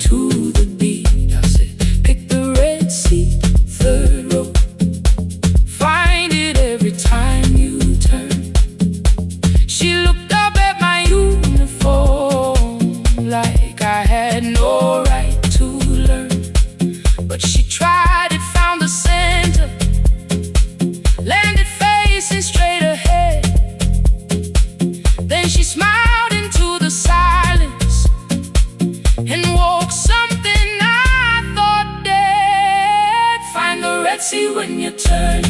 to the beat. I said, pick the red seat, third row. Find it every time you turn. She looked up at my uniform like I had no right to learn. But she tried it, found the center, landed facing straight ahead. Then she smiled into the silence and woke something I thought dead. Find the red sea when you turn,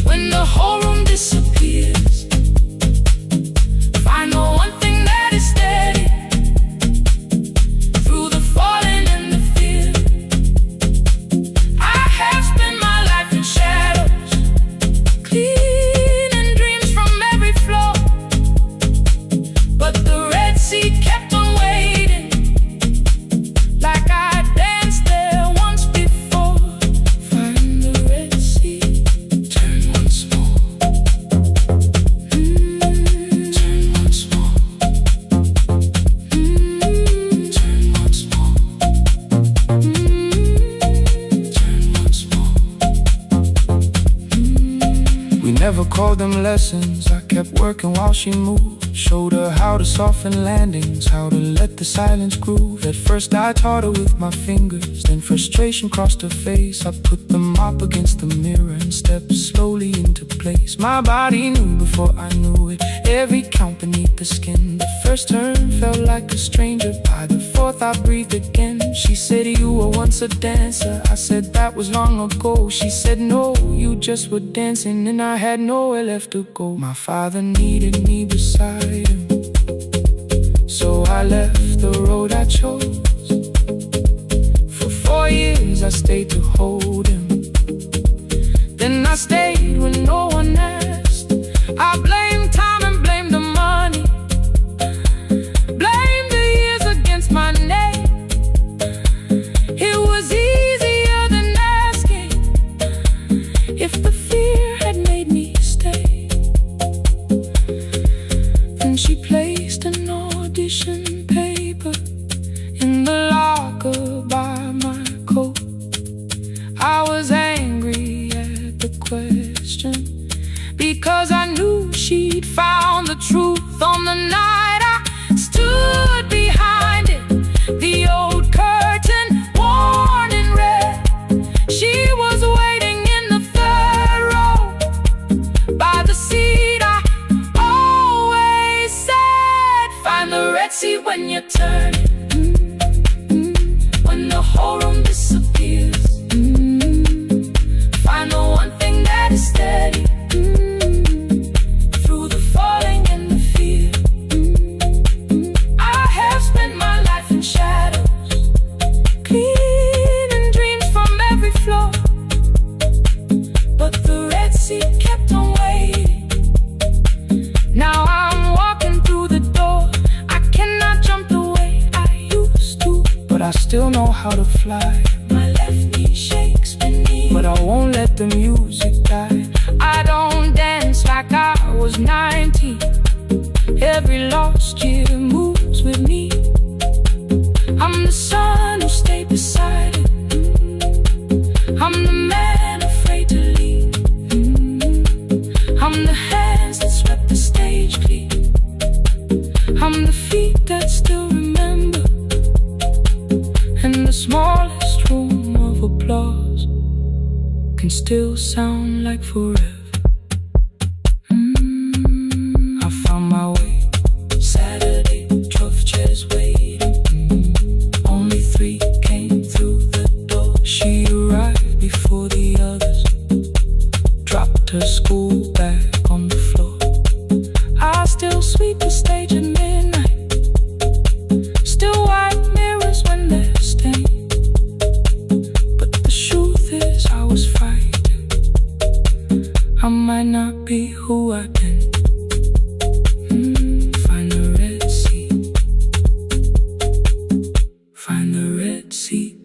when the whole room disappears. Find the one thing that is steady through the falling and the fear. I have spent my life in shadows, cleaning dreams from every floor. But the red sea kept on waiting, like I danced there once before. Find the red sea, turn once more. Turn once more. Turn once more. Turn once more. We never called them lessons. I kept working while she moved. Showed her how to soften landings, how to let the silence groove. At first I taught her with my fingers, then frustration crossed her face. I put the mop against the mirror and stepped slowly into place. My body knew before I knew it, every count beneath the skin. The first turn felt like a stranger, by the fourth I breathed again. She said, you were once a dancer. I said, that was long ago. She said, no, you just were dancing, and I had nowhere left to go. My father needed me beside him, so I left the road I chose. For 4 years I stayed to hold him, then I stayed when no one asked. I blamed time and blamed the money, blamed the years against my name. It was easier than asking if the fear had made me stay. Then she placed an audition paper in the locker by my coat. I was angry at the question, because I knew she'd found the truth on the night I stood behind it. The old curtain worn in red. She was waiting in the third row by the seat I always said. Find the red sea when you turn it, when the whole room disappears. Find the one thing that is steady through the falling and the fear. I have spent my life in shadows, cleaning dreams from every floor. But the red sea kept on waiting. Now I'm walking through the door. I cannot jump the way I used to, but I still know how to fly. My left knee shakes beneath, but I won't let the music die. I don't dance like I was 19. Every lost year moves with me. I'm the son who stayed beside it. I'm the man afraid to leave. I'm the hands that swept the stage clean. I'm the feet that still remember, and the smallest room of applause can still sound like forever. I found my way. Saturday, 12 chairs waiting. Only 3 came through the door. She arrived before the others, dropped her school bag on the floor. I still sweep the stage at midnight, still wipe mirrors when they're stained. But the truth is I was frightened. I might not be who I've been. Find the red sea. Find the red sea.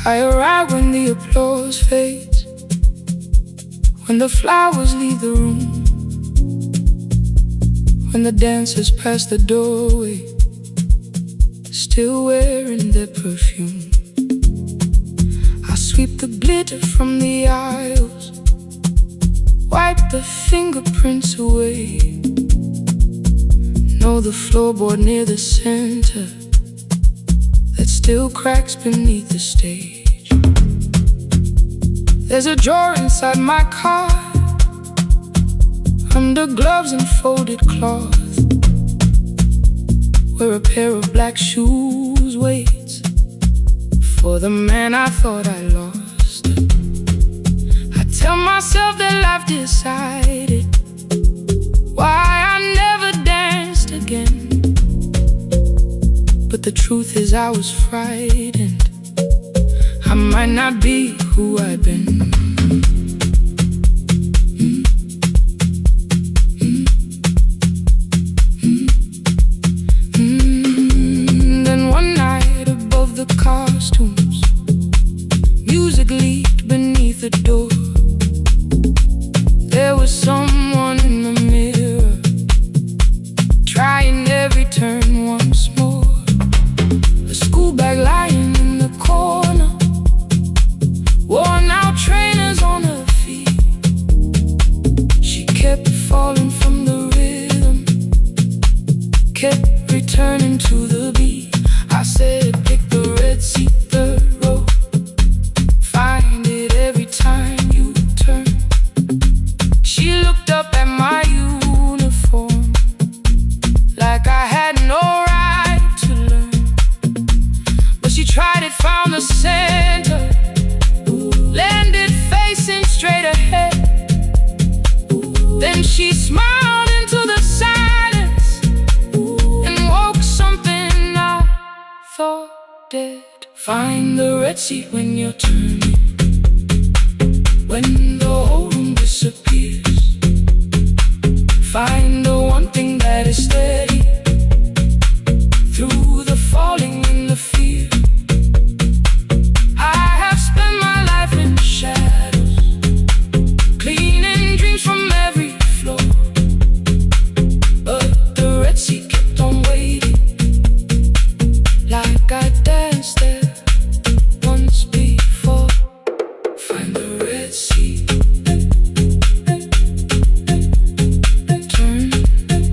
I arrive when the applause fades, when the flowers leave the room, when the dancers pass the doorway, still wearing their perfume. I sweep the glitter from the aisles, wipe the fingerprints away. Know the floorboard near the center that still cracks beneath the stage. There's a drawer inside my car, under gloves and folded cloth, where a pair of black shoes waits for the man I thought I lost. I tell myself that life decided why I never danced again, but the truth is I was frightened. I might not be who I've been. Then one night above the costumes, music leaked beneath the door. There was someone in the mirror, trying every turn once more. A school bag lying in the corner, worn out trainers on her feet. She kept falling from the rhythm, kept returning to the beat. I said, pick the red seat, third row, find it every time you turn. She looked up at my uniform like I had no right to learn, but she tried it, found the center, landed facing straight ahead. Then she smiled into the silence and woke something I thought dead. Find the red seat when you're turning, when the whole room disappears. Find the one thing that is steady through the falling and the fear. I have spent my life in shadows, cleaning dreams from every floor, but the red seat kept on waiting, like I danced there once before. Find the red seat, turn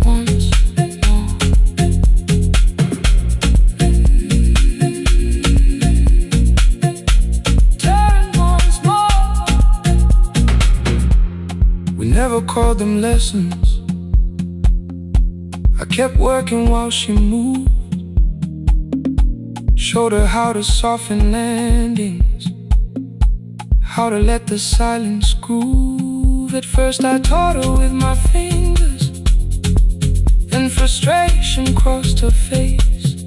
once more. Turn once more. We never called them lessons. I kept working while she moved, showed her how to soften landings, how to let the silence groove. At first I taught her with my fingers, then frustration crossed her face.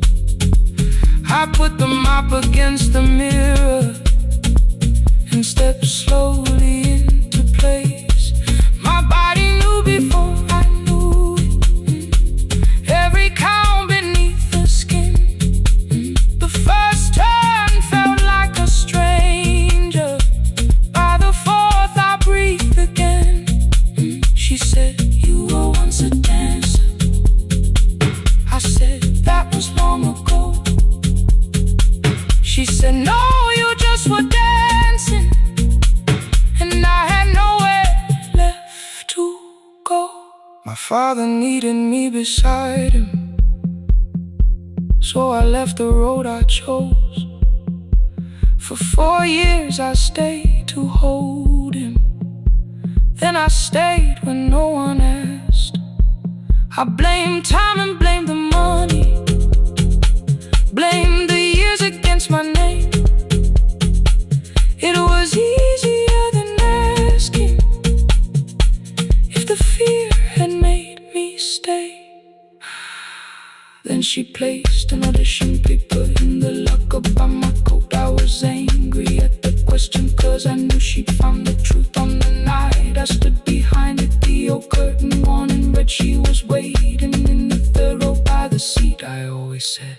I put the mop against the mirror and stepped slowly into place. My body knew before I knew it, every count beneath the skin. The first turn felt like a stranger, by the fourth I breathed again. She said, you were once a dancer. I said, that was long ago. She said, no, you just were dancing, and I had nowhere left to go. My father needed me beside him, so I left the road I chose. For 4 years I stayed to hold him, then I stayed when no one asked. I blamed time and blamed the money, blamed the years against my name. It was easier than asking if the fear had made me stay. Then she placed an audition paper in the locker by my coat. I was angry at the question, cause I knew she'd found the truth on the night I stood behind it. The old curtain worn in red, she was waiting in the third row by the seat. I always said,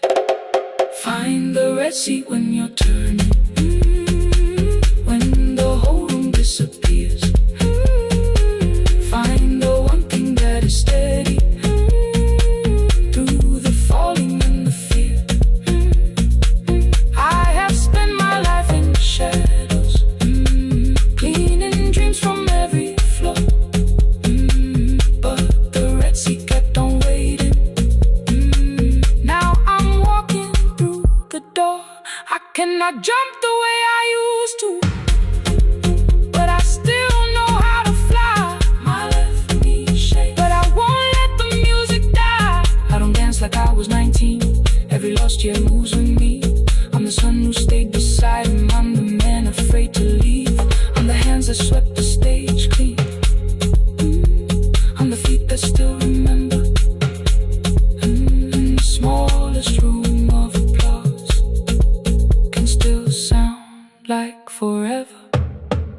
find the red seat when you're turning. not jump the way I used to, but I still know how to fly. My left knee shakes, but I won't let the music die. I don't dance like I was 19. Every lost year moves with me. I'm the son who stayed beside him. I'm the man afraid to leave. I'm the hands that swept the stage clean. I'm the feet that still remember. In the smallest room of applause can still sound like forever.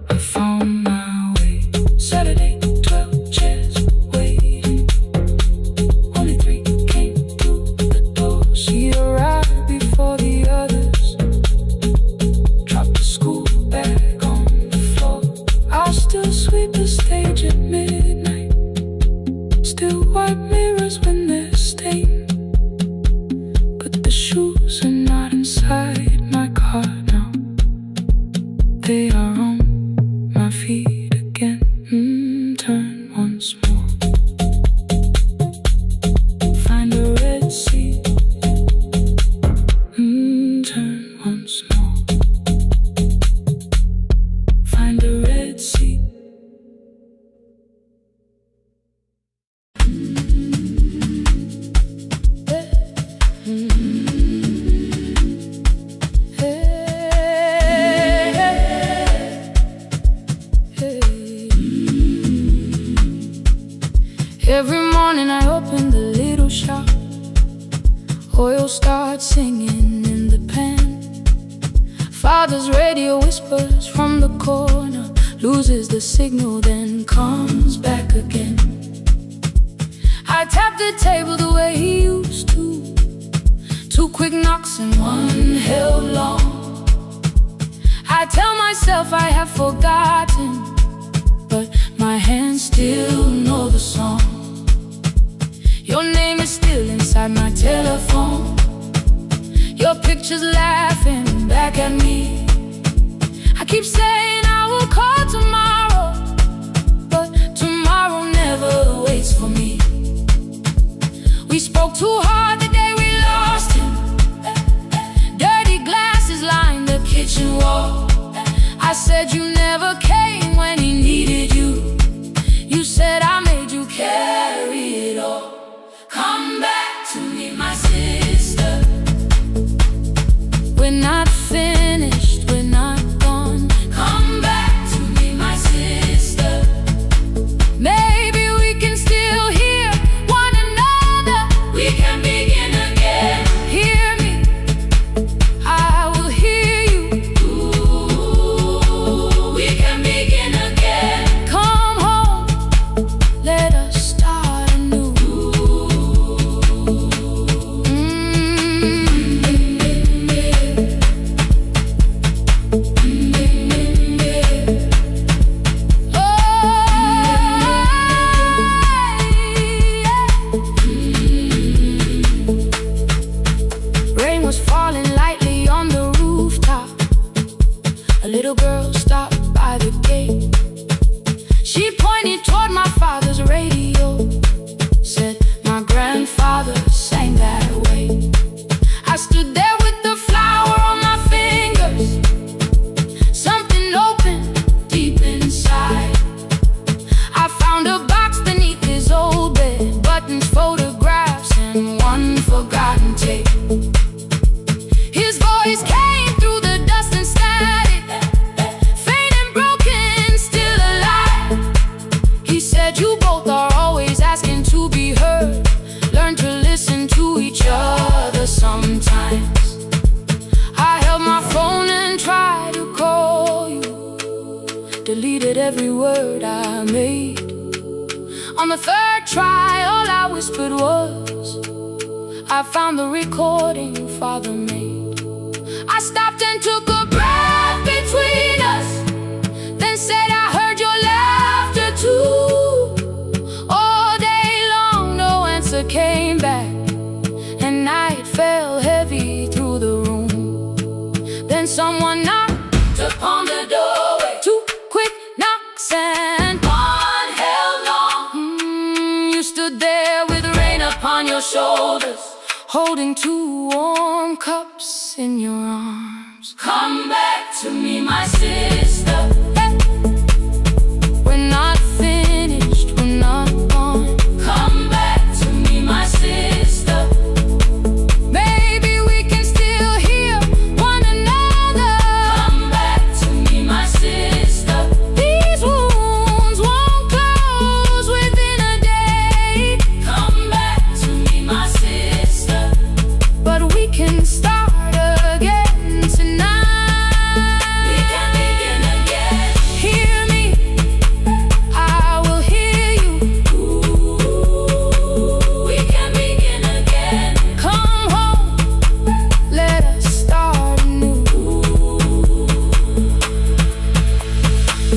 I found my way. Saturday, 12 chairs waiting. Only 3 came through the door. She arrived before the others. Dropped the school bag on the floor. I'll still sweep the stage at midnight. Still wipe mirrors when they're stained. But the shoes are not inside my car now. They are on my feet again. Turn once more. Find a red seat. Turn once more. Find a red seat. Every morning I open the little shop. Oil starts singing in the pan. Father's radio whispers from the corner, loses the signal, then comes back again. I tap the table the way he used to. 2 quick knocks and 1 held long. I tell myself I have forgotten, but my hands still know the song. Your name is still inside my telephone. Your picture's laughing back at me. I keep saying I will call tomorrow, but tomorrow never waits for me. We spoke too hard the day we lost him. Dirty glasses lined the kitchen wall. I said you never came when he needed you. You said I made you carry it all. Come back to me, my sister. We're not finished, we're not done. Come back to me, my sister. Maybe we can still hear one another. We can begin again. Hear me, I will hear you. Ooh, we can begin again. Come home, let us start anew. Rain was falling lightly on the rooftop. A little girl stopped by the gate. She pointed toward my father's radio. Said my grandfather sang that way. I stood there with the flower on my fingers. Something opened deep inside. I found a box beneath his old bed. Buttons, photographs, and 1 forgotten tape. His voice came through the dust and static. Faint and broken, still alive. He said you both are always asking to be heard. Learn to listen to each other sometimes. I held my phone and tried to call you. Deleted every word I made. On the 3rd try, all I whispered was, I found the recording Father made. I stopped and took a breath between us, then said I heard your laughter too. All day long no answer came back, and night fell heavy through the room. Then someone knocked upon the doorway. 2 quick knocks and 1 held long. You stood there with rain upon your shoulders, holding 2 warm cups in your arms. Come back to me, my sister. We're not finished, we're not gone. Come back to me, my sister. Maybe we can still heal one another. Come back to me, my sister. These wounds won't close within a day. Come back to me, my sister. But we can start again tonight. We can begin again. Hear me, I will hear you. We can begin again. Come home, let us start anew.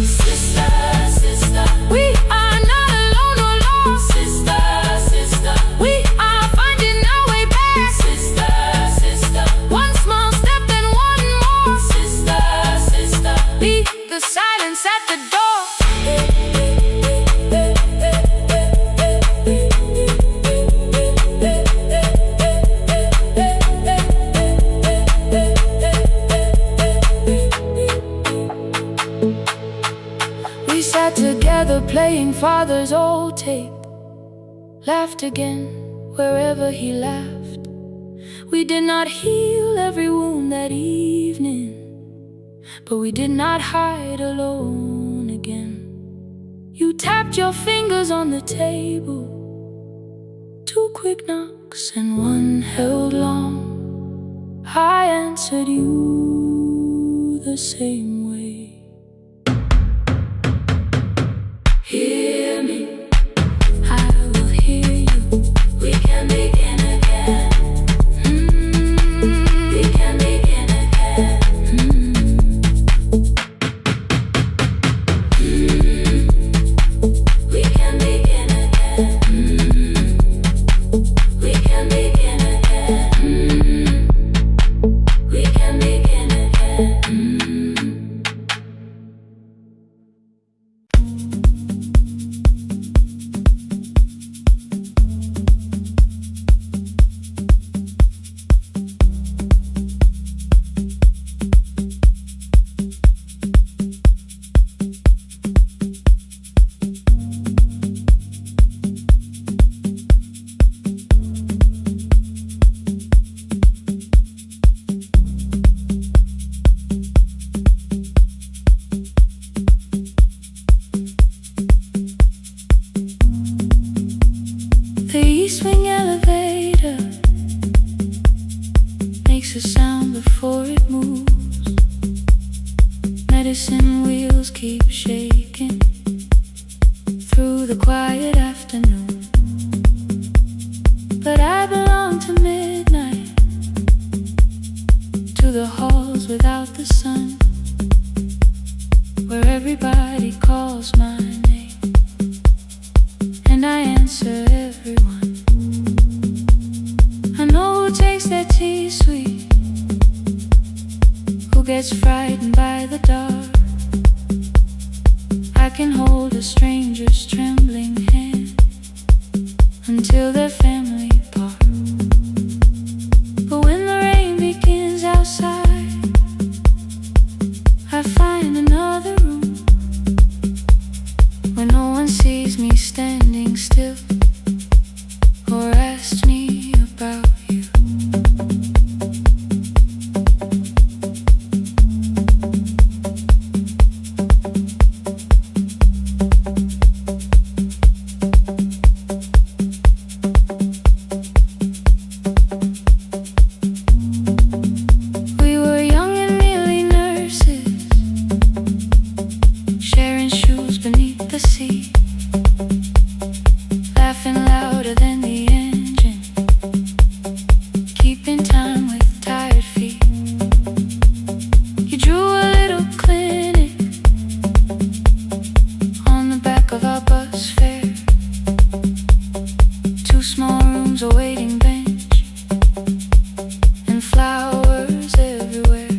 Sister, sister, we are not alone or lost. Sister, sister, we are finding our way back. Sister, sister, one small step and one more. Sister, sister, leave the silence at the door. We sat together playing father's old tape. Laughed again wherever he laughed. We did not heal every wound that evening, but we did not hide alone again. You tapped your fingers on the table, 2 quick knocks and 1 held long. I answered you the same way. Hear me, I will hear you. We can begin again. We can begin again. We can begin again. We can begin again. We can begin again. The East Wing elevator makes a sound before it moves. Medicine wheels keep shaking through the quiet afternoon. But I belong to midnight, to the halls without the sun, where everybody calls my name and I answer everyone. I know who takes their tea sweet, who gets frightened by the dark. I can hold a stranger's trembling hand until their family part. But when the rain begins outside, I find another room where no one sees me standing still or asks me about you. We were young and nearly nurses, sharing shoes beneath the sea, laughing louder than the engine, keeping time with tired feet. You drew a little clinic on the back of our bus fare, 2 small rooms, a waiting bench, and flowers everywhere.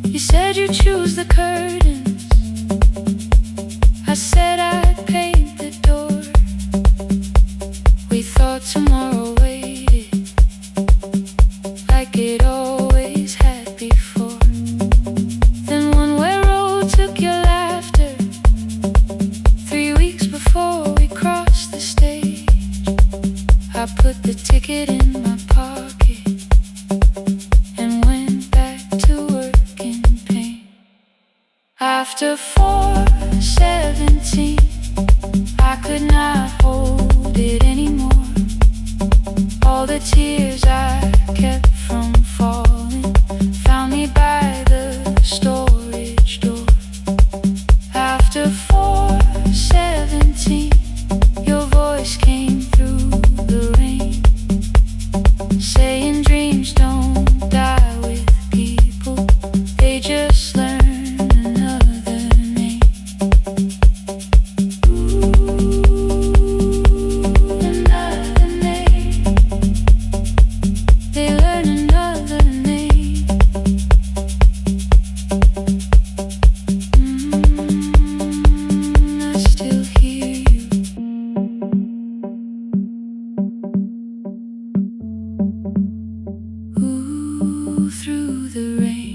You said you'd choose the curtains, I said I'd paint the door. We thought tomorrow waited like it always had After 4:17, I could not hold it anymore. All the tears I kept from falling found me by the storage door. After 4:17, your voice came through the rain, saying dreams don't die with people, they just learn another name. Another name. They learn another name. I still hear you. Ooh, through the rain.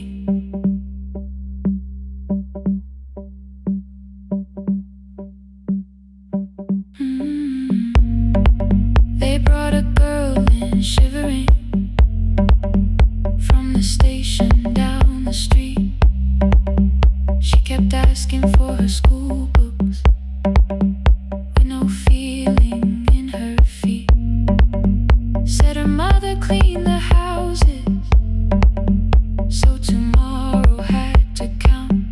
They brought a girl in shivering from the station down the street. She kept asking for her school books with no feeling in her feet. Said her mother cleaned the houses, so tomorrow had to count.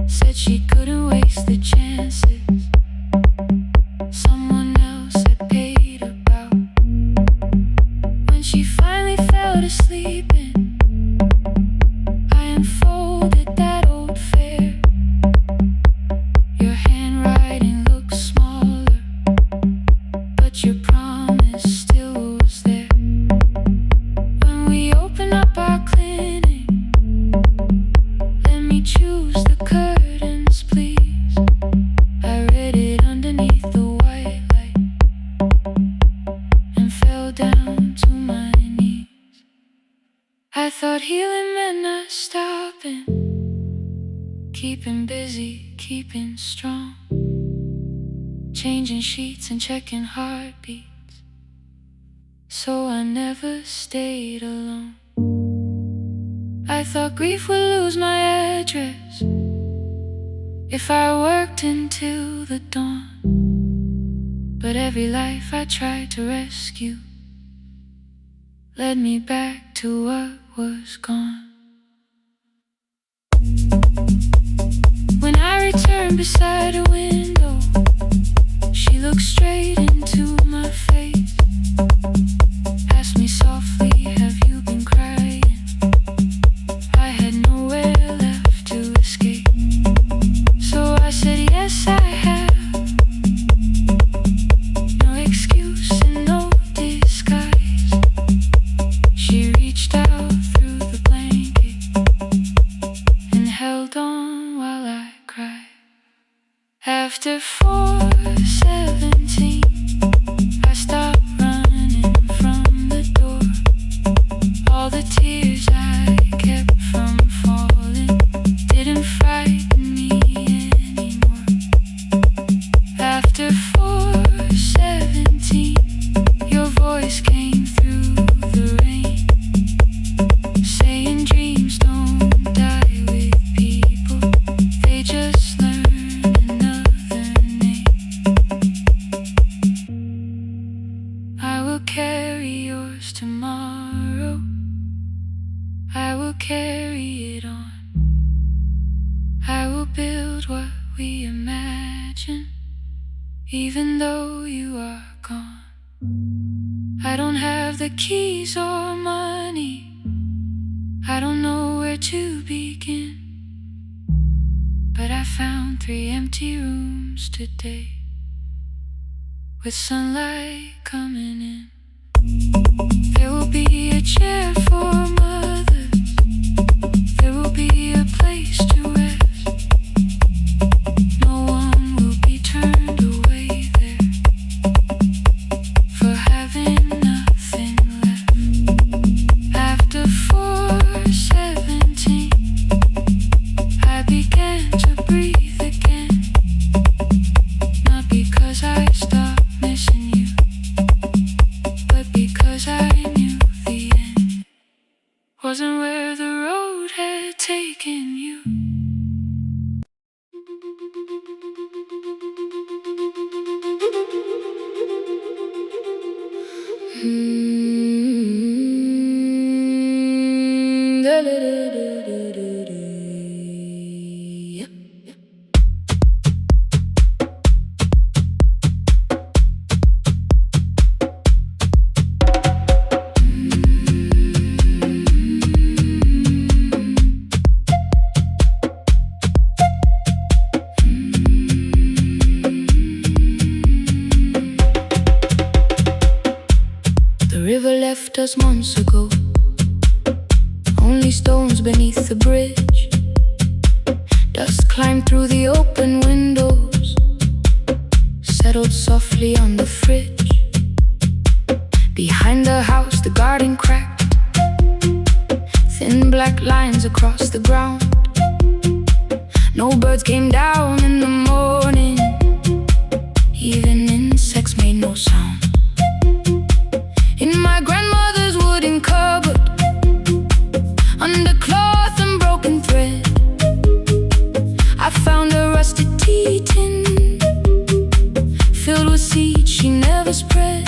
Said she couldn't waste the chances someone else had paid about. When she finally fell to sleeping, I unfolded that old fare. Your handwriting looks smaller, but your promise still was there. When we open up our clinic, let me choose the curtains, please. I read it underneath the white light and fell down to my knees. I thought healing meant not stopping, keeping busy, keeping strong, changing sheets and checking heartbeats, so I never stayed alone. I thought grief would lose my address if I worked until the dawn. But every life I tried to rescue led me back to what was gone. When I returned beside a window, she looked straight into my face, asked me softly, have you been crying? I had nowhere left to escape, so I said yes I have. No excuse and no disguise. She reached out through the blanket and held on while I cried. After 4:17, I stopped running from the door. All the tears I kept from falling didn't frighten me anymore. After 4:17, your voice came through the rain, saying dreams don't die with people, they just learn another name. I will carry yours tomorrow, I will carry it on. I will build what we imagine, even though you are gone. I don't have the keys or money, I don't know where to begin, but I found 3 empty rooms today, with sunlight coming in. There will be a chair for mothers, there will be a place to rest. No one will be turned away there for having nothing left. After 4:17, I began to breathe again, not because I stopped missing you, but because I knew the end. just months ago. Only stones beneath the bridge. Dust climbed through the open windows, settled softly on the fridge. Behind the house, the garden cracked, thin black lines across the ground. No birds came down in the morning, even insects made no sound. In my grandmother's wooden cupboard, under cloth and broken thread, I found a rusted tea tin filled with seeds she never spread.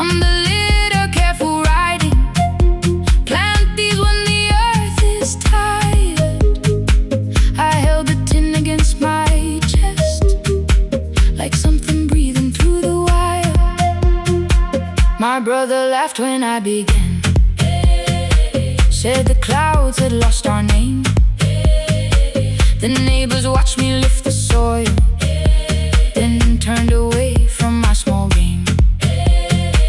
On the lid, a careful writing: plant these when the earth is tired. I held the tin against my chest, like something breathing through the wire. My brother laughed when I began, said the clouds had lost our name. The neighbors watched me lift the soil, then turned away from my small game.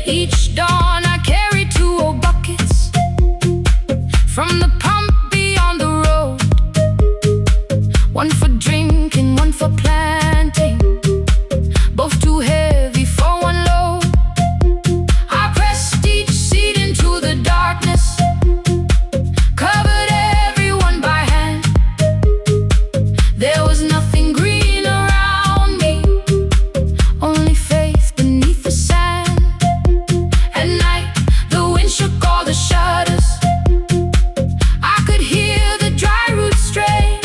Each dawn I carried 2 old buckets from the pump beyond the road, one for drinking, one for planting, both too heavy for one load. I pressed each seed into the darkness, covered everyone by hand. There was nothing green around me, only faith beneath the sand. At night, the wind shook all the shutters. I could hear the dry roots stray.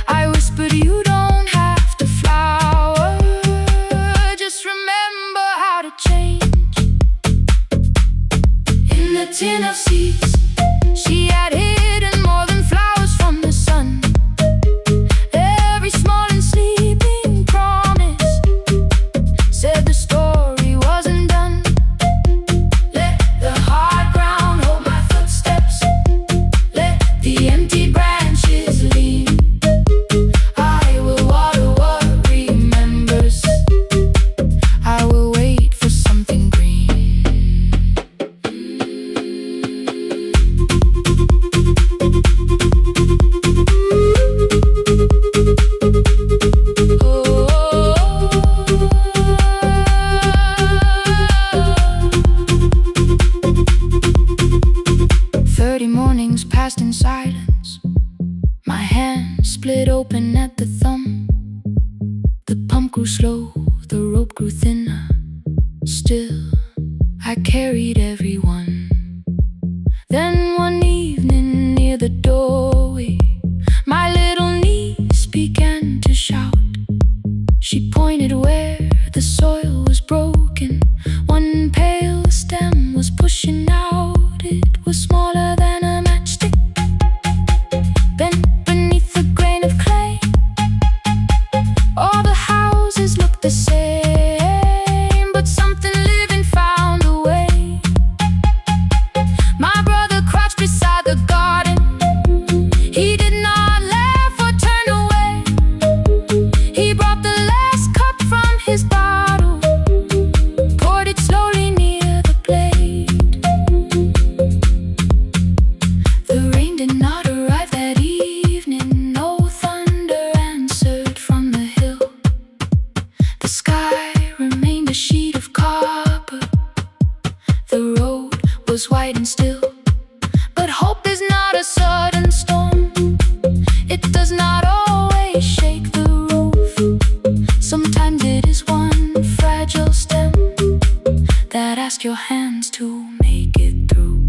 I whispered, you don't have to flower, just remember how to change. In the tin of seeds, she had hidden more than flowers from the sun. Every small and sleeping promise said the story wasn't done. Let the hard ground hold my footsteps, let the empty branches lean. I will water what remembers, I will wait for something green. 30 mornings passed in silence. My hand split open at the thumb. The pump grew slow, the rope grew thinner. Still, I carried everyone. Then one evening near the doorway, my little niece began to shout. She pointed where the soil was broken. One pale stem was pushing out. It was smaller than a matchstick, bent beneath a grain of clay. All the houses looked the same, but something living found a way. My brother crouched beside the garden. He did not laugh or turn away. He brought the last cup from his bottle, poured it slowly near the blade. The rain did not arrive that evening. No thunder answered from the hill. The sky remained a sheet of copper. The road was white and still. But hope is not a sudden storm. It does not always shake the roof. Sometimes it is one fragile stem that asks your hands to make it through.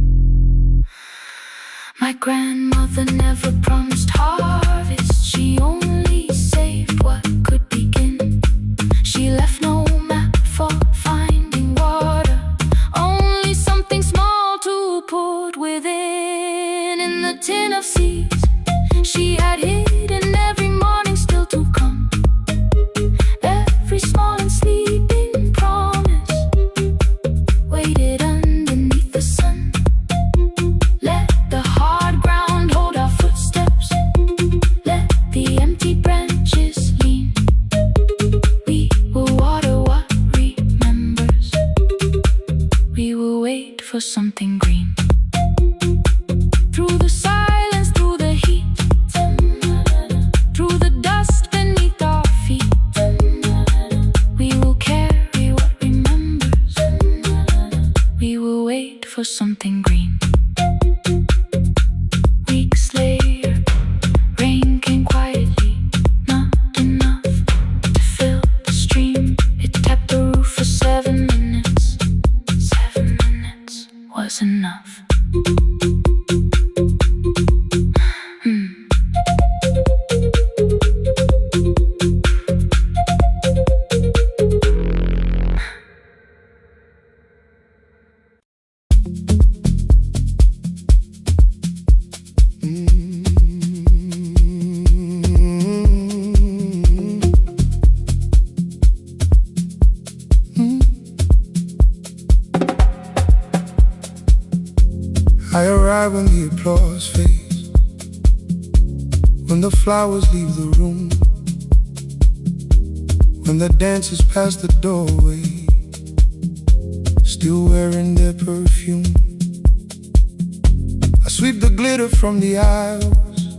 My grandmother never promised harvest. She only saved what could begin. She left no map for finding water, only something small to put within. In the tin of seeds she had hidden every morning still to come. Every small and sleeping promise waited underneath the sun. Let the hard ground hold our footsteps, let the empty branches lean. We will water what remembers, we will wait crossfades when the flowers leave the room, when the dancers pass the doorway, still wearing their perfume. I sweep the glitter from the aisles,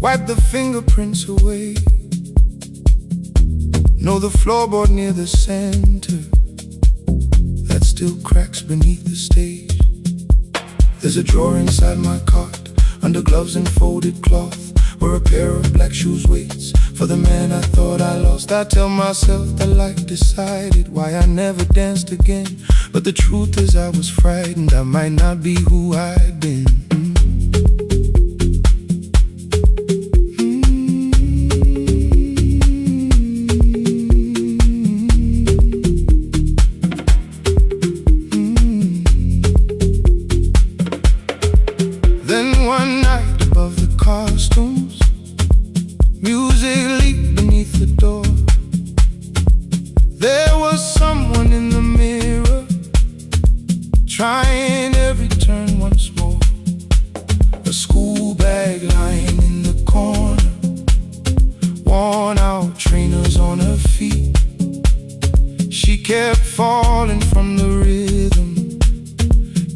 wipe the fingerprints away. Know the floorboard near the center that still cracks beneath the stage. There's a drawer inside my cart, under gloves and folded cloth, where a pair of black shoes waits for the man I thought I lost. I tell myself that life decided why I never danced again, but the truth is I was frightened I might not be who I'd been. Then one night above the costumes, music leaked beneath the door. There was someone in the mirror, trying every turn once more. A school bag lying in the corner, worn out trainers on her feet. She kept falling from the rhythm,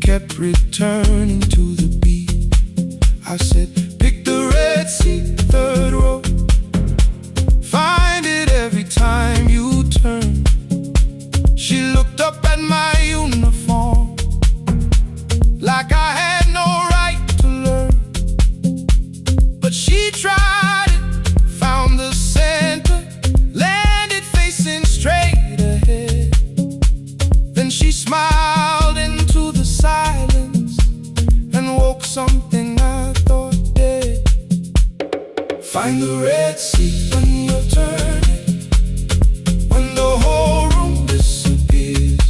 kept returning to the beat. I said, pick the red seat, third row. Find it every time you turn. She looked up at my uniform like I had no right to learn. But she tried it, found the center, landed facing straight ahead. Then she smiled into the silence and woke something I thought dead. Find the red seat when you're turning, when the whole room disappears.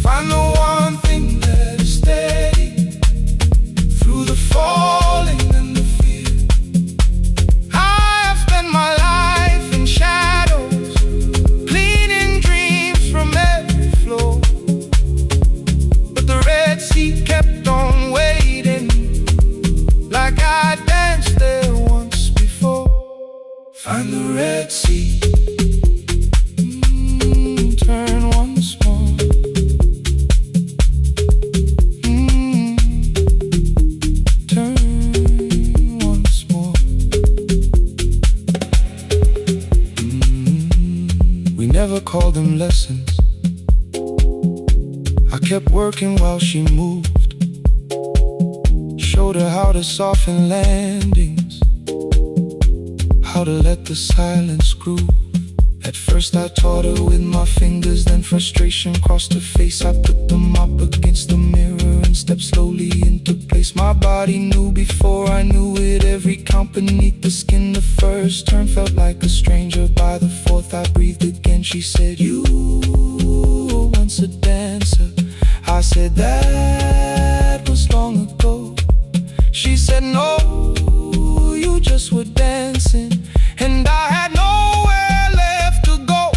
Find the one thing that is steady through the falling and the fear. I have spent my life in shadows, cleaning dreams from every floor, but the red seat kept on waiting, like I danced there once before. Find the red seat, turn once more. Turn once more. We never called them lessons. I kept working while she moved, showed her how to soften landings, how to let the silence groove. At first I taught her with my fingers, then frustration crossed her face. I put them up against the mirror and stepped slowly into place. My body knew before I knew it, every count beneath the skin. The first turn felt like a stranger, by the fourth I breathed again. She said, you were once a dancer. I said, that was long ago. She said, no, you just were dancing, and I had nowhere left to go.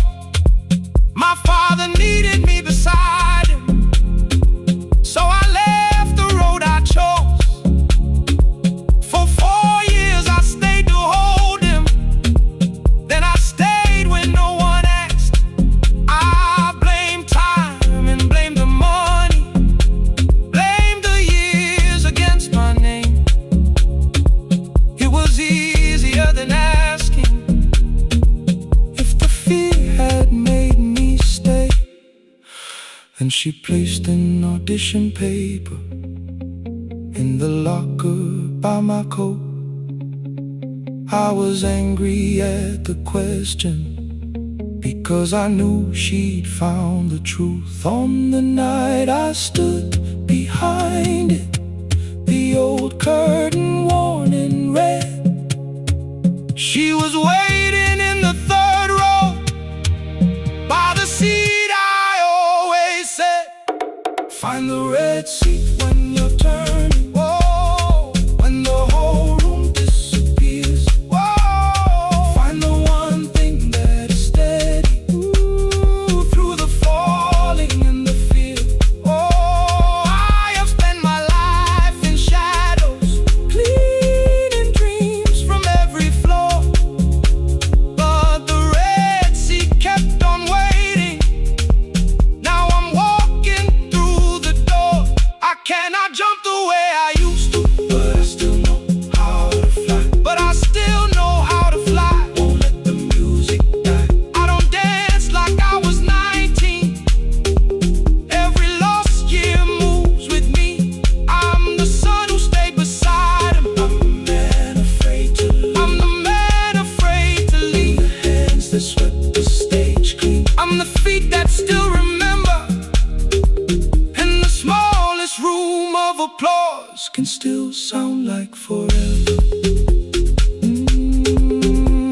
My father needed me beside him, so I left the road I chose. For 4 years I stayed to hold him, then I stayed when no one asked. I blamed time and blamed the money, blamed the years against my name. It was easier than asking if the fear had made me stay. Then she placed an audition paper in the locker by my coat. I was angry at the question, because I knew she'd found the truth. On the night I stood behind it, the old curtain worn in red. She was waiting in the third row, by the seat I always said. Find the red seat when you're turning. Whoa, when the whole room disappears. Whoa, find the one thing that is steady, ooh, through the falling and the fear. Oh, I have spent my life still sound like forever.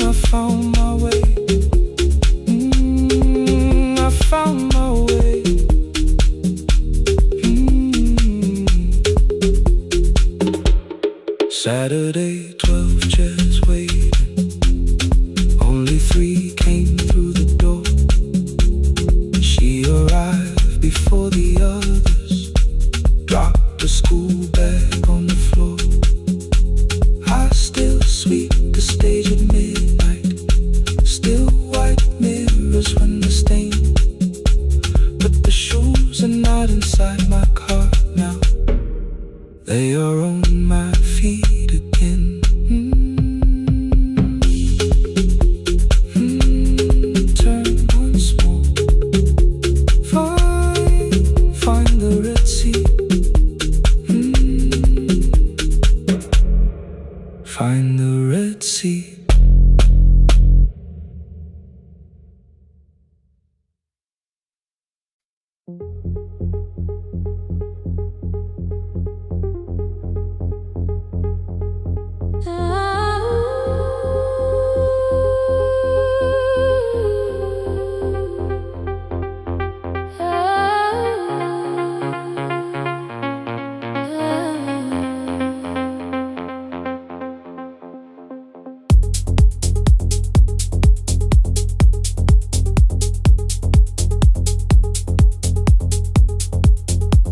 I found my way. I found my way. Saturday, 12 chairs waiting. Only 3 came through the door. She arrived before the others. Dropped a school bag on the floor. I still sweep the stage at midnight. Still white mirrors when the stain. But the shoes are not inside my car now. They are on my feet again. Turn once more. Find the Red Sea. Find the Red Sea.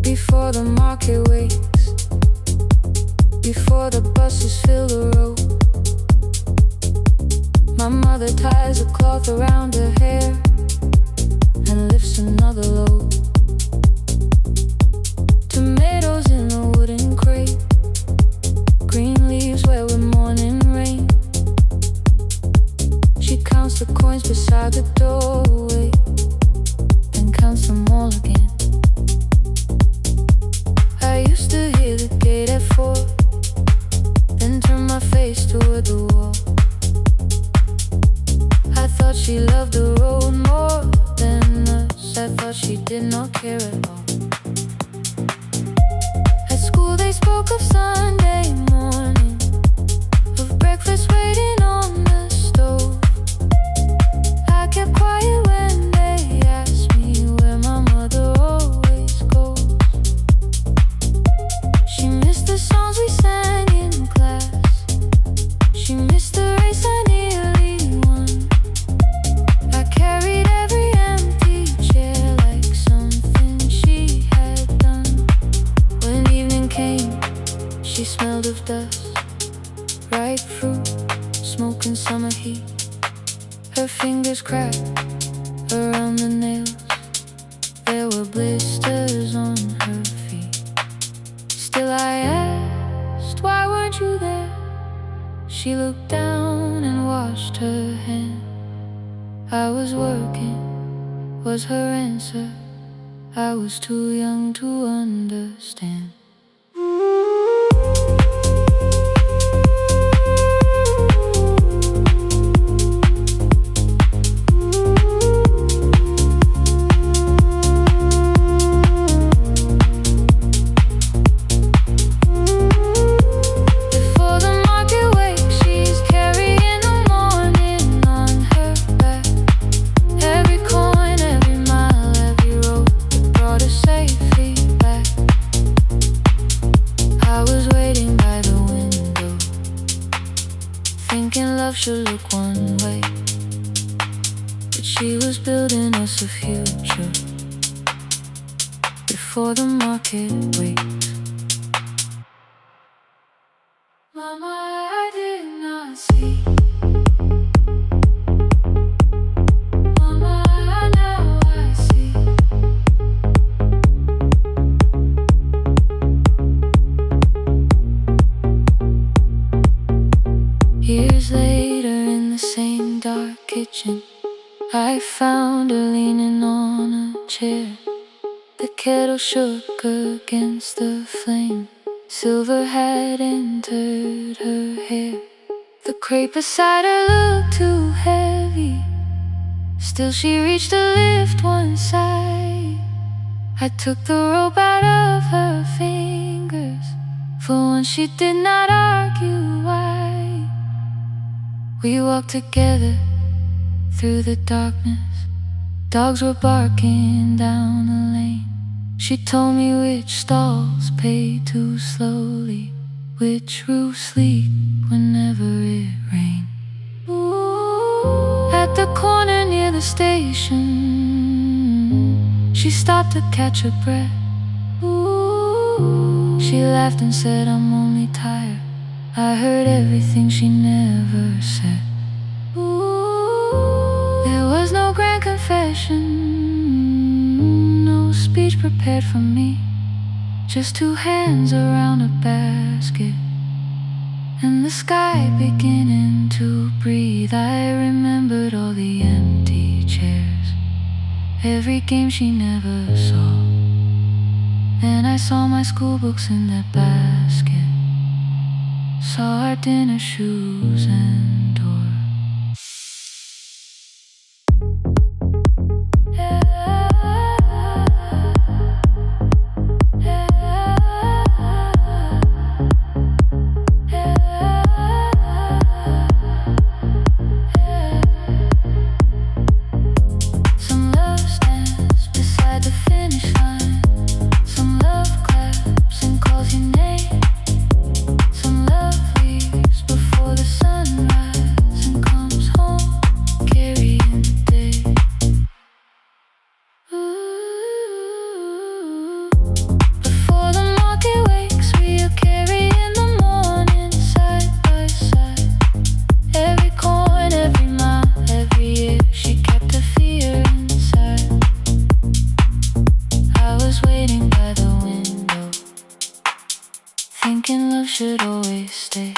Before the market wakes, before the buses fill the road, my mother ties a cloth around her hair and lifts another load. Tomatoes in a wooden crate, green leaves where we're morning rain. She counts the coins beside the doorway and counts them all again. I used to hear the gate at 4, then turn my face toward the wall. I thought she loved the road more than us. I thought she did not care at all. At school they spoke of Sunday morning, of breakfast waiting on the stove. I kept quiet when they asked me where my mother always goes. She missed the songs we sang in class. She missed the race I nearly won. I carried every empty chair like something she had done. When evening came, she smelled of dust, ripe fruit, smoke and summer heat. Her fingers cracked around the nails. There were blisters on her feet. Still I asked, why weren't you there? She looked down and washed her hand. I was working, was her answer. I was too young to understand. Before the market wakes, she's carrying the morning on her back. Every coin, every mile, every road brought her safely back. I was waiting by the window, thinking love should look one way, but she was building us a future. Before the market wakes, Mama, I did not see. Mama, now I see. Years later in the same dark kitchen, I found her leaning on a chair. The kettle shook against the flame. Silver had entered her hair. The crepe beside her looked too heavy. Still she reached to lift one side. I took the rope out of her fingers, For once she did not argue why. We walked together through the darkness. Dogs were barking down the lane. She told me which stalls pay too slowly, which roofs leak whenever it rained. At the corner near the station, she stopped to catch her breath. She laughed and said, I'm only tired. I heard everything she never said. There was no grand confession, no speech prepared for me, just two hands around a basket and the sky beginning to breathe. I remembered all the empty chairs, every game she never saw. Then I saw my school books in that basket, saw our dinner shoes and door. Thinking love should always stay.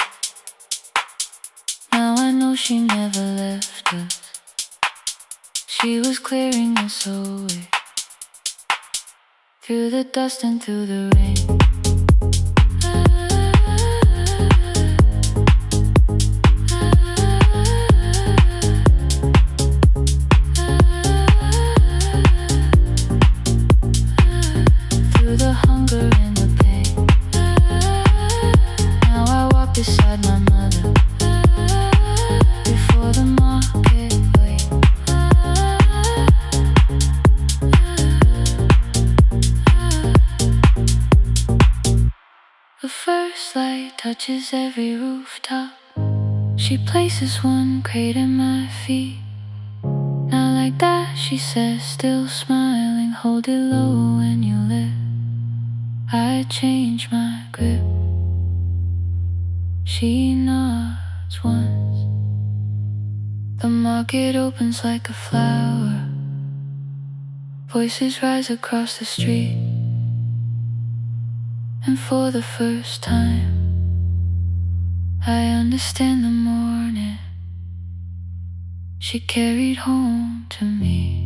Now I know she never left us. She was clearing us away, through the dust and through the rain. Through the hunger and the pain. Now I walk beside my mother, before the market wait. The first light touches every rooftop. She places one crate at my feet. Now like that, she says, still smiling, hold it low when you live. I change my grip. She nods once. The market opens like a flower. Voices rise across the street. And for the first time, I understand the morning she carried home to me.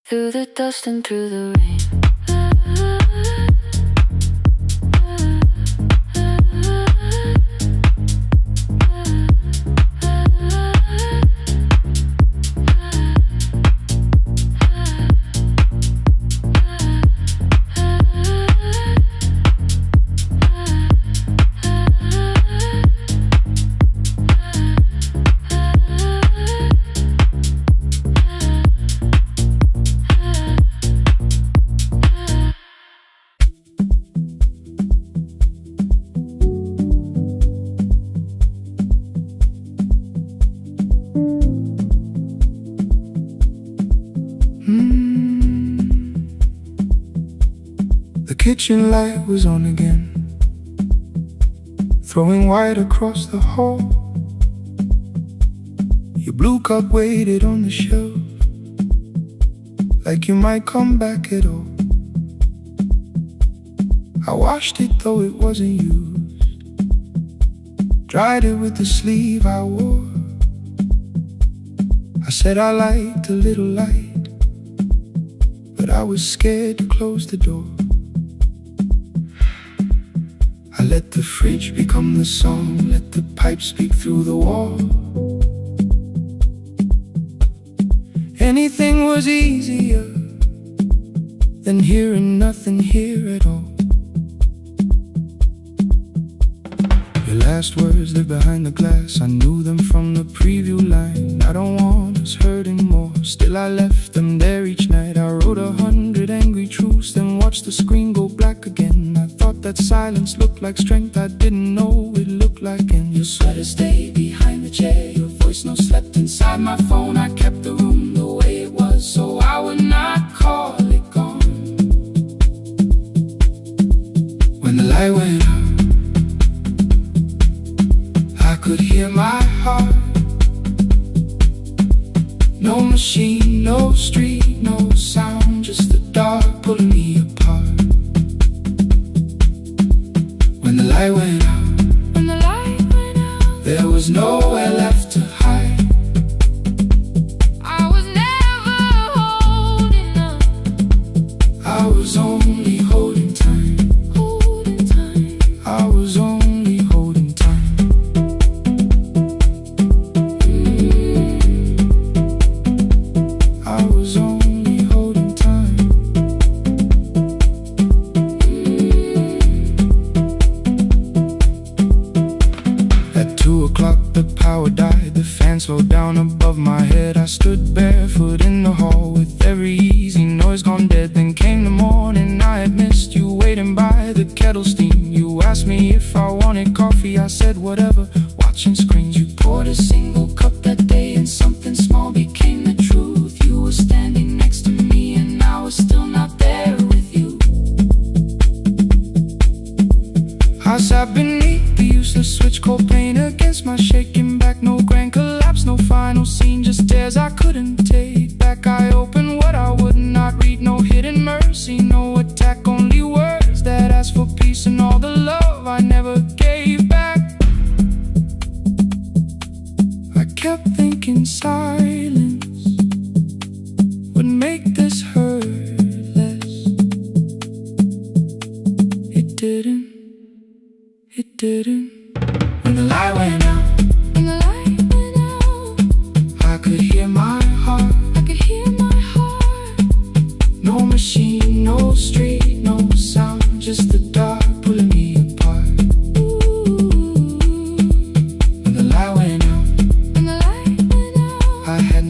Through the dust and through the rain. The kitchen light was on again, throwing white across the hall. Your blue cup waited on the shelf, like you might come back at all. I washed it though it wasn't used, dried it with the sleeve I wore. I said I liked a little light, but I was scared to close the door. I Let the fridge become the song, let the pipe speak through the wall. Anything was easier than hearing nothing here at all. Your last words live behind the glass, I knew them from the preview line. I don't want us hurting more, still I left them there each night. I wrote 100 angry truths, then watched the screen go black again. I thought that silence looked like strength, I didn't know it looked like end. Your sweater stayed behind the chair, your voice no slept inside my phone. I kept the room the way it was, so I would not call it gone. When the light went out, I could hear my heart. No machine, no street, no sound, just the dark pulling me apart. When the light went out, there was nowhere left to hide. I was never holding up, I was only holding time. I was only holding time. I was only holding time. At 2 o'clock the power died, the fan slowed down above my head. I stood barefoot in the hall with every easy noise gone dead. Then came the morning, I had missed you waiting by the kettle steam. You asked me if I wanted coffee, I said whatever, watching screens. You poured a single cup that day and something small became the truth. You were standing next to me and I was still not there with you. I sat beneath the useless switch, cold pain against my shaking back. No grand collapse, no final scene, just tears I couldn't take back. I opened what I would not read, no hidden mercy, no attack, only words that asked for peace and all the love I never gave back. I kept thinking silence would make this hurt less. It didn't. When the light went out, I could hear my heart. No machine, no street, no sound, just the dark pulling me apart. When the light went out, I had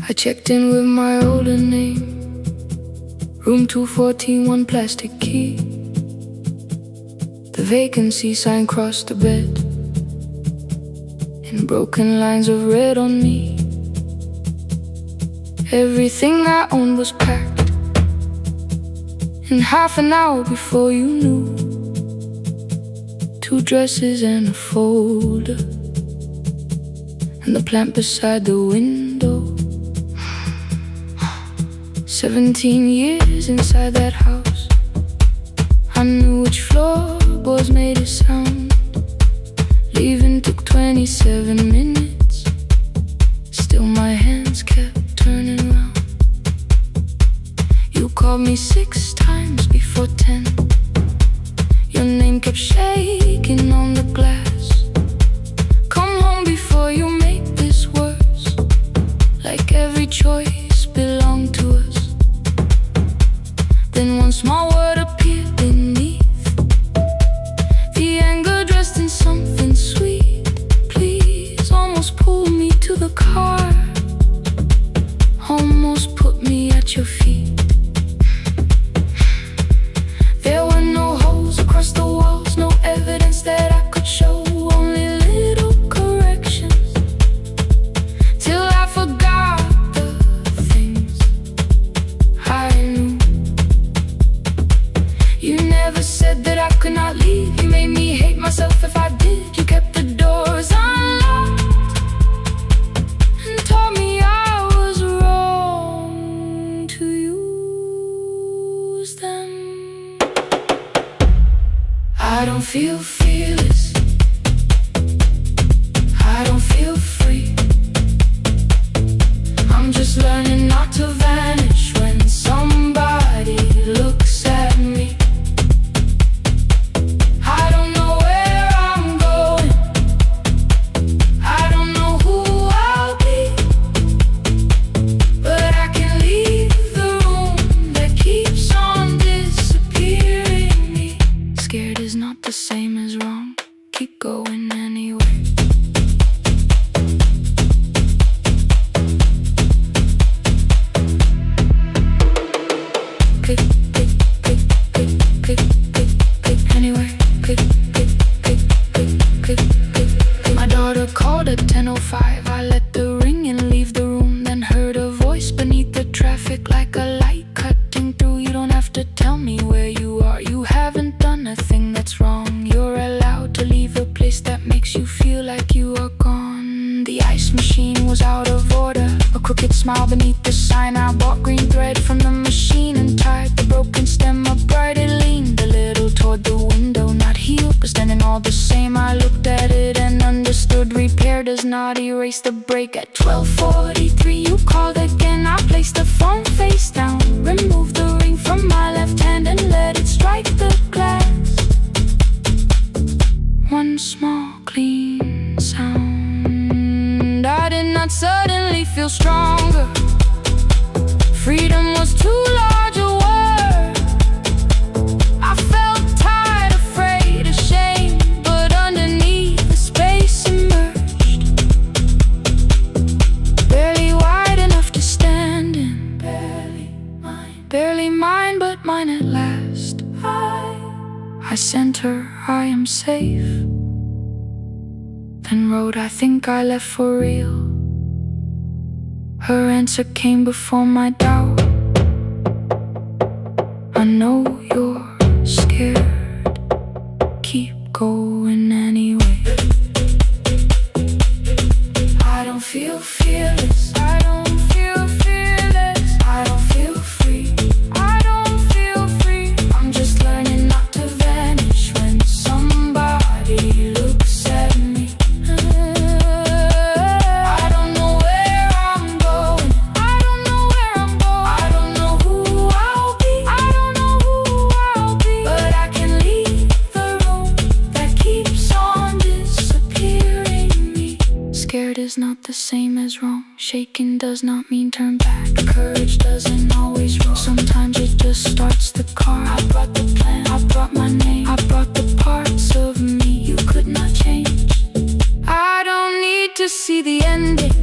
I checked in with my older name, room 214, one plastic key. The vacancy sign crossed the bed, and broken lines of red on me. Everything I owned was packed in half an hour before you knew. 2 dresses and a folder, and the plant beside the window. 17 years inside that house, I knew which floorboards made a sound. Leaving took 27 minutes, still my hands kept turning round. You called me 6 times before 10. Your name kept shaking on the glass. Come home before you make this worse, like every choice belonged to us. Then one small word appeared beneath, the anger dressed in something sweet. Please, almost pulled me to the car, almost put me at your feet. There were no holes across the walls, no evidence that I could show, only little corrections, till I forgot the things I knew. You never said that I could not leave. You made me hate myself if I did. You kept the doors unlocked and told me I was wrong to use them. I don't feel fearless, I don't feel free. I'm just learning not to vanish when somebody looks at me. I don't know where I'm going, I don't know who I'll be, but I can leave the room that keeps on disappearing me. Scared is not the same as wrong, keep going anyway. Click, click, click, click, click, click, click, anyway. Click, click, click, click, click, click. My daughter called at 10:05. I let the ring and leave the room, then heard a voice beneath the traffic like a light cutting through. You don't have to tell me where you are, you haven't done a thing that's wrong. You're allowed to leave a place that makes you feel like you are gone. The ice machine was out of order, a crooked smile beneath the sign. I bought green thread from the machine and tied the broken stem upright. It leaned a little toward the window, not healed but standing all the same. I looked at it and understood repair does not erase the break. At 12:43 you called again. I placed the phone face down, removed the ring from my left hand and let it strike the glass. One small clean sound. I did not suddenly feel stronger. Freedom was too large a word. I felt tired, afraid, ashamed, but underneath the space emerged, barely wide enough to stand in. Barely mine, but mine at last. I sent her, I am safe, then wrote, I think I left for real. Her answer came before my doubt. I know you're scared, keep going anyway. I don't feel fearless, I don't feel fearless, I don't feel free, I don't feel free. I'm just learning not to vanish when somebody looks at me. I don't know where I'm going, I don't know where I'm going, I don't know who I'll be, I don't know who I'll be, but I can leave the room that keeps on disappearing me. Scared is not the same as wrong, shaken does not mean turn back. Courage doesn't always roll, sometimes it just starts the car. I brought the plan, I brought my name, I brought the parts of me you could not change. I don't need to see the ending,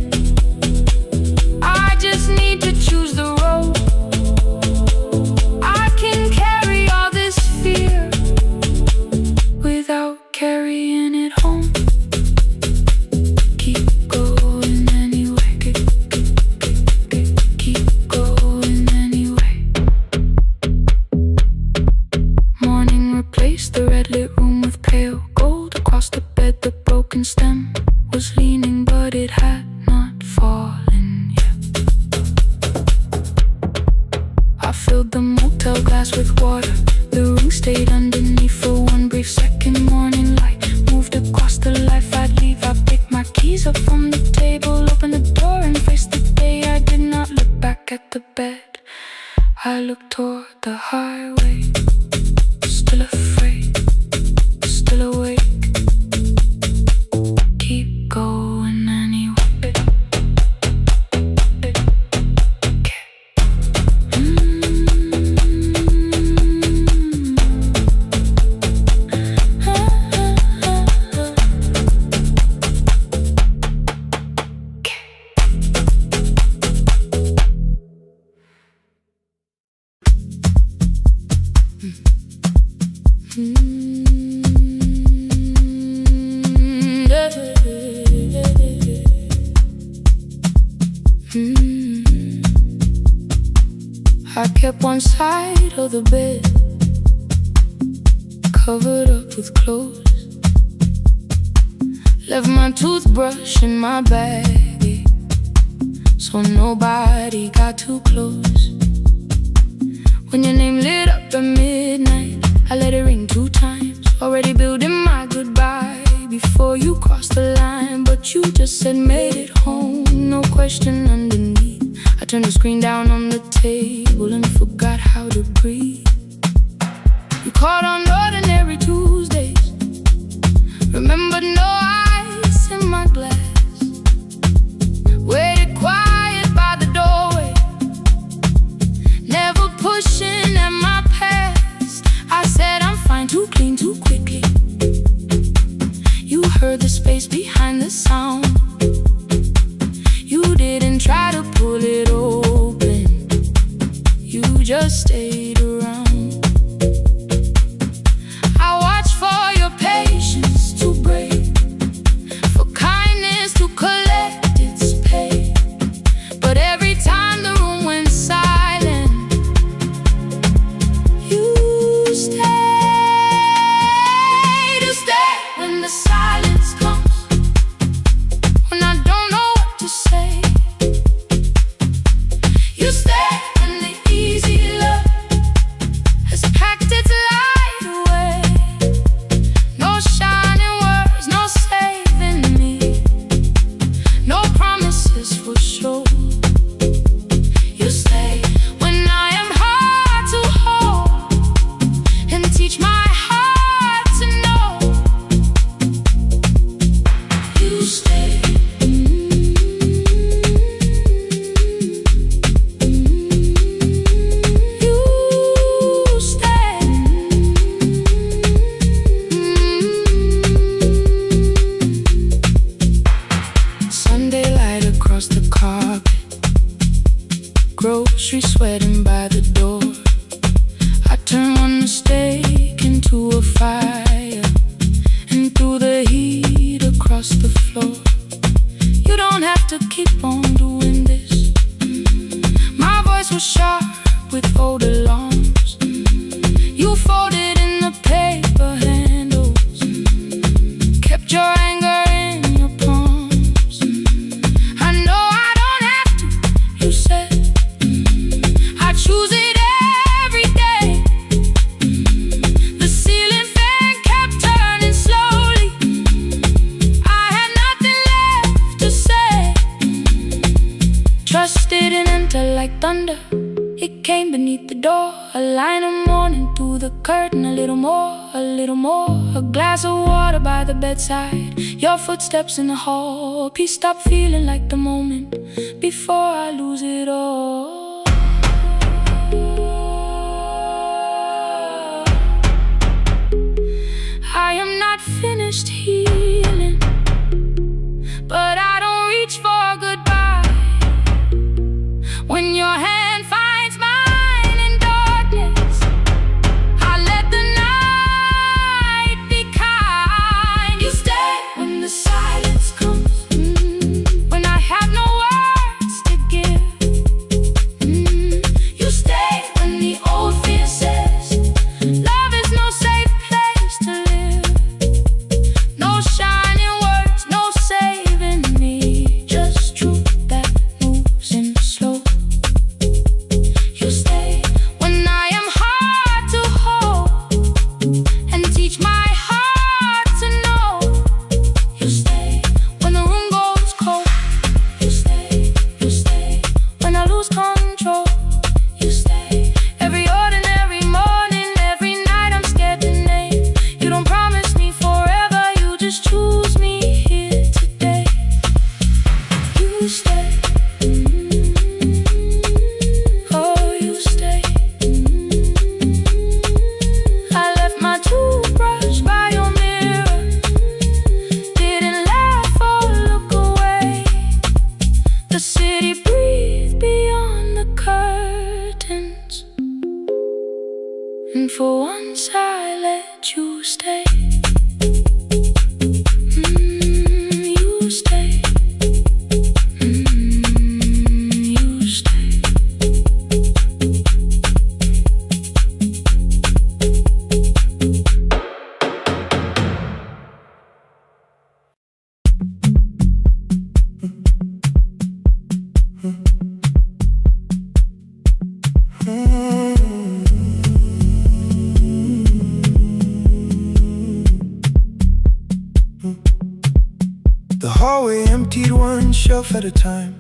I just need to choose the road. I can carry all this fear without carrying it home. Keep going anyway. Keep going anyway. Morning replaced the red lit room with pale gold. Across the bed the broken stem was leaning, but it had not fallen yet. I filled the motel glass with water. The ring stayed underneath for one brief second. Morning light moved across the life I'd leave. I picked my keys up from the table, opened the door and faced the day. I did not look back at the bed. I looked toward the highway, still afraid, still awake. Keep going anyway. I kept one side of the bed covered up with clothes. Left my toothbrush in my bag, so nobody got too close. When your name lit up at midnight, I let it ring 2 times. Already building my goodbye before you crossed the line, but you just said made it home, no question underneath. I turned the screen down on the table and forgot how to breathe. You called on ordinary Tuesdays, remembered no ice in my glass. Waited quiet by the doorway, never pushing at my past. I said I'm fine, too clean, too quickly. You heard the space behind the sound. You didn't try to pull it open, you just stayed around. I watched for your patience to break, for kindness to collect its pay. But every time the room went silent, you stayed. You stayed when the silence comes, when I don't know what to say. You stay when the easy love has packed its light away. No shining words, no saving me, no promises for sure. You stay when I am hard to hold and teach my heart to know. You stay. Sunday light across the carpet, grocery sweating by the door. I turn one mistake into a fire, and through the heat across the floor. You don't have to keep on doing this. My voice was sharp with old alarms. You folded in the paper handles, kept your anger in your palms. I know I don't have to, you said. I choose it every day. The ceiling fan kept turning slowly. I had nothing left to say. Trusted and enter like thunder. It came beneath the door, a line of mourning through the curtain. A little more, a little more. A glass of water by the bedside, your footsteps in the hall. Peace stopped feeling like the moment before I lose it all. I am not finished healing, but I don't reach for goodbye when stay. Oh, you stay. I left my toothbrush by your mirror. Didn't laugh or look away. The city breathed beyond the curtains, and for once I let you stay. You stay. You stay. The hallway emptied one shelf at a time.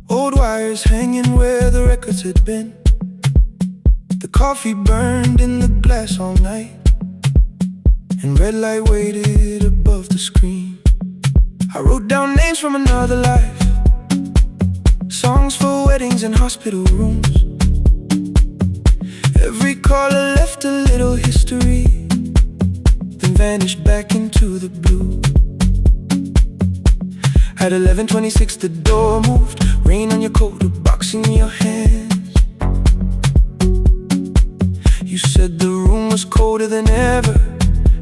Old wires hanging where the records had been. The coffee burned in the glass all night, and red light waited above the screen. I wrote down names from another life, songs for weddings and hospital rooms. Every caller left a little history, then vanished back into the blue. At 11:26 the door moved, rain on your coat, a box in your hands. You said the room was colder than ever,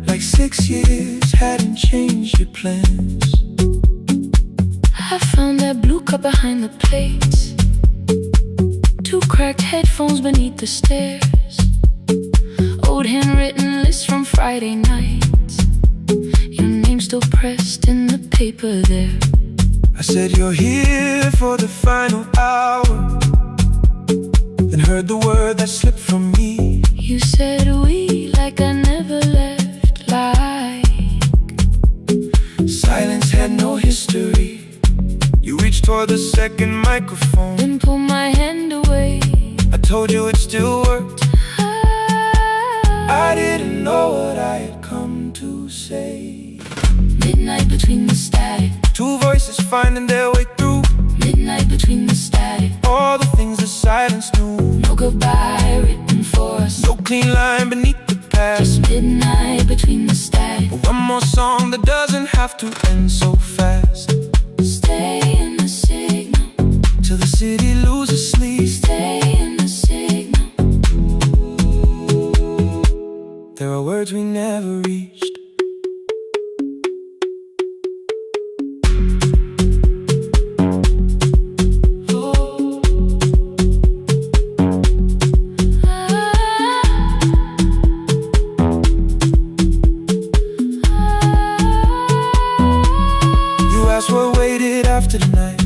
like 6 years hadn't changed your plans. I found that blue cup behind the plates, 2 cracked headphones beneath the stairs, old handwritten lists from Friday nights, your name still pressed in the paper there. I said you're here for the final hour, then heard the word that slipped from me. You said we like I never left, like silence had no history. You reached toward the second microphone, then pulled my hand away. I told you it still worked. I didn't know what I had come to say. Midnight between the static, 2 voices finding their way through. midnight between the static, All the things the silence knew. no goodbye written for us, No clean line beneath the past. just midnight between the static. But one more song that doesn't have to end so fast. Stay in the signal, Till the city loses sleep. stay in the signal. There are words we never reached. What waited after the night?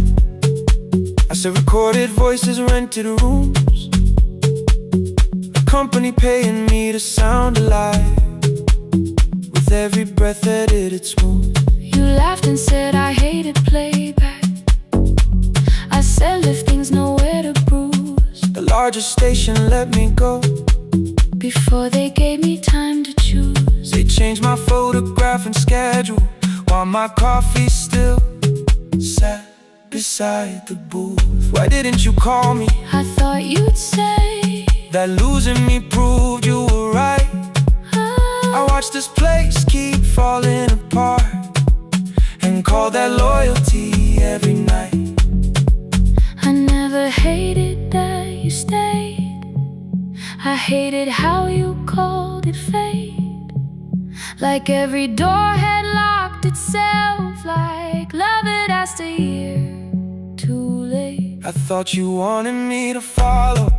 I said recorded voices, rented rooms, a company paying me to sound alive, with every breath edited smooth. You laughed and said I hated playback. I said lifting's nowhere to bruise. The largest station let me go Before they gave me time to choose. They changed my photograph and schedule, while my coffee still sat beside the booth. Why didn't you call me? I thought you'd say that losing me proved you were right. I watched this place keep falling apart, and call that loyalty every night. I never hated that you stayed. I hated how you called it fate, like every door had locked itself, like love had asked a year too late. I thought you wanted me to follow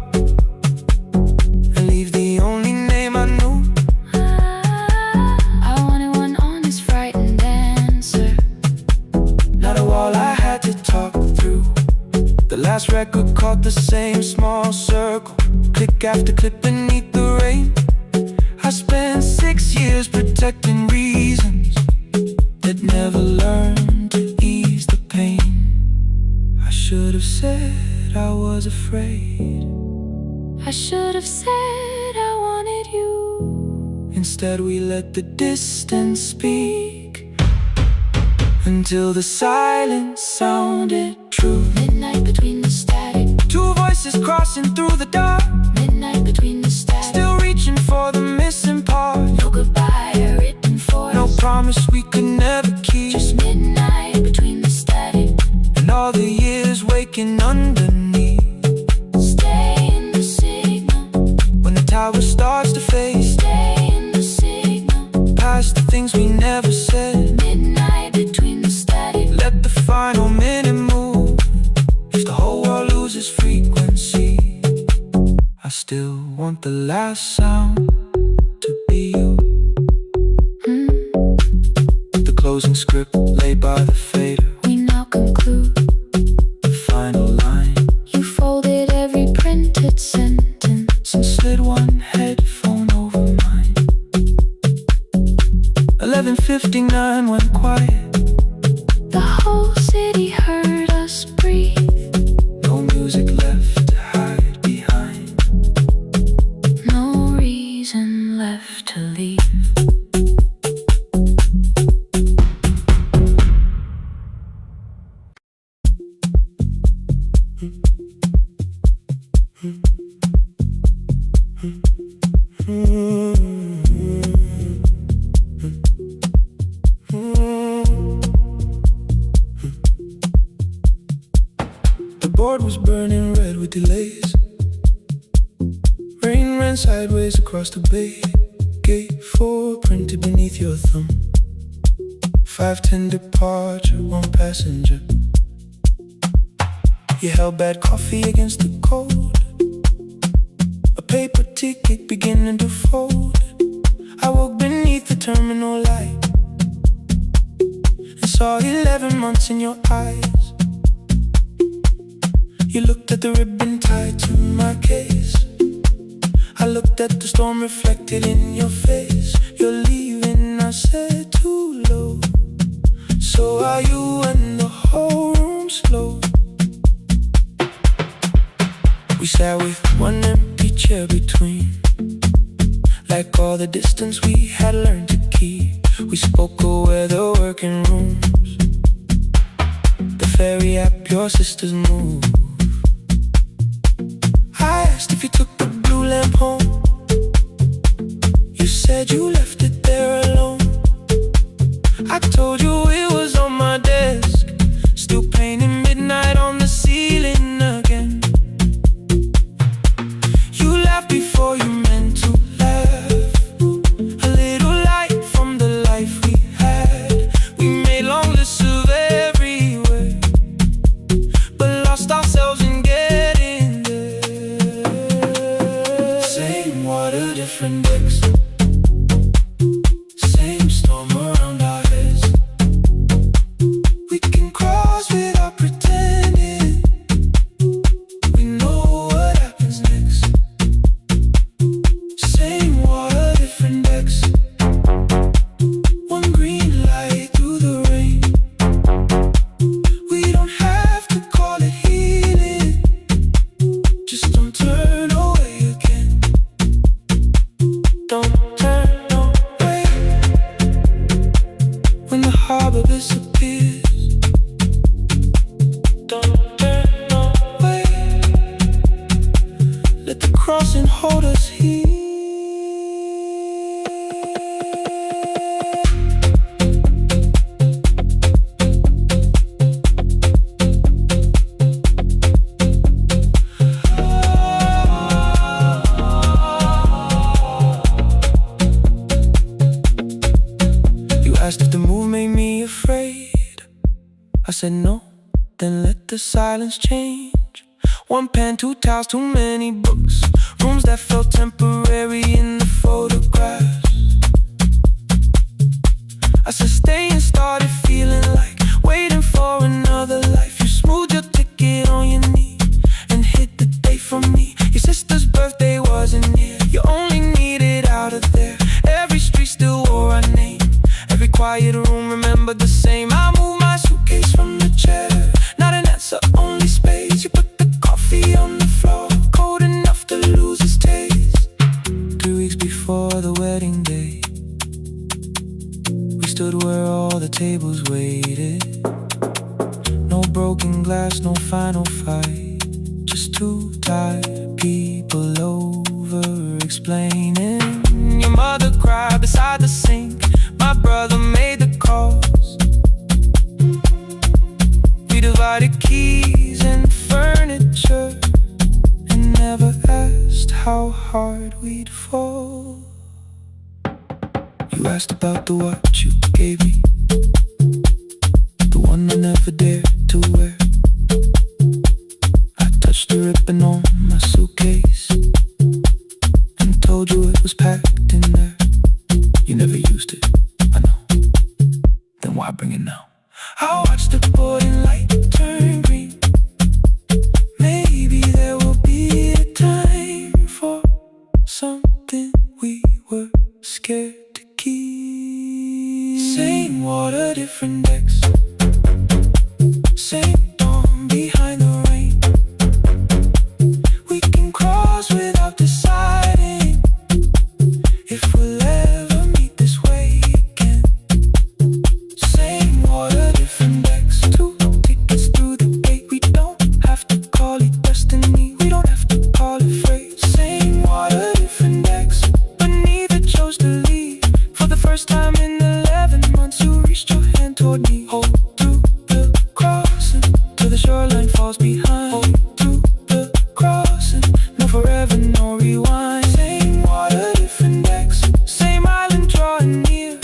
and leave the only name I knew. I wanted one honest, frightened answer, not a wall I had to talk through. The last record caught the same small circle, click after click beneath the rain. I spent 6 years protecting reasons that never learned to ease the pain. I should have said I was afraid. I should have said I wanted you. Instead we let the distance speak, until the silence sounded true. Midnight between the static. Two voices crossing through the dark. Midnight between the static. Still reaching for the missing part. No goodbye written for us. No promise we could never keep. Just midnight between the static. And all the years waking underneath. Stay in the signal. When the tower starts to fade. Stay in the signal. Past the things we never said. Midnight between the static. Let the final minute move. If the whole world loses frequency, I still want the last sound to be you. The closing script laid by the fader. We now conclude The final line. You folded every printed sentence And slid one headphone over mine. 11:59 went quiet. The whole city heard us breathe. No music left to hide behind. No reason left to leave. The board was burning red with delays. Rain ran sideways across the bay. Gate 4 printed beneath your thumb. 5:10 departure, 1 passenger. You held bad coffee against the cold. A paper ticket beginning to fold. I woke beneath the terminal light and saw 11 months in your eyes. You looked at the ribbon tied to my case. I looked at the storm reflected in your face. You're leaving, I said, too low. So are you, and the whole room slowed. We sat with one empty chair between, like all the distance we had learned to keep. We spoke of weather, working rooms, the ferry app, your sister's move. I asked if you took the blue lamp home. You said you left it there alone. I told you it was on my desk, still painting midnight on the ceiling again. You laughed before you meant to laugh. A little light from the life we had. We made long lists of everywhere, but lost ourselves in getting there. Same water, different decks. Same storm around our heads. We can cross without pretending. We know what happens next. Same water, different decks. One green light through the rain. We don't have to call it healing. Just don't turn away again. Don't turn away. When the harbor disappears, don't turn away. Let the crossing hold us here. You asked if the move made me afraid. I said no, then let the silence change. One pen, 2 towels, too many books. Rooms that felt temporary in the photographs. I said stay and started feeling like waiting for another life. You smoothed your ticket on your knee and hid the date from me. Your sister's birthday wasn't near. You only needed out of there. Every street still wore our name. Every quiet room remembered the same. I moved my suitcase from the chair. Not an answer, only space. You put the coffee on the floor, cold enough to lose its taste. 3 weeks before the wedding day, we stood where all the tables waited. grass, no final fight. Just two tired people over explaining. Your mother cried beside the sink. My brother made the calls. We divided keys and furniture and never asked how hard we'd fall. You asked about the watch you gave me, the one I never dared to wear. I touched the ribbon on my suitcase and told you it was packed in there. You never used it, I know. Then why bring it now? I watched the boarding light turn green. Maybe there will be a time for something we were scared to keep. Same water, different decks. Same dawn behind the rain. We can cross without deciding if we'll ever meet this way again. Same water, different decks. Two tickets through the gate. We don't have to call it destiny. We don't have to call it fate. Same water, different decks. But neither chose to leave. For the first time in 11 months, you reached your hand toward me. Hold through the crossing till the shoreline falls behind. Hold through the crossing. No forever, no rewind. Same water, different decks. Same island drawing near.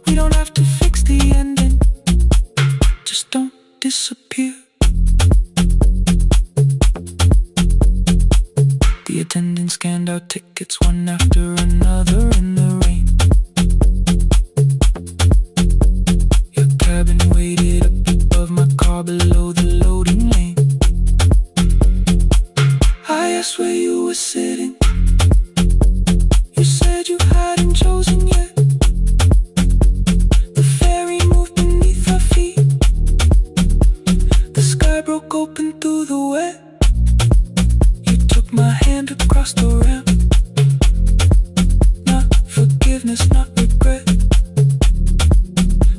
We don't have to fix the ending. Just don't disappear. The attendant scanned our tickets one after another in the rain. Your cabin waited up above my car below the loading lane. I asked where you were sitting. You said you hadn't chosen yet. The ferry moved beneath our feet. The sky broke open through the wet. You took my hand across the ramp. Not forgiveness, not regret.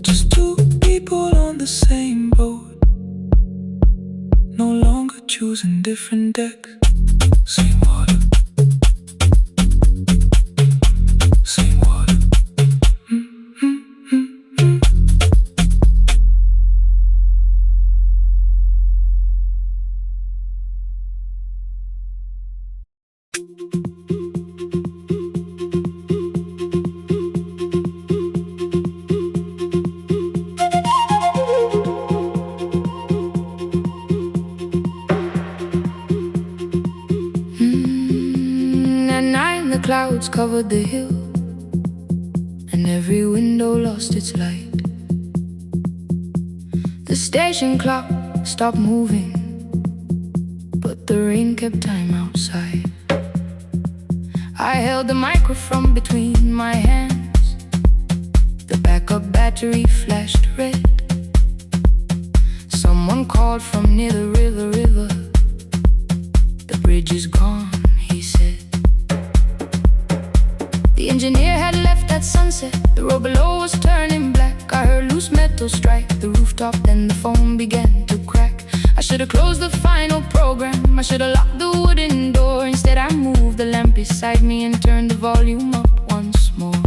Just two people on the same boat, no longer choosing different decks. Same water. Same water. At night the clouds covered the hill, and every window lost its light. The station clock stopped moving, but the rain kept time outside. I held the microphone between my hands. The backup battery flashed red. Someone called from near the river. The bridge is gone, he said. The engineer had left at sunset. The road below was turning black. I heard loose metal strike the rooftop, then the phone began to crack. I should've closed the final program. I should've locked the wooden door. Instead I moved the lamp beside me and turned the volume up once more.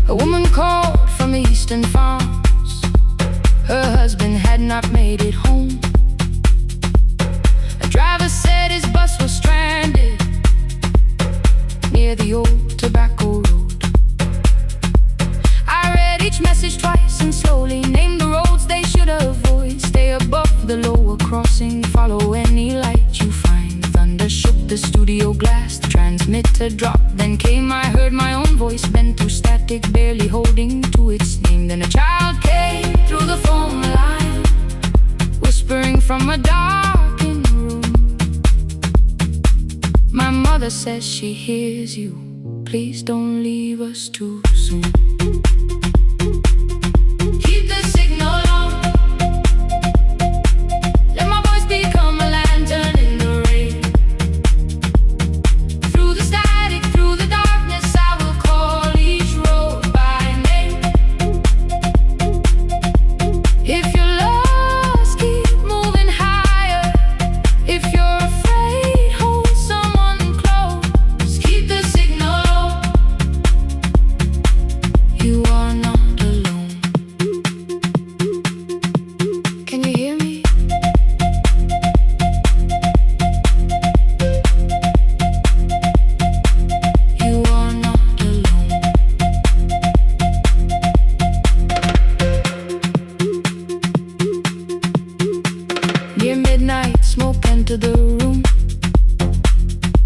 A woman called from the eastern farms. Her husband had not made it home. A driver said his bus was stranded near the old tobacco road. I read each message twice and slowly named the roads they should avoid. Stay above the lower crossing, follow any light you find. Thunder shook the studio glass, the transmitter dropped. Then came, I heard my own voice bent through static, barely holding to its name. Then a child came through the phone line, whispering from a darkened room. My mother says she hears you. Please don't leave us too soon. Keep the signal on. Let my voice become a lantern in the rain.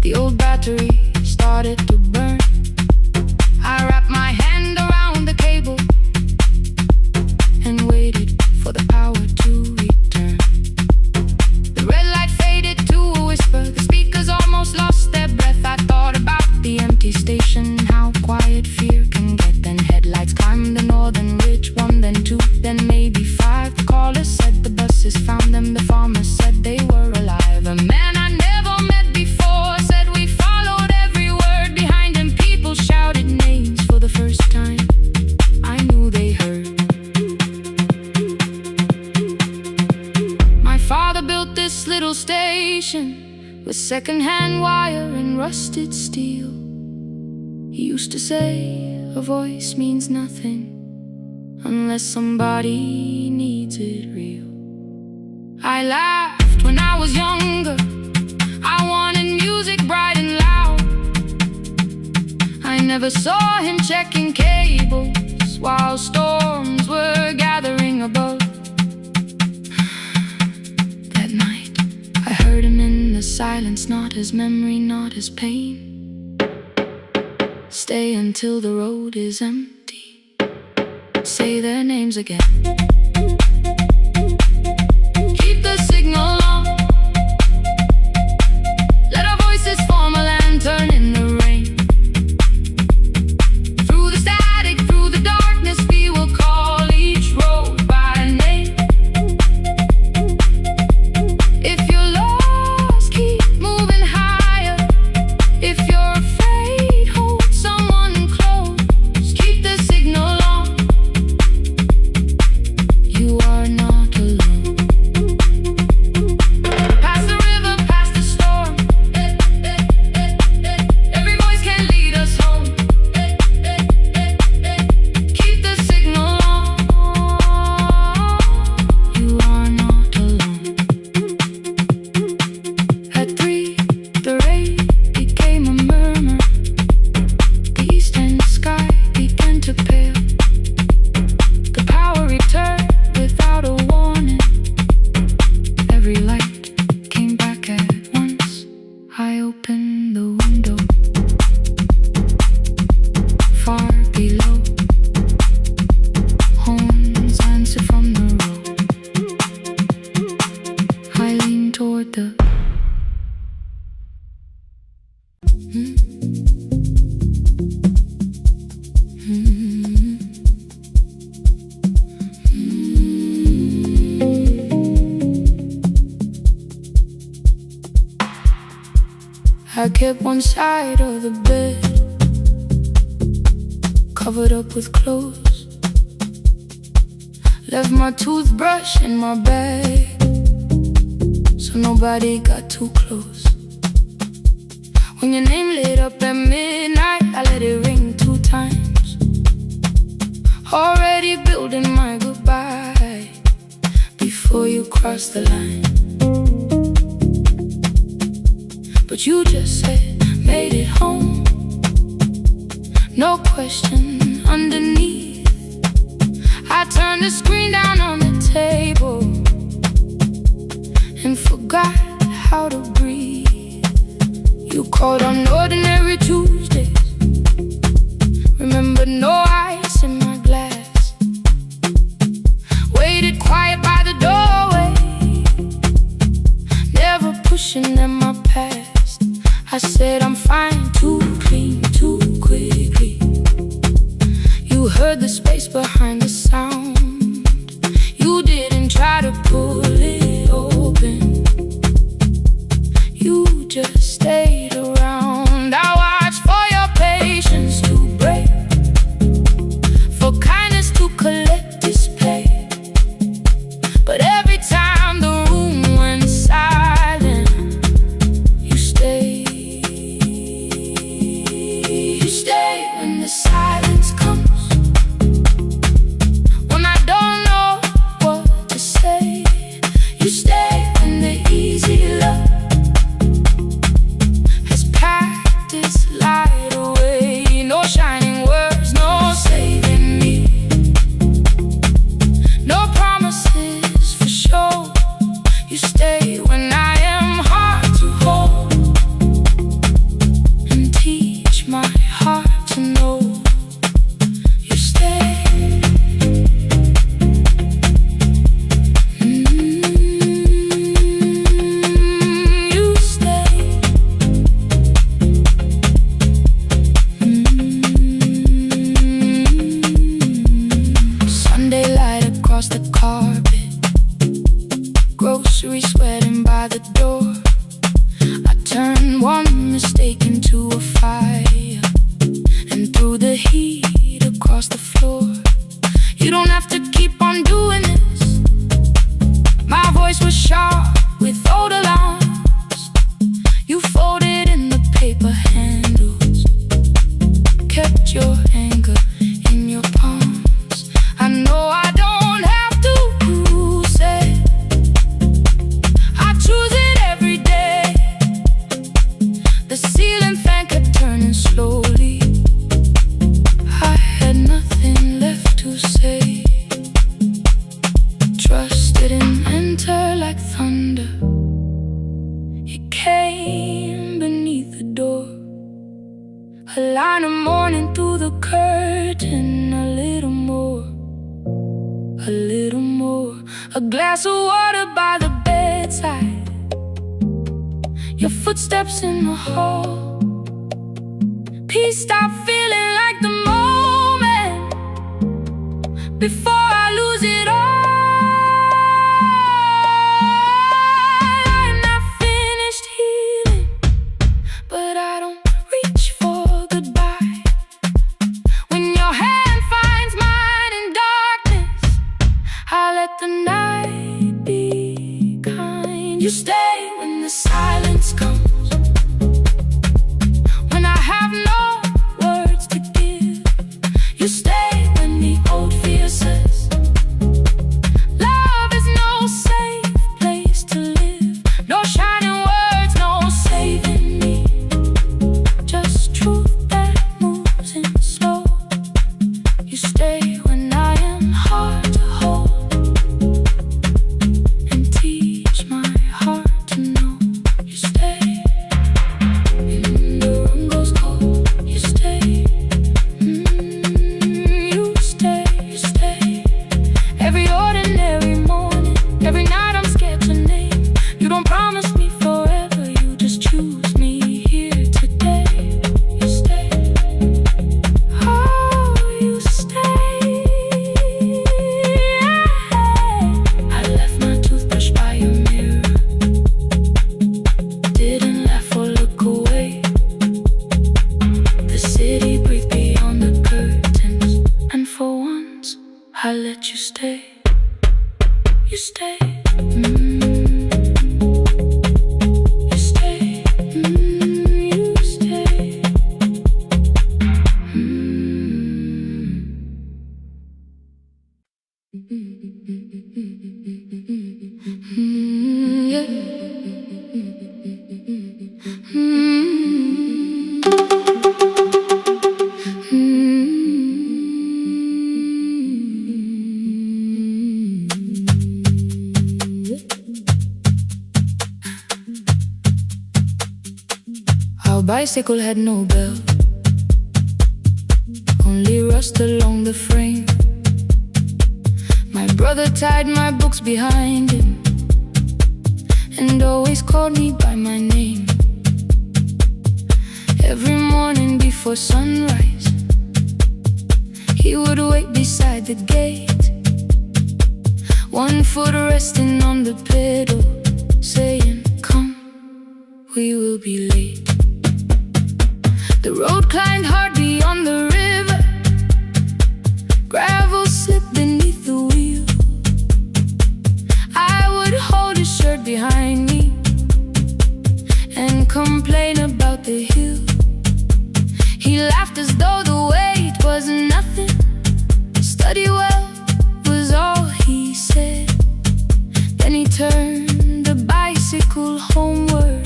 The old battery started to burn. I wrapped my hand around the cable and waited for the power to return. The red light faded to a whisper. The speakers almost lost their breath. I thought about the empty station, how quiet fear can get. Then headlights climbed the northern ridge, one, then two, then maybe five. The caller said the buses found them. The farmer said they were alive. A man I never met before said we followed every word behind him. People shouted names for the first time. I knew they heard. My father built this little station with second-hand wire and rusted steel. He used to say, a voice means nothing unless somebody needs it real. I laughed when I was younger. I wanted music bright and loud. I never saw him checking cables while storms were gathering above. That night, I heard him in the silence, not as memory, not as pain. Stay until the road is empty. Say their names again. Keep the signal on. Let our voices form a lantern in the rain. Through the static, through the darkness, we will call each road by name. If you're lost, keep moving higher. If you're afraid, hold someone close. Keep the signal on. You are not alone. Past the river, past the storm. Every voice can lead us home. Keep the signal on. You are not alone. At 3, the rain became a murmur. The eastern sky began to pale. The power returned without a warning. Every light came back at once. I opened the window. Far below, horns answer from the road. I leaned toward the I kept one side of the bed covered up with clothes. Left my toothbrush in my bag so nobody got too close. When your name lit up at midnight, I let it ring 2 times. Already building my goodbye before you cross the line. But you just said, made it home. No question underneath. I turned the screen down on the table and forgot how to breathe. You called on ordinary Tuesdays. Remember, no ice in my glass. Waited quiet by the doorway, never pushing them my past. I said I'm fine, too clean, too quickly. You heard the space behind the sound. You didn't try to pull it open. You just stayed around. I watched for your patience to break, for kindness to collect display. But every time the room went silent, you stayed. You stay when the silence comes. When ceiling fan kept turning slowly. I had nothing left to say. Trust didn't enter like thunder. It came beneath the door. A line of morning through the curtain. A little more, a little more. A glass of water by the bedside. Your footsteps in the hall. Peace stopped feeling like the moment before I lose it all. I'm not finished healing, but I don't reach for goodbye. When your hand finds mine in darkness, I let the night be kind. You stay when the silence comes. When I have no words to give, you stay when the old fear says love is no safe place to live. No shining words, no saving me. Just truth that moves in slow. You stay when I am hard to hold, and teach my heart to know. You stay when the room goes cold. You stay, you stay, you stay. Every ordinary morning, every night I'm scared to name. You don't promise me forever, you just choose me here today. You stay, oh, you stay. I left my toothbrush by your mirror. Didn't laugh or look away. The city breathed beyond the curtains, and for once I let you stay. You stay. You stay. You stay. Yeah. Our bicycle had no bell, only rust along the frame. My brother tied my books behind him and always called me by my name. Every morning before sunrise, he would wait beside the gate, one foot resting on the pedal, saying, "Come, we will be late." The road climbed hard beyond the river. Gravel slipped beneath the wheel. I would hold his shirt behind me and complain about the hill. He laughed as though the weight was nothing. Study well was all he said. Then he turned the bicycle homeward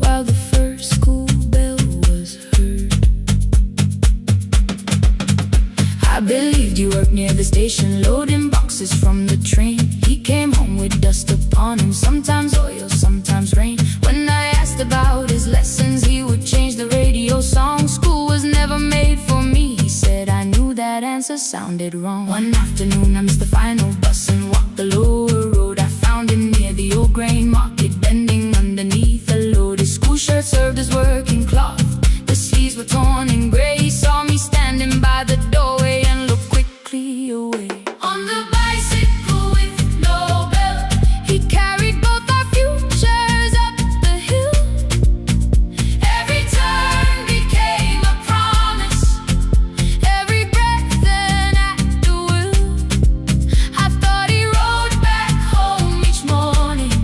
while the first school bell was heard. I believed you worked near the station, loading boxes from the train. He came home with dust upon him, sometimes oil, sometimes rain. When I asked about his lessons, he would change the radio song. School was never made for me, he said. I knew that answer sounded wrong. One afternoon I missed the final bus and walked the lower road. I found him near the old grain market, bending underneath a load. His school shirt served as working cloth. The sleeves were torn and gray. He saw me standing by the doorway and looked quickly away. On the bicycle with no bell, he carried both our futures up the hill. Every turn became a promise, every breath an act of will. I thought he rode back home each morning.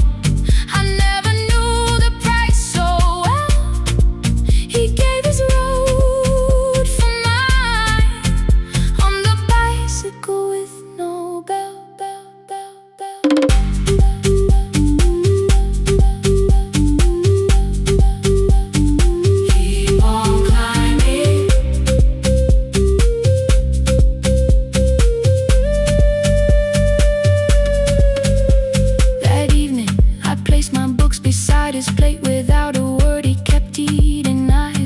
I never knew the price so well. He gave his road for mine.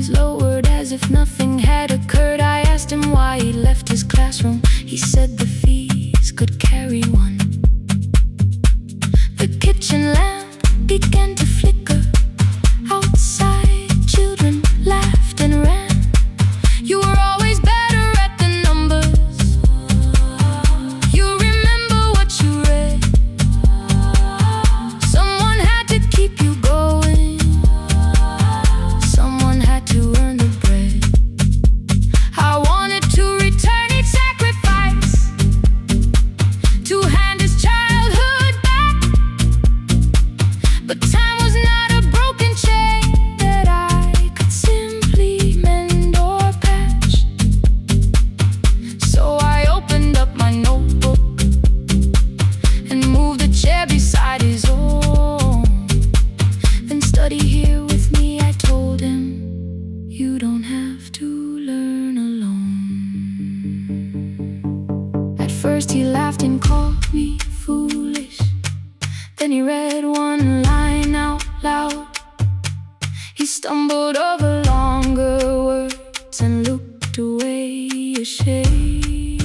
eyes lowered as if nothing had occurred. I asked him why he left his classroom. He said the fees could carry one. The kitchen lamp began to flicker. Outside, children laughed and ran. You were always better at the numbers. You remember what you read. Someone had to keep you going. Someone had to earn the bread. I wanted to return each sacrifice, to hand his childhood back. But time was not a broken chain that I could simply mend or patch. So I opened up my notebook and moved the chair beside his own. Then study here with me, I told him. You don't have to learn alone. At first he laughed and called me foolish. Then he read one line out loud. He stumbled over longer words and looked away ashamed.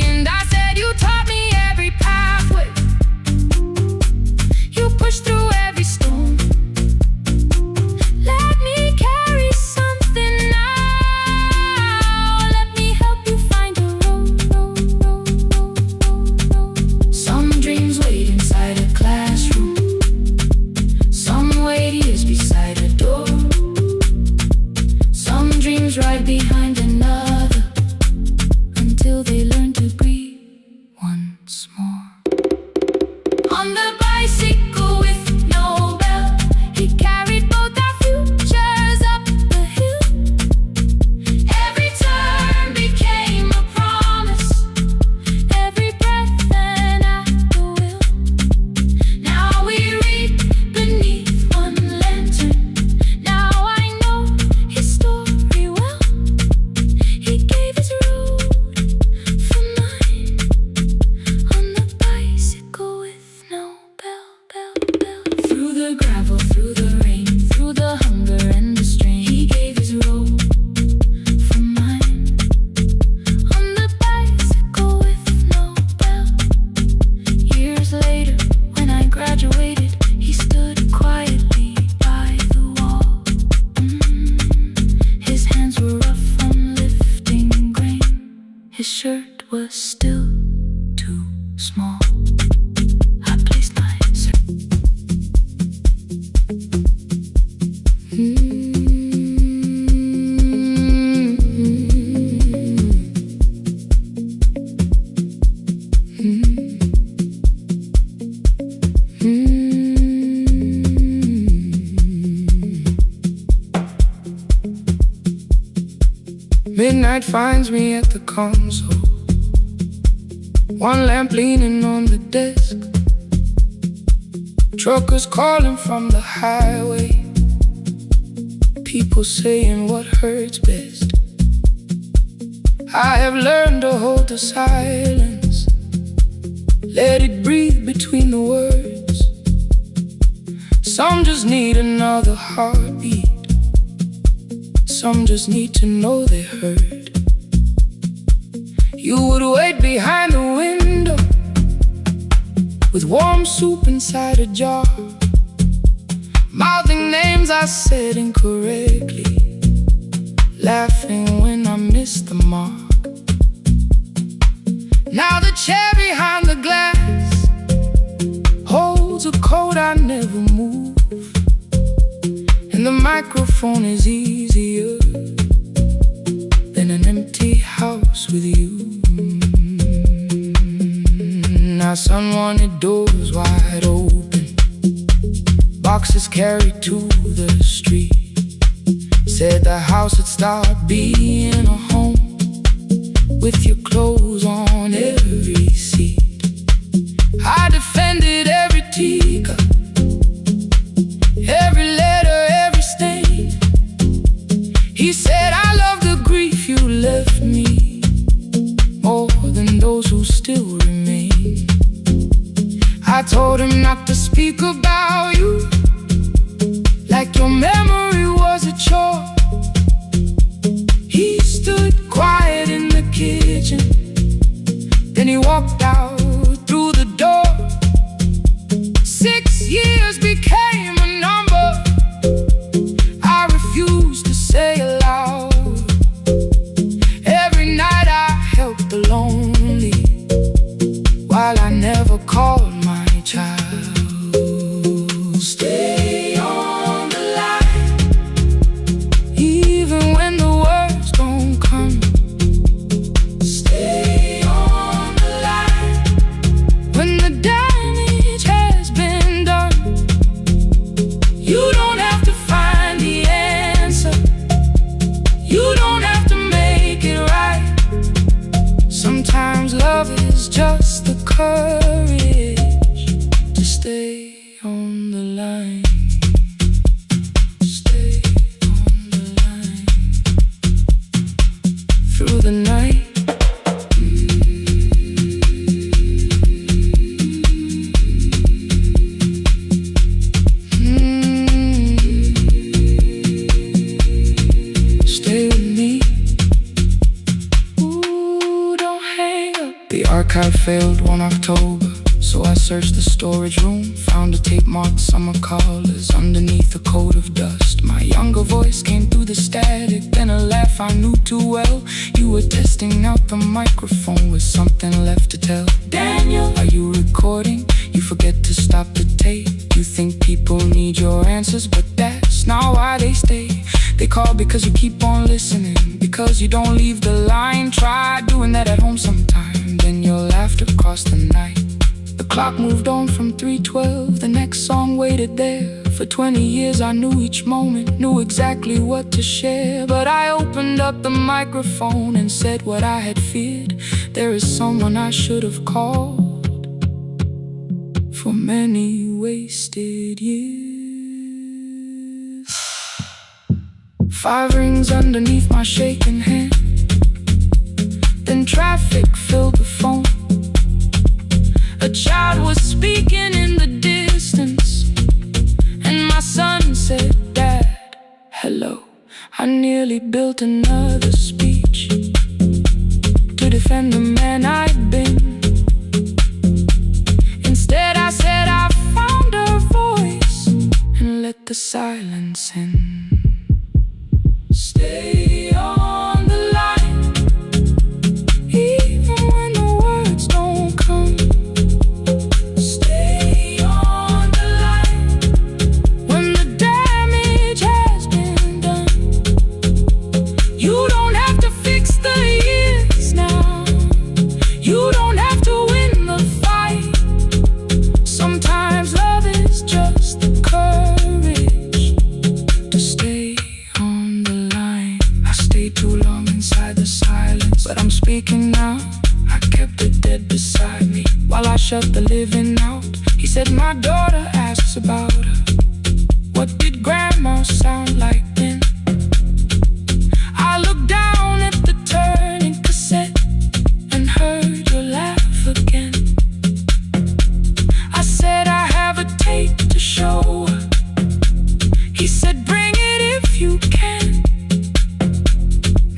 And I said, you taught me every pathway. You pushed through every stone. Let me carry something now. Let me help you find a road. Some dreams wait inside a classroom. Some wait years beside a door. Some dreams right behind another, until they learn to breathe once more. On the bicycle with no bell, he carried both our futures up the hill. Every turn became a promise, every breath an act of will. Now we read beneath one lantern. Now I know his story well. He gave his road for mine. On the bicycle with no bell. Through the gravel, through the rain, through the hunger and the strain, he gave his road for mine. On the bicycle with no bell. Years later, when I graduated, he stood quietly by the wall. His hands were rough from lifting grain. His shirt was still too small. I placed my Midnight finds me at the console, one lamp leaning on the desk. Truckers calling from the highway, people saying what hurts best. I have learned to hold the silence, let it breathe between the words. Some just need another heartbeat, some just need to know they heard. You would wait behind the window with warm soup inside a jar, mouthing names I said incorrectly, laughing when I missed the mark. Now the chair behind the glass holds a coat I never move, and the microphone is easier than an empty house with you. Now son wanted doors wide open, boxes carried to the street. Said the house would start being a home, with your clothes on every seat. I defended every teacup, every letter, every stain. He said I love the grief you left me more than those who still remain. I told him not to speak about you like your memory was a chore. card failed one October, so I searched the storage room, found a tape marked summer callers underneath a coat of dust. My younger voice came through the static, then a laugh I knew too well. You were testing out the microphone with something left to tell. Daniel, are you recording? You forget to stop the tape. You think people need your answers, but that's not why they stay. They call because you keep on listening, because you don't leave the line. Try doing that at home sometime, then you'll laugh across the night. The clock moved on from 3:12, the next song waited there. For 20 years I knew each moment, knew exactly what to share. But I opened up the microphone and said what I had feared. There is someone I should have called for many wasted years. 5 rings underneath my shaking hand, then traffic filled the phone. A child was speaking in the distance, and my son said, "Dad, hello." I nearly built another speech to defend the man I'd been. Instead I said I found a voice and let the silence in. Stay on the line, even when the words don't come. Stay on the line when the damage has been done. You don't have to fix the years now. You don't have to win the fight. Sometimes love is just the courage to stay on the line. I stayed too long inside the silence, but I'm speaking now. I kept it dead beside me while I shut the living out. He said, "My daughter asks about her. What did grandma sound like then?" I looked down at the turning cassette and heard your laugh again. I said, "I have a tape to show her." He said, "Bring it if you can."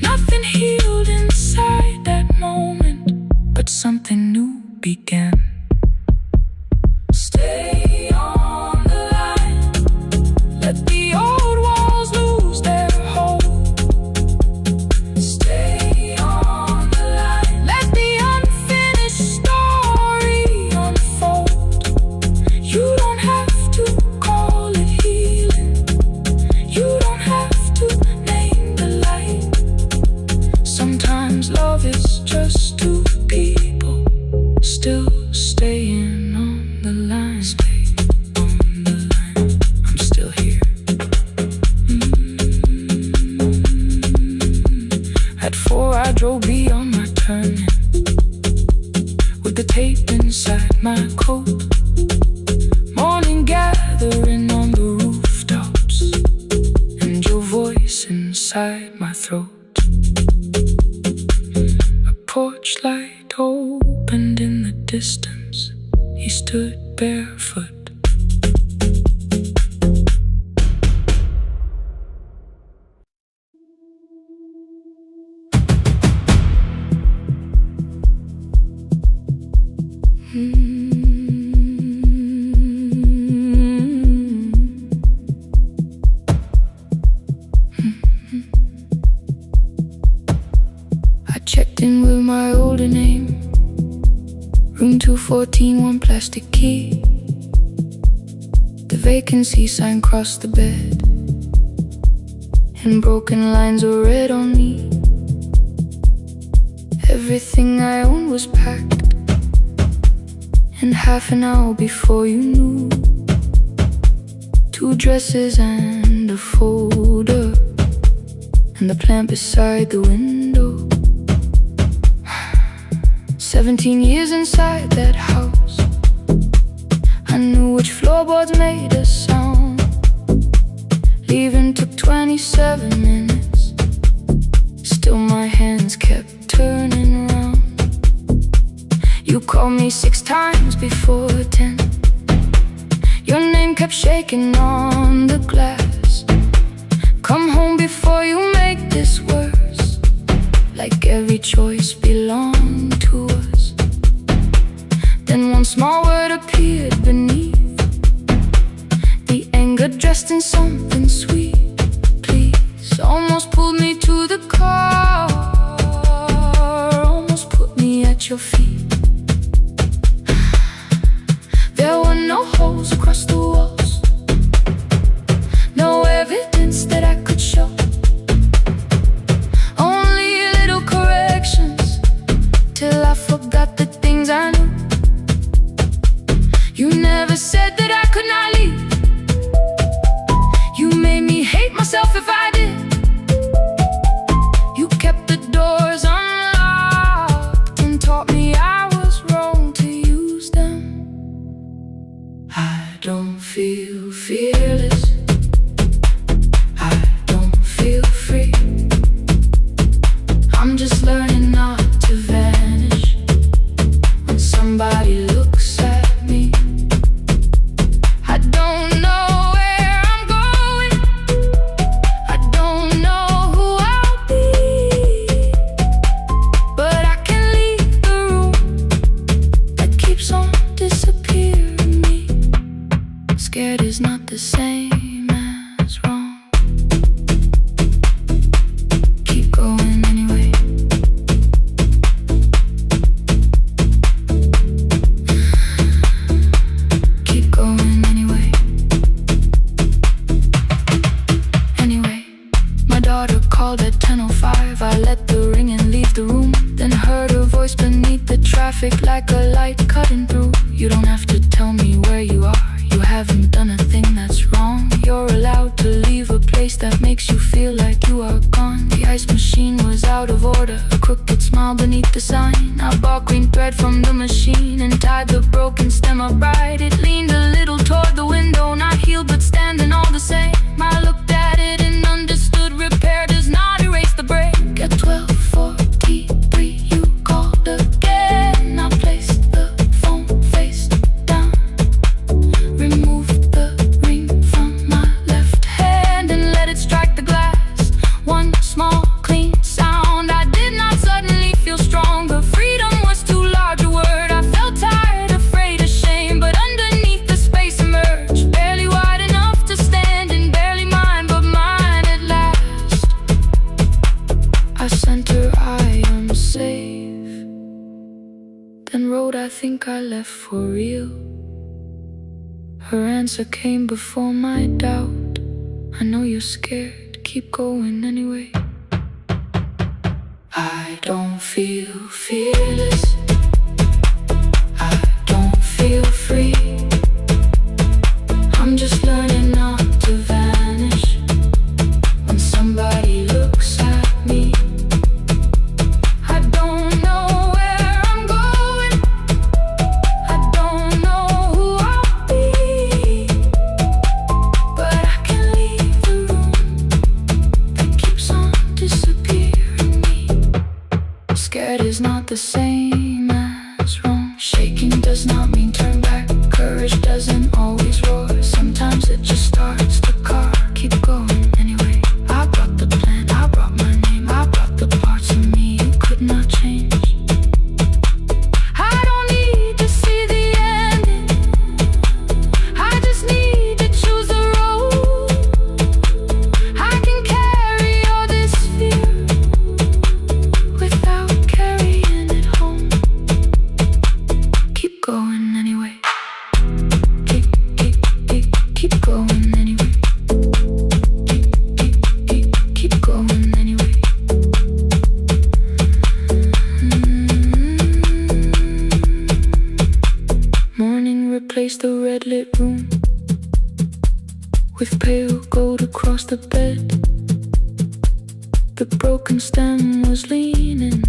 Nothing healed inside that moment, but something new began. Stay on the line, let the old walls lose their hold. Stay on the line, let the unfinished story unfold. You don't have to call it healing, you don't have to name the light. Sometimes love is just two people still staying on the line. Stay on the line, I'm still here. At 4 I drove beyond my turning, with the tape inside my coat. Morning gathering on the rooftops, and your voice inside my throat. A porch light opened in the distance. He stood barefoot. I checked in with my older name, room 214, 1 plastic key. The vacancy sign crossed the bed, and broken lines were read on me. Everything I owned was packed, and half an hour before you knew, 2 dresses and a folder, and the plant beside the window. 17 years inside that house, I knew which floorboards made a sound. Leaving took 27 minutes, still my hands kept turning around. You called me 6 times before 10. Your name kept shaking on the glass. Come home before you make this worse, like every choice belonged to us. small word appeared beneath the anger, dressed in something sweet. Please, almost pulled me to the car, almost put me at your feet. There were no holes across the walls, no evidence that I could show, only little corrections till I forgot the things I knew. You never said that I could not leave. You made me hate myself if I did. You kept the doors unlocked and taught me I was wrong to use them. I don't feel fearless, I don't feel free. I'm just learning not to vanish when somebody looks at me. I don't know where I'm going, I don't know who I'll be, but I can leave the room that keeps on disappearing me. Scared is not the same as wrong. Keep going anyway. Keep going anyway. Anyway, my daughter called at 10:05. I let the ring and leave the room, then heard her voice beneath the traffic like a light cutting through. You don't have to tell me where you are, you haven't done a thing that's wrong. You're allowed to leave a place that makes you feel like you are gone. The ice machine was out of order, a crooked smile beneath the sign. I bought green thread from the machine and tied the broken stem upright. It leaned a little toward the window, not healed but standing all the same. I looked at it and understood repair does not erase the break. At 12:43 you called again. I placed the phone face down, removed the ring from my left hand and let it strike the glass. One small clean sound. I did not suddenly feel stronger. Freedom was too large a word. I felt tired, afraid, ashamed, but underneath the space emerged, barely wide enough to stand and barely mine, but mine at last. I sent her, I am safe, then wrote, I think I left for real. Her answer came before my doubt. I know you're scared, keep going anyway. I don't feel fearless, I don't feel free. I'm just learning not to vanish when somebody looks at me. I don't know where I'm going, I don't know who I'll be, but I can leave the room that keeps on disappearing me. Scared is not the same as wrong. Shaking does not mean turn back. Courage doesn't always roar. Sometimes it just starts the car. Keep going anyway. I brought the plan, I brought my name, I brought the parts of me you could not change. I don't need to see the ending, I just need to choose the road. I can carry all this fear without carrying it home. Keep going anyway. Keep going anyway. Keep going anyway. Morning replaced the red lit room with pale gold across the bed. The broken stem was leaning,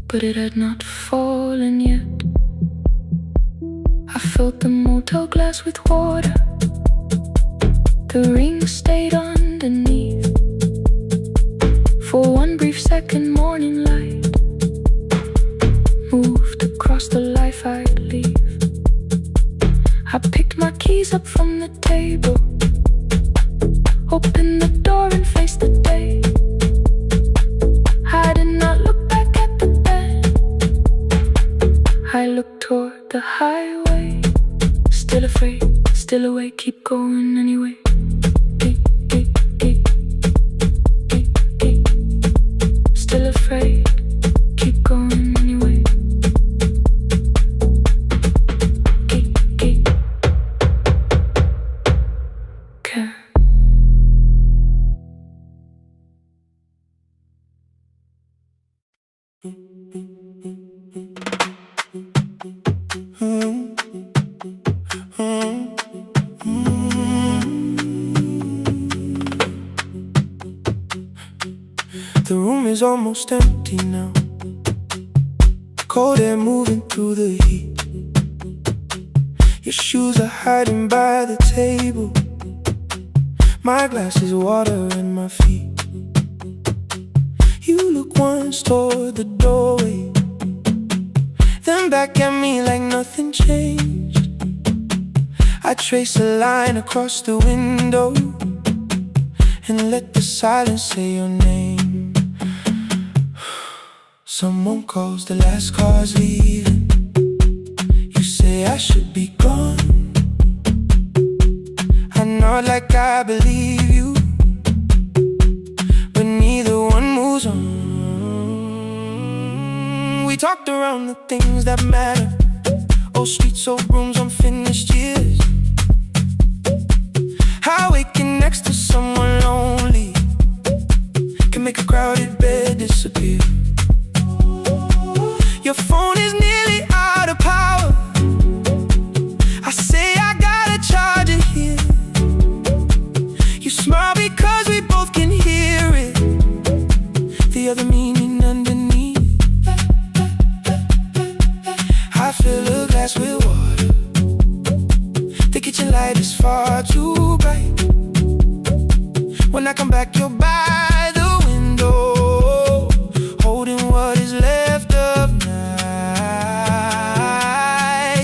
but it had not fallen yet. I filled the motel glass with water, the ring stayed underneath. For one brief second, morning light moved across the life I'd leave. I picked my keys up from the table, opened the door and faced the day. I did not look back at the bed, I looked toward The room is almost empty now. Cold air moving through the heat. Your shoes are hiding by the table. My glass is water in my feet. You look once toward the doorway, then back at me like nothing changed. I trace a line across the window and let the silence say your name. Someone calls, the last car's leaving. You say I should be gone. I nod like I believe you, but neither one moves on. We talked around the things that matter. Old streets, old rooms, unfinished years. How waking next to someone lonely can make a crowded bed disappear. Your phone is nearly out of power. I say I gotta charge it here. You smile because we both can hear it, the other meaning underneath. I fill a glass with water. The kitchen light is far too bright. When I come back, you're by the window, holding what is left of night.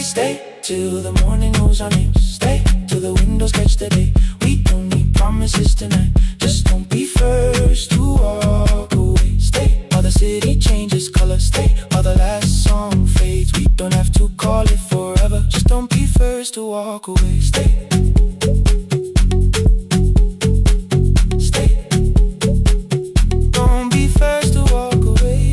Stay till the morning knows our names. Stay till the windows catch the day. We don't need promises tonight. Just don't be first to walk away. Stay while the city changes color. Stay while the last song fades. We don't have to call it forever. Just don't be first to walk away. Stay. Don't be first to walk away.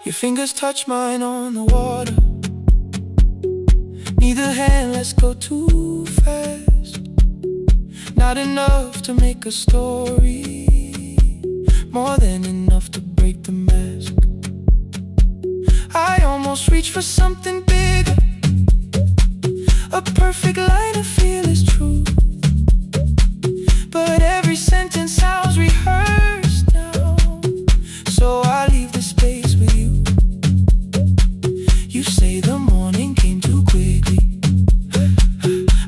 Your fingers touch mine on the water. Neither hand lets go too fast. Not enough to make a story, more than enough to break the mask. I almost reach for something bigger, a perfect line of fearless truth. But every sentence sounds rehearsed now, so I leave the space with you. You say the morning came too quickly.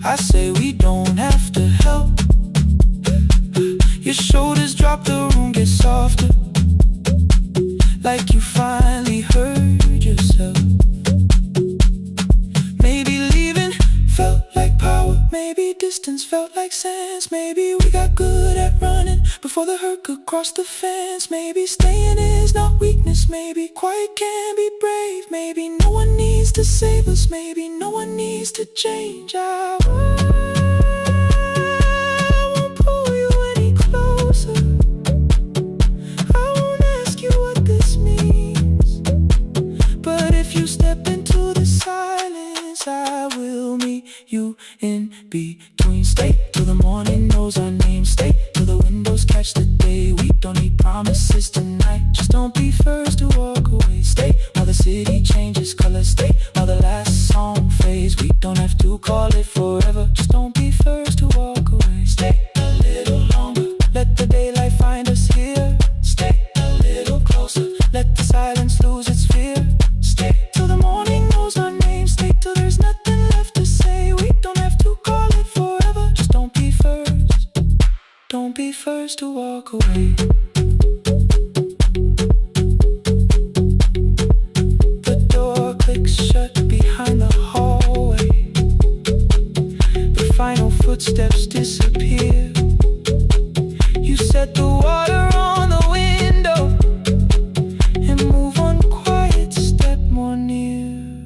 I say we don't have to help. Your shoulders drop, the room gets softer, like you finally heard yourself. Maybe leaving felt like power. Maybe distance felt like sense. Maybe we got good at running before the hurt could cross the fence. Maybe staying is not weakness. Maybe quiet can be brave. Maybe no one needs to save us. Maybe no one needs to change our won't pull you any closer. I won't ask you what this means, but if you step into the silence, I will meet you in between. Stay till the morning knows our name. Stay till the windows catch the day. We don't need promises tonight. Just don't be first to walk away. Stay while the city changes color. Stay while the last song fades. We don't have to call it forever. Just don't be first to walk away. Stay a little longer. Let the daylight find us here. Stay a little closer. Let the silence lose its fear. Stay till the morning knows our name. Stay till there's nothing left to say. We don't have to call it forever. Just don't be first. Don't be first to walk away. The door clicks shut behind the hallway. The final footsteps disappear. You set the water on the window and move on quiet, step more near.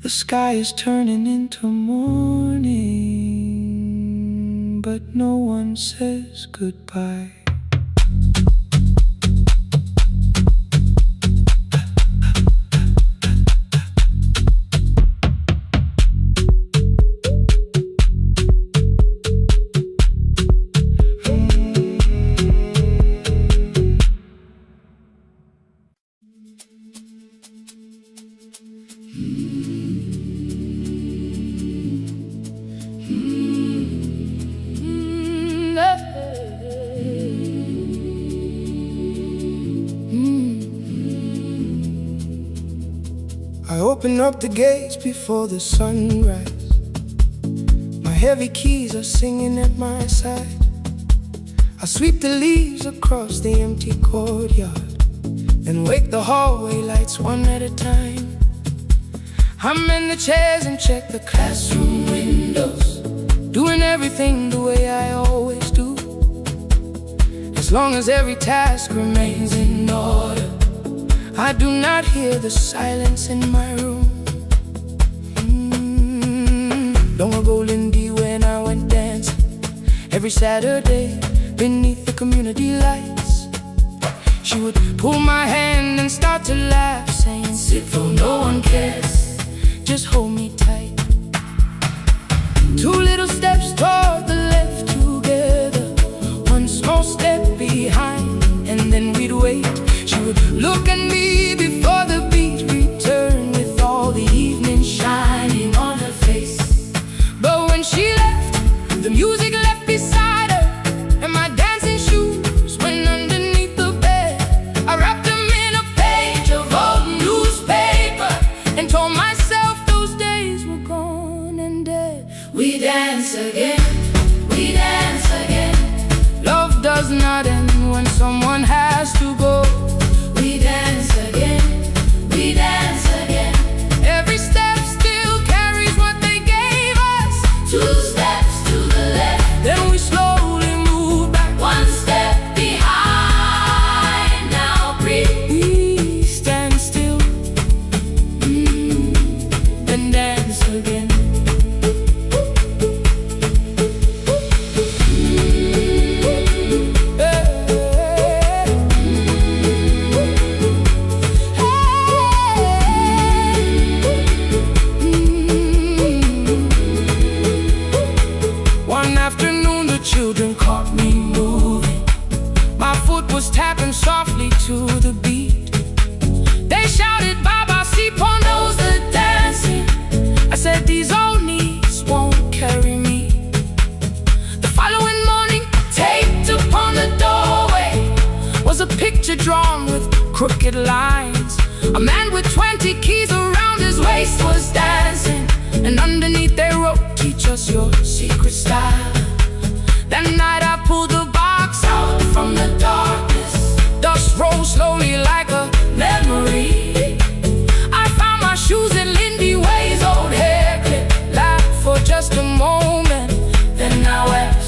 The sky is turning into morning, but no one says goodbye. I open up the gates before the sunrise. My heavy keys are singing at my side. I sweep the leaves across the empty courtyard and wake the hallway lights one at a time. I'm in the chairs and check the classroom windows, doing everything the way I always do. As long as every task remains in order, I do not hear the silence in my room. Long ago, Lindy, when I went dancing every Saturday beneath the community lights, she would pull my hand and start to laugh, saying, "Sit though no one cares, just hold me tight." Two little steps toward the left together, one small step behind, and then we'd wait. She would look at me before the beat returned, with all the evening shining on her face. But when she left, the music left beside her, and my dancing shoes went underneath the bed. I wrapped them in a page of old newspaper and told myself those days were gone and dead. We dance again, we dance again. Love does not end when someone has to go. We dance again, we dance again. Every step still carries what they gave us. Two steps to the left, then we slowly move back. One step behind, now breathe. We stand still, then dance again. One afternoon the children caught me moving. My foot was tapping softly to the beat. They shouted, "Baba, Sipo knows the dancing." I said, "These old knees won't carry me." The following morning, taped upon the doorway was a picture drawn with crooked lines. A man with 20 keys around his waist was dancing, and underneath they wrote, "Teach us your secret style." That night I pulled the box out from the darkness. Dust rolled slowly like a memory. I found my shoes in Lindy Way's old hair clip. Laughed for just a moment, then I wept.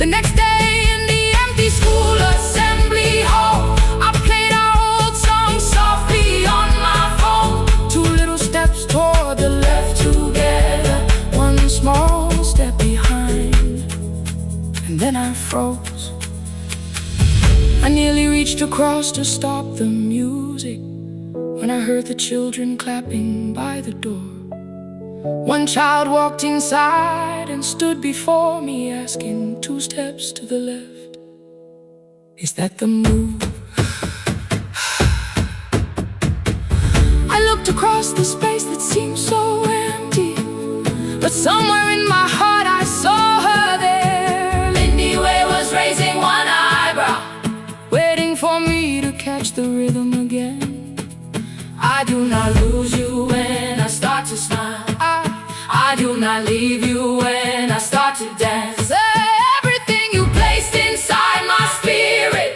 The next day in the empty school assembly hall, I played our old song softly on my phone. Two little steps toward the left together, one small step behind, and then I froze. I nearly reached across to stop the music when I heard the children clapping by the door. One child walked inside and stood before me, asking, "Two steps to the left, is that the move?" I looked across the space that seemed so empty, but somewhere in my heart I saw her there. Lindy Way was raising one eyebrow, waiting for me to catch the rhythm again. I do not lose you when I start to smile. I do not leave you when I start to dance. Everything you placed inside my spirit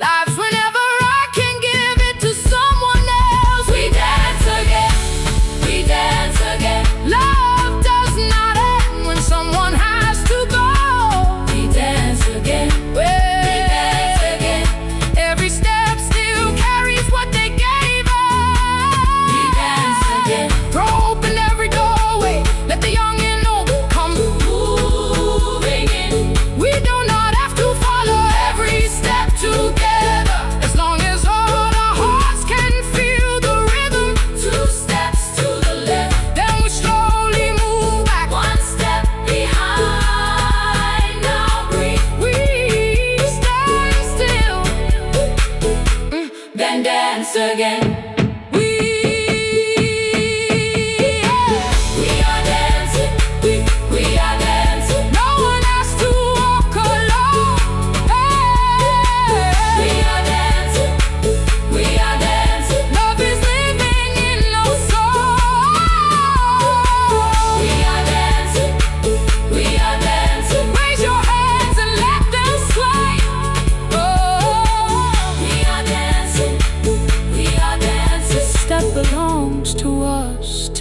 lives whenever I can give it to someone else. We dance again, we dance again. Love does not end when someone has to go. We dance again, we dance again. Every step still carries what they gave us. We dance again. Throw open every doorway, let the young and old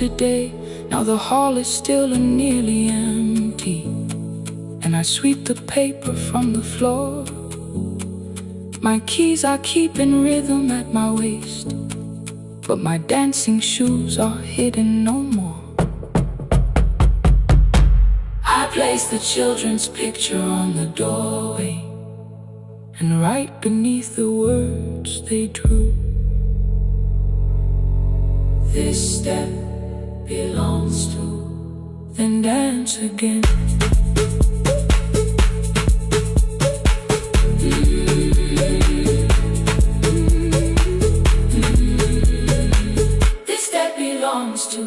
today. Now the hall is still and nearly empty, and I sweep the paper from the floor. My keys I keep in rhythm at my waist, but my dancing shoes are hidden no more. I place the children's picture on the doorway, and right beneath the words they drew, this step belongs to, then dance again. This step belongs to.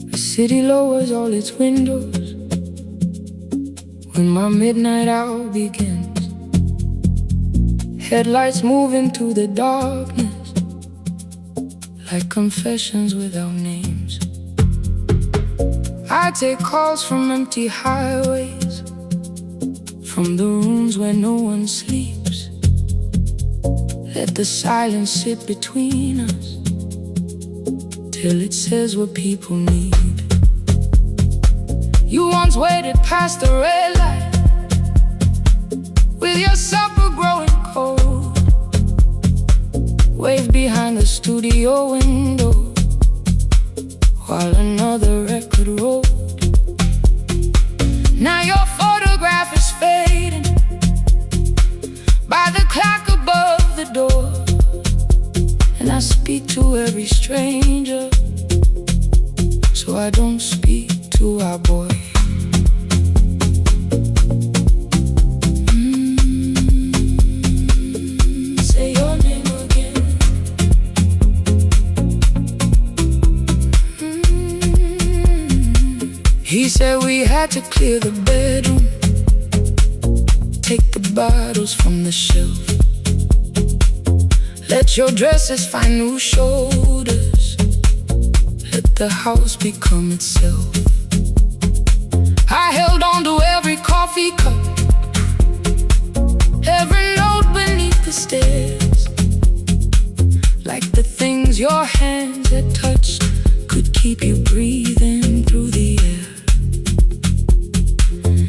The city lowers all its windows when my midnight hour begins. Headlights move into the darkness like confessions without names. I take calls from empty highways, from the rooms where no one sleeps. Let the silence sit between us till it says what people need. You once waited past the red light with your supper growing cold, waved behind the studio window while another record rolled. Now your photograph is fading by the clock above the door, and I speak to every stranger, so I don't speak to our boy. Say your name again. He said we had to clear the bedroom, take the bottles from the shelf, let your dresses find new shoulders, let the house become itself. I held on to every coffee cup, every note beneath the stairs, like the things your hands had touched could keep you breathing through the air.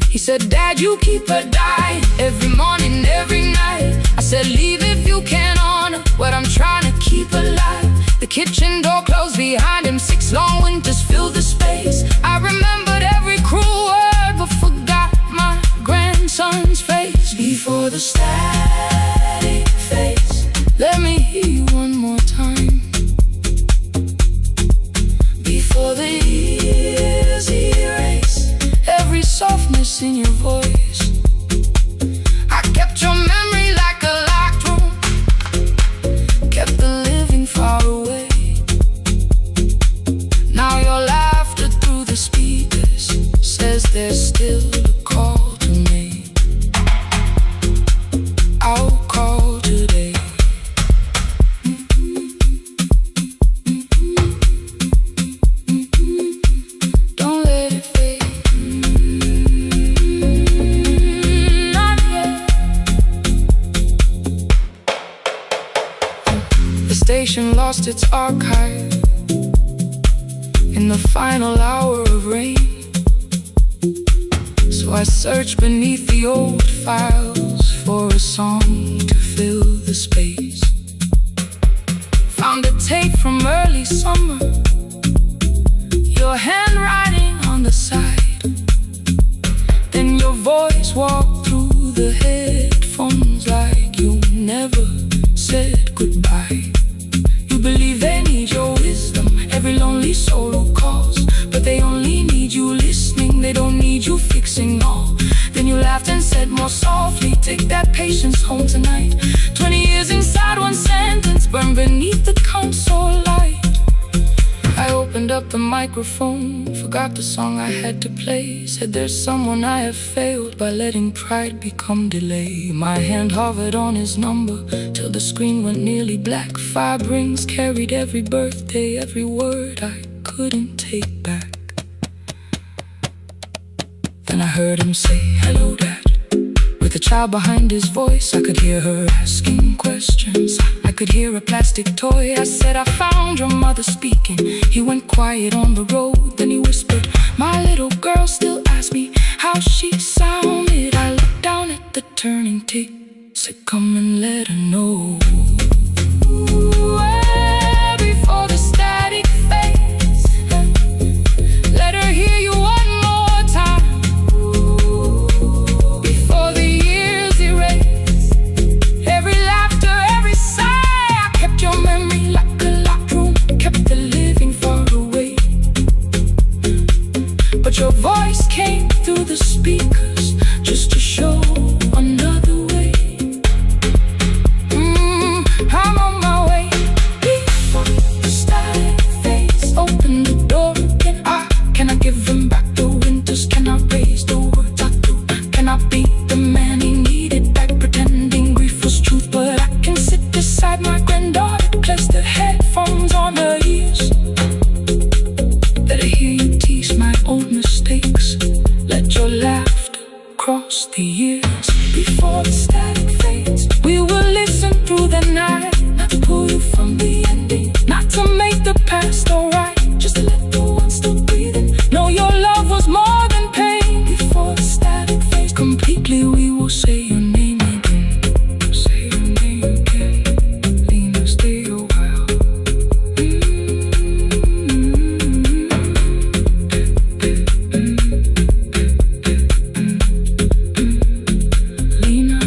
He said, Dad, you keep her dying every morning, every night. I said, leave if you can honor what I'm trying to keep alive. The kitchen door closed behind him, 6 long winters filled the space. I remembered every cruel word but forgot my grandson's face. Before the static fades, let me hear you one more time. Before the years erase every softness in your voice, I kept your memory like a locked room, kept the living far away. Now your laughter through the speakers says there's still a call to me. I'll call today. Don't let it fade. Not yet. The station lost its archive in the final hour of rain, so I searched beneath the old files for a song to fill the space. Found a tape from early summer, your handwriting on the side, then your voice walked through the headphones like you never said goodbye. You believe they need your wisdom, every lonely soul who calls, but they only need you listening, they don't need you fixing all. Then you laughed and said more softly, take that patience home tonight. 20 years inside one sentence, burned beneath the console light. I opened up the microphone, forgot the song I had to play. Said there's someone I have failed by letting pride become delay. My hand hovered on his number till the screen went nearly black. 5 rings carried every birthday, every word I couldn't take back. Then I heard him say, "Hello, Dad." With a child behind his voice, I could hear her asking questions. I could hear a plastic toy. I said, "I found your mother speaking." He went quiet on the road, then he whispered, "My little girl still asks me how she sounded." I looked down at the turning tape, said, "Come and let her know." Before the static fades, let her hear you one more time. Before the years erase every laughter, every sigh, I kept your memory like a locked room, kept the living far away. But your voice came through the speakers just to show another way. I'm on my way. Before the static fades, open the door again. Can I give him back the winters? Can I raise the words I do? Can I be the man he needed back, pretending grief was truth? But I can sit beside my granddaughter, place the headphones on her ears. Let her hear you tease my old mistakes. Let your laughter cross the years. Before the static fades, we will listen through the night, not to pull you from the ending, not to make the past alright, just to let the one still breathing know your love was more than pain. Before the static fades completely, we will say your name again. Say your name again. Lena, stay a while. Lena,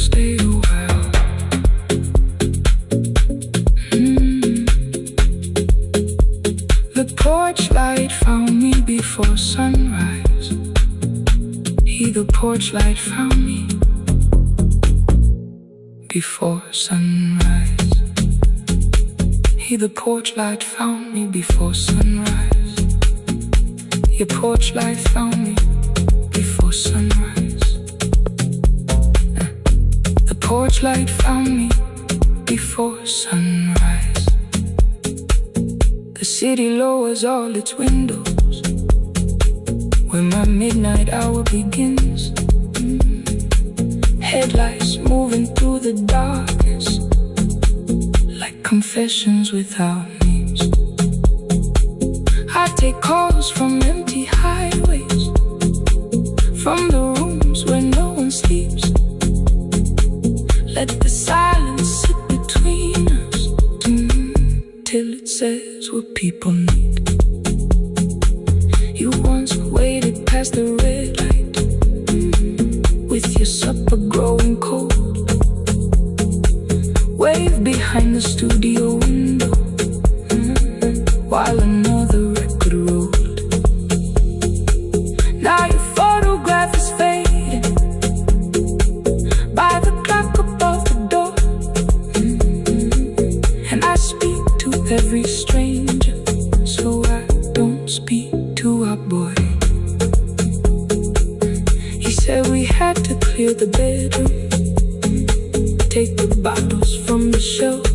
stay a while. The porch light found me before sunrise. The porch light found me before sunrise. The porch light found me before sunrise. Your porch light found me before sunrise. The porch light found me before sunrise. The city lowers all its windows when my midnight hour begins. Headlights moving through the darkness like confessions without names. I take calls from empty highways, from the rooms where no one sleeps. Let the silence sit between us till it says what people need. You once waited past the red light with your supper growing cold. Wave behind the studio window while another record rolled. Now your photograph is fading by the clock above the door. And I speak to every stranger, so I don't speak to our boy. He said we had to clear the bedroom, take the bottles from the shelf.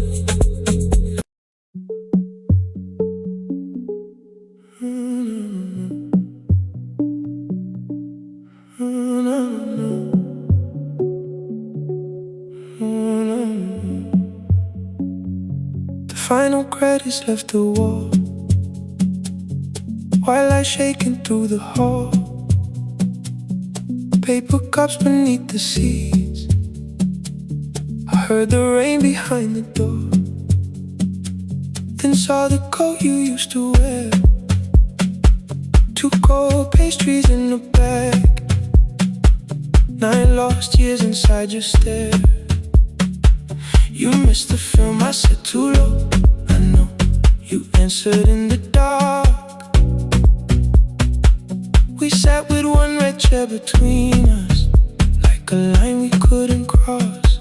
The final credits left the wall, while I shaking through the hall. Paper cups beneath the seats. I heard the rain behind the door, then saw the coat you used to wear. 2 cold pastries in a bag, 9 lost years inside your stare. You missed the film, I said too low. I know you answered in the dark. We sat with one red chair between us, like a line we couldn't cross.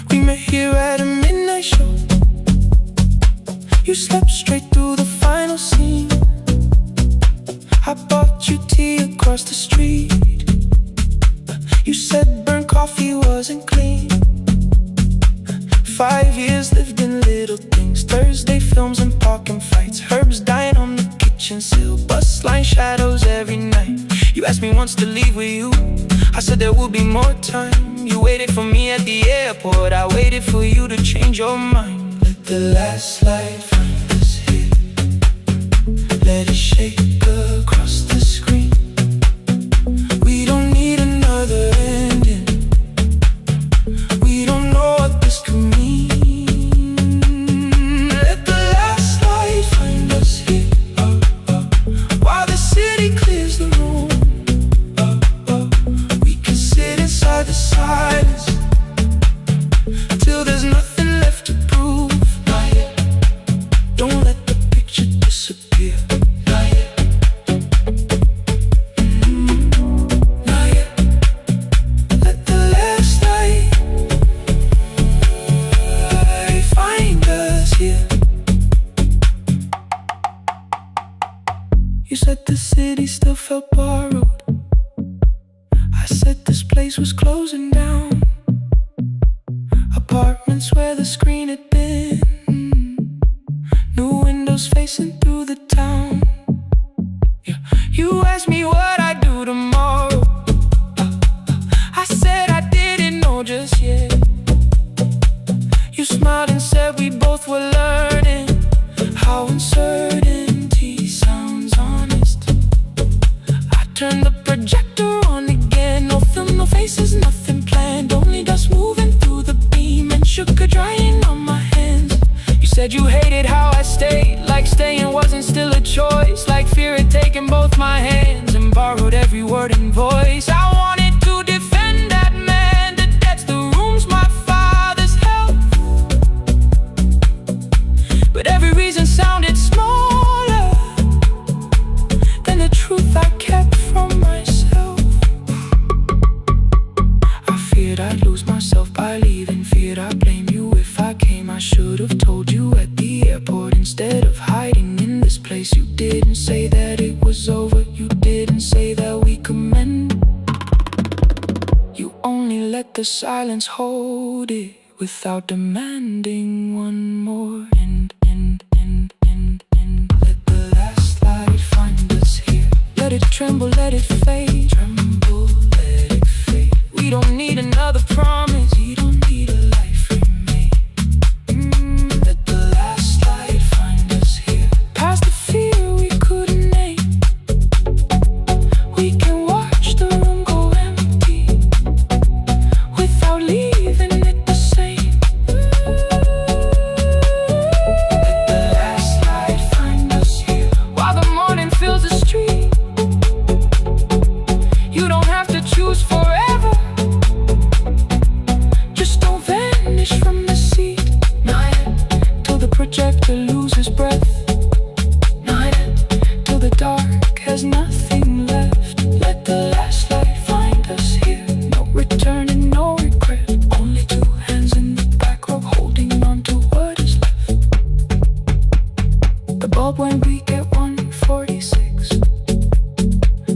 We met here at a midnight show. You slept straight I bought you tea across the street. You said burnt coffee wasn't clean. 5 years lived in little things. Thursday films and parking fights. Herbs dying on the kitchen sill. Bus line shadows every night. You asked me once to leave with you. I said there would be more time. You waited for me at the airport. I waited for you to change your mind. Let the last light find us here. Let it shake across the screen. We don't need another ending. We don't know what this could mean. Let the last light find us here, while the city clears the room. We can sit inside the silence till there's nothing left to prove. Not yet. Don't let the picture disappear. Not yet. Not yet. Let the last light find us here. You said the city still felt borrowed. I said this place was closing down. Apartments where the screen had been. New windows facing through the town. Yeah. You asked me what I'd do tomorrow. I said I didn't know just yet. You smiled and said we both were learning how uncertainty sounds honest. I turned the projector on again. No film, no faces, nothing planned. Only dust moving through the beam and sugar drying on my hands. You said you hated how I stayed, like staying wasn't still a choice, like fear had taken both my hands and borrowed every word and voice. I wanted to defend that man. The debts, the rooms, my father's health, but every reason sounded smaller than the truth I kept from myself. I feared I'd lose myself by leaving. Feared I'd blame you if I came. I should have told you at the airport instead of hiding in this place. You didn't say that it was over. You didn't say that we could mend. You only let the silence hold it without demanding one more. Let the last light find us here. Let it tremble, let it fade. Tremble, let it fade. We don't need another promise. We don't need a life remade. Let the last light find us here. Past the fear we couldn't name. We can watch the room go empty without leaving it the same. Let the last light find us here, while the morning fills the street. You don't have to choose forever. Just don't vanish from the seat. Not yet. Till the projector loses breath. Not yet. Till the dark has nothing left. Let the last light find us here. No return and no regret. Only two hands in the back row holding on to what is left. The bulb went weak at 1:46.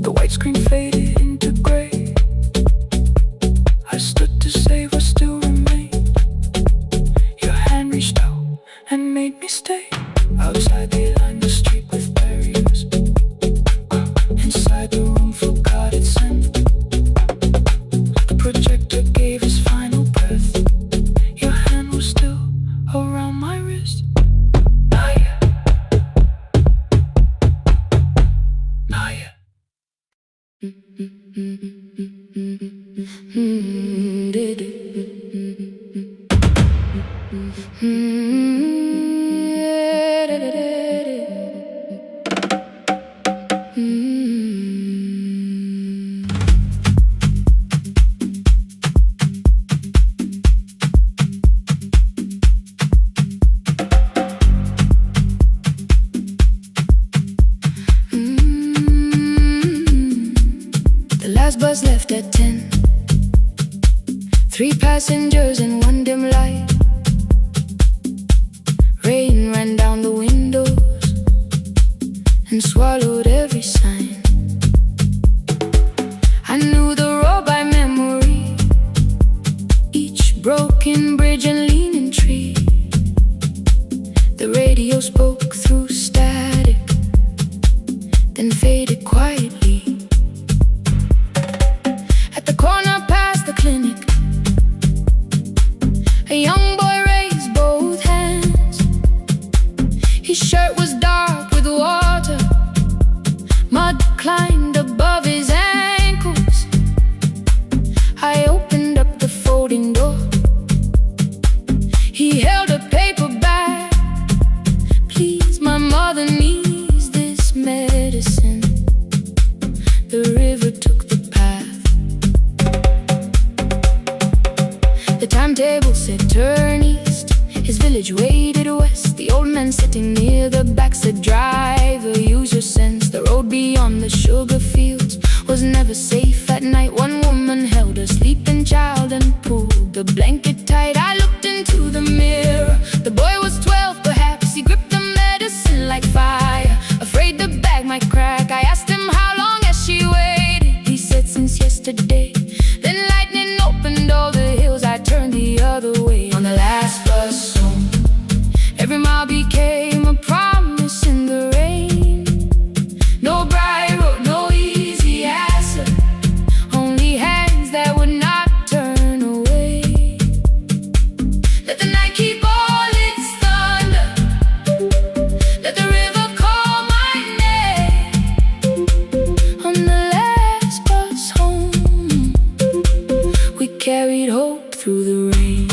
The white screen faded into gray. I stood to save what still remained. Your hand reached out and made me stay. Outside they lined the street with barriers. Inside the room forgot its scent. The projector gave his final breath. Your hand was still around my wrist. Not yet. Not yet. The last bus left at 10. 3 passengers and 1 dim light. Rain ran down the windows and swallowed every sign. it quietly. At the corner past the clinic, a young boy raised both hands. His shirt was dark with water, mud climbed above his ankles. I opened up the folding door. He held a paper bag. Please, my mother needs this medicine. The river took the path. The timetable said turn east. His village waded west. The old man sitting near the back said driver, use your sense. The road beyond the sugar fields was never safe at night. One woman held a sleeping child and pulled the blanket tight. I looked into the mirror. The boy was 12 perhaps. He gripped the medicine like fire, afraid the bag might crack. I asked him how long has she waited. He said since yesterday. Then lightning opened all the hills. I turned the other way on the last bus home. Every mile became a promise in the rain. No bright road, no easy answer, only hands that would not turn away. Let the night keep all its thunder, let the river call my name. On the last bus home, we carried hope through the rain.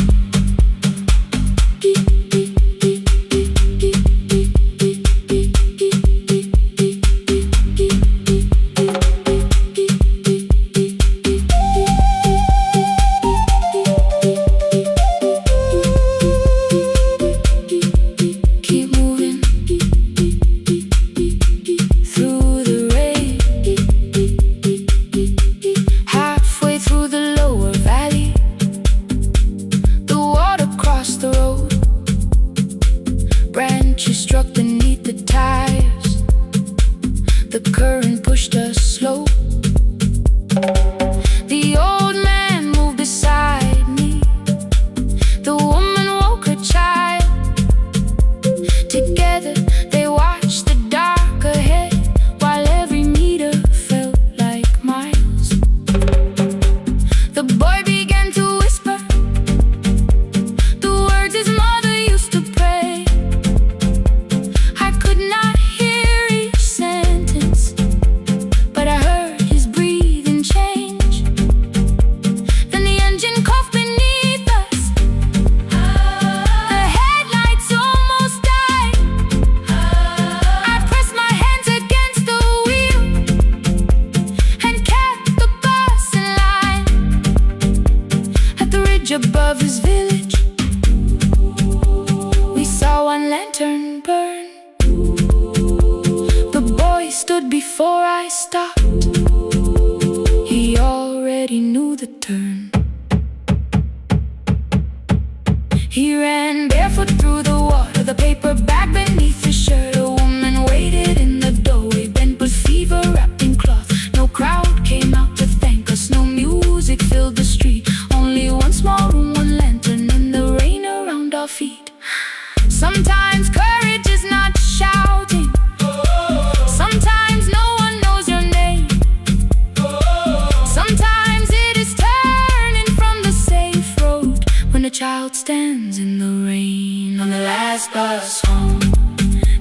Keep moving through the rain. Halfway through the lower valley, the water crossed the road. Branches struck beneath the tires. The current pushed us slow. The old man moved beside me. The woman woke her child. Together they watched the dark ahead, while every meter felt like miles. The boy began to whisper the words his mother used to pray. I could not hear each sentence, but I heard his breathing change. Then the engine coughed beneath us. The headlights almost died. I pressed my hands against the wheel and kept the bus in line. At the ridge above his village, we saw one lantern burn. The boy stood before I stopped. He already knew the turn. He ran barefoot through the water, the paper bag beneath his shirt. A woman waited in the doorway, bent with fever wrapped in cloth. No crowd came out to thank us, no music filled the street. Only one small room, one lantern, and the rain around our feet. Sometimes courage is not shouting. Sometimes no one knows your name. Sometimes it is turning from the safe road when a child stands in the rain. On the last bus home,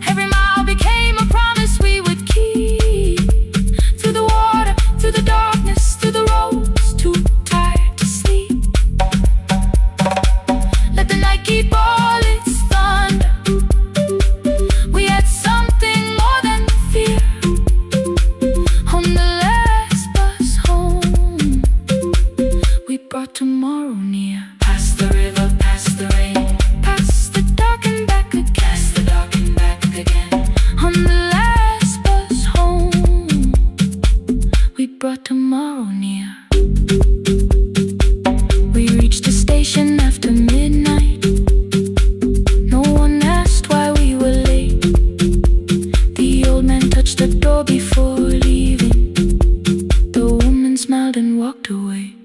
every mile became a promise we would keep. Through the water, through the darkness, through the roads too tired to sleep. Let the night keep all its thunder. We had something more than fear. On the last bus home, we brought tomorrow near. Past the river, past the rain, past the dark and back again. Past the dark and back again. On the last bus home, we brought tomorrow near. We reached the station after midnight. No one asked why we were late. The old man touched the door before leaving. The woman smiled and walked away.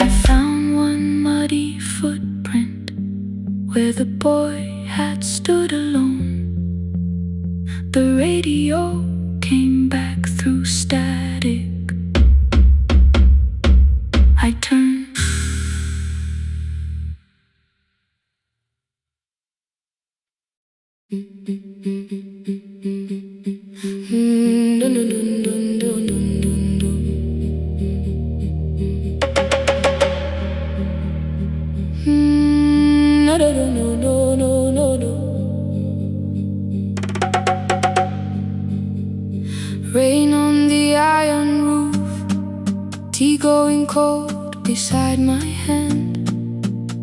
I found one muddy footprint where the boy had stood alone. The radio Rain on the iron roof, tea going cold beside my hand.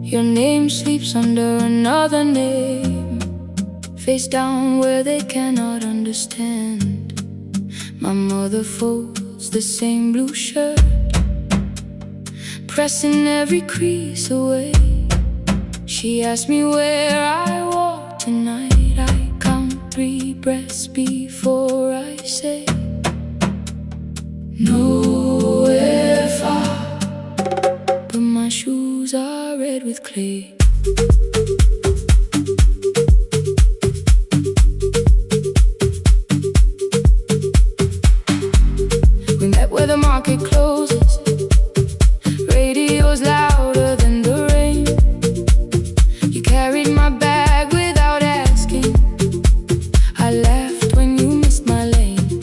Your name sleeps under another name, face down where they cannot understand. My mother folds the same blue shirt, pressing every crease away. She asked me where I walk tonight. I count 3 breaths before I say nowhere far, but my shoes are red with clay. We met where the market closes, radio's louder than the rain. You carried my bag without asking. I laughed when you missed my lane.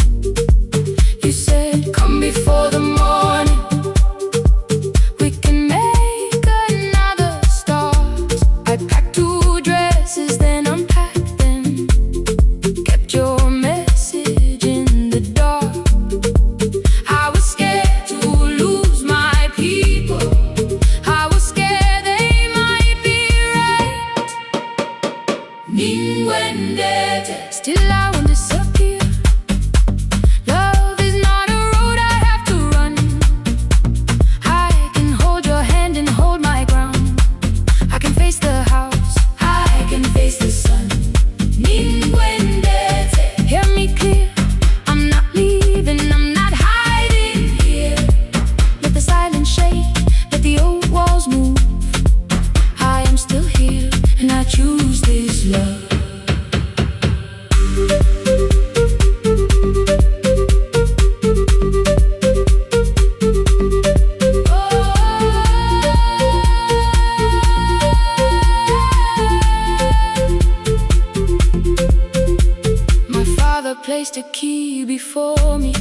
You said, come before the morning, we can make another start. I packed 2 dresses, then unpacked them, kept your message in the dark. I was scared to lose my people, I was scared they might be right. Ninguendete, still I won't disappear. Love is not a road I have to run. I can hold your hand and hold my ground. I can face the house, I can face the sun. Ninguendete, hear me clear, I'm not leaving, I'm not hiding here. Let the silence shake, let the old walls move. I am still here, and I choose this love. My father placed a key before me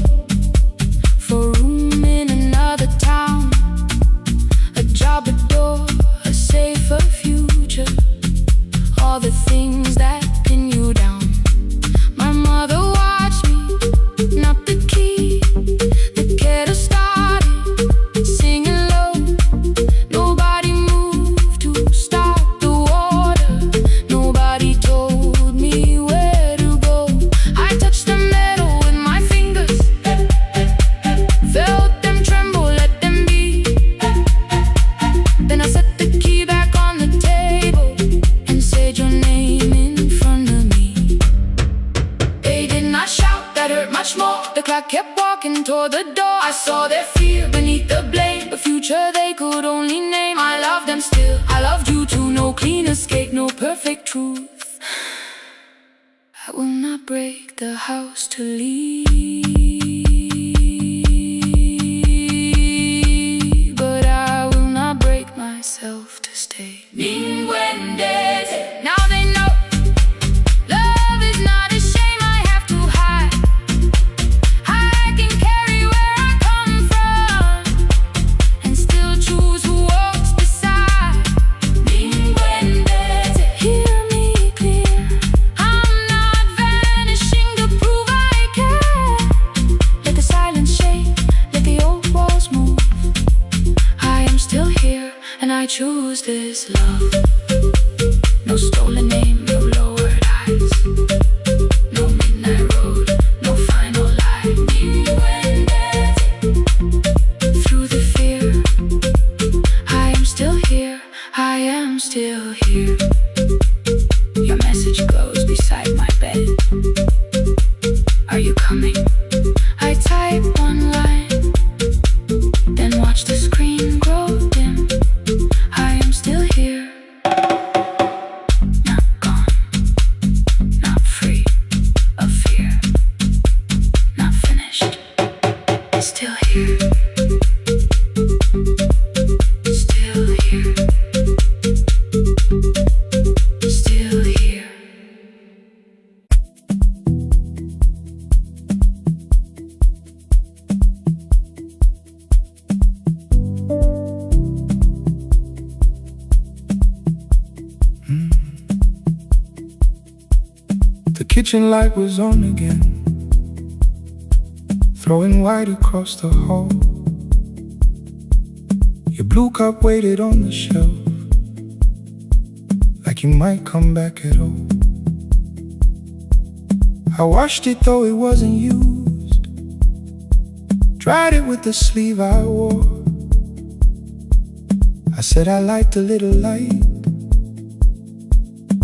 for a room in another town, a job, a door, a safer future, all the things that pin you down. My mother watched me, not the key, the kettle started singing low. Nobody moved to stop the water, nobody told me where to go. I touched the metal with my fingers, felt them tremble, let them be. Then I set the key back on the table and said your name in front of me. They did not shout, that hurt much more. The clock kept walking toward the door. I saw their fear beneath the blame, a future they could only name. I loved them still, I loved you too. No clean escape, no perfect truth. I will not break the house to leave, but I will not break myself to stay. Ninguendete, now they know love is not a shame I have to hide. I can carry where I come from and still choose who walks beside. Ninguendete, hear me clear, I'm not vanishing to prove I care. Let the silence shake, let the old walls move. I am still here, and I choose this love. No stolen name, no lowered eyes, no midnight road, no final lie. Ninguendete, through the fear, I am still here, I am still here. Your message glows beside my bed. Are you coming? I type one line, then watch the screen grow dim. I am still here, not gone, not free of fear, not finished, still here, still here, still here. The kitchen light was on again. throwing white across the hall. Your blue cup waited on the shelf, like you might come back at all. I washed it though it wasn't used, dried it with the sleeve I wore. I said I liked a little light,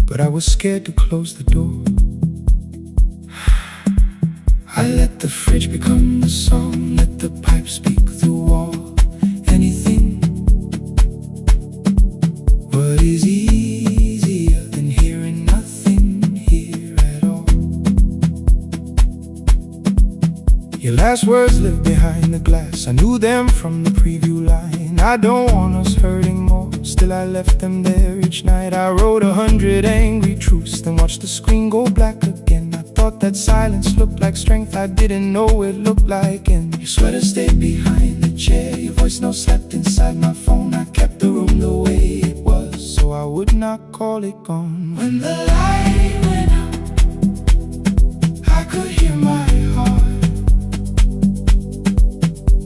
but I was scared to close the door. I let the fridge become the song, let the pipe speak the wall. Anything, what is easier than hearing nothing here at all? Your last words live behind the glass, I knew them from the preview line. I don't want us hurting more, still I left them there each night. I wrote 100 angry truths, then watched the screen go black again. I thought that silence looked like strength, I didn't know it looked like end. Your sweater stayed behind the chair, your voice note slept inside my phone. I kept the room the way it was, so I would not call it gone. When the light went out, I could hear my heart.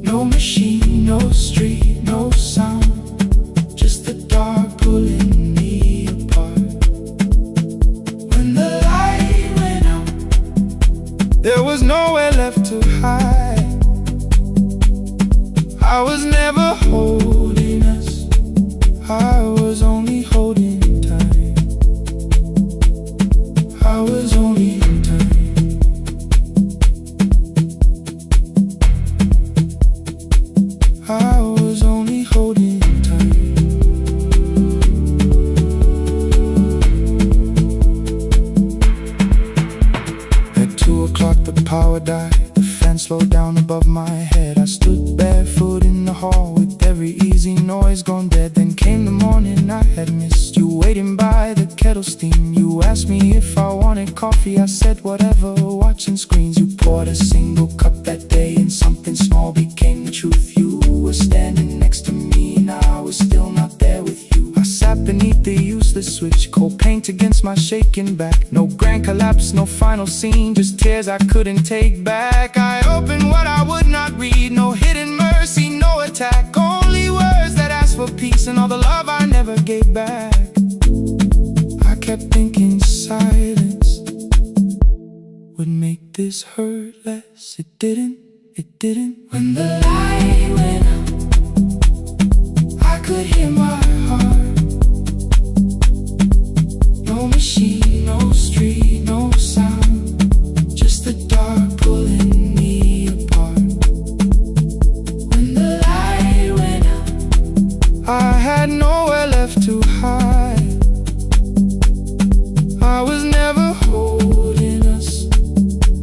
No machine, no street, no sound, just the dark pulling me apart. When the light went out, there was nowhere left to hide. I was never holding us, I was only holding time. I was only time. I was only holding time. At 2 o'clock the power died, the fan slowed down above my head. I stood barefoot in the hall with every easy noise gone dead. Then came the morning I had missed, you waiting by the kettle steam. You asked me if I wanted coffee, I said whatever, watching screens. You poured a single cup that day and something small became the truth. You were standing next to me and I was still not there with you. I sat beneath the useless switch, cold paint against my shaking back. No grand collapse, no final scene, just tears I couldn't take back. I opened what I would not read, no hidden mercy, no attack, only words that asked for peace and all the love I never gave back. I kept thinking silence would make this hurt less. It didn't, it didn't. When the light went out, I could hear my heart. No machine, no street, no sound, just the dark pulling me apart. When the light went out, I had nowhere left to hide. I was never holding us,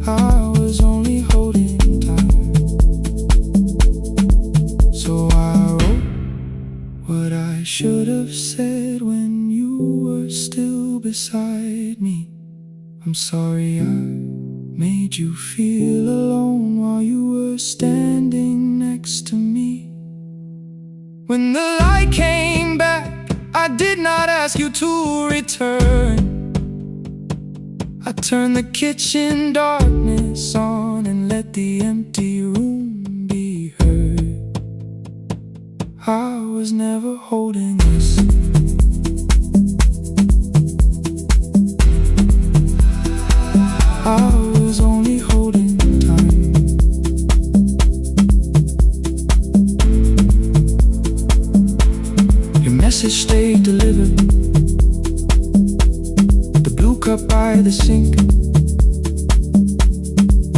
I was only holding time. So I wrote what I should have said when you were still beside me. I'm sorry I made you feel alone while you were standing next to me. When the light came back, I did not ask you to return. I turned the kitchen darkness on and let the empty room be heard. I was never holding us, I was only holding time. Your message stayed delivered, the blue cup by the sink.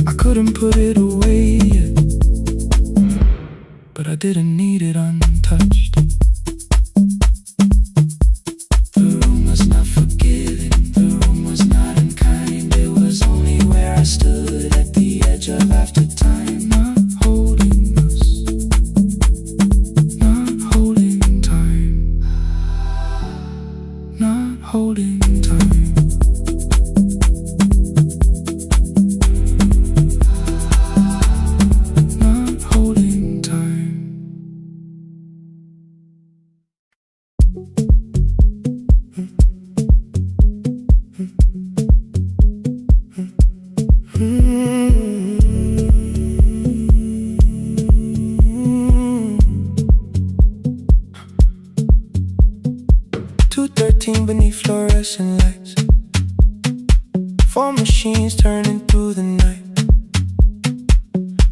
I couldn't put it away yet, but I didn't need it untouched. The room was not forgiving, the room was not unkind. It was only where I stood at the edge of after time. Not holding us, not holding time, not holding time. Not holding time.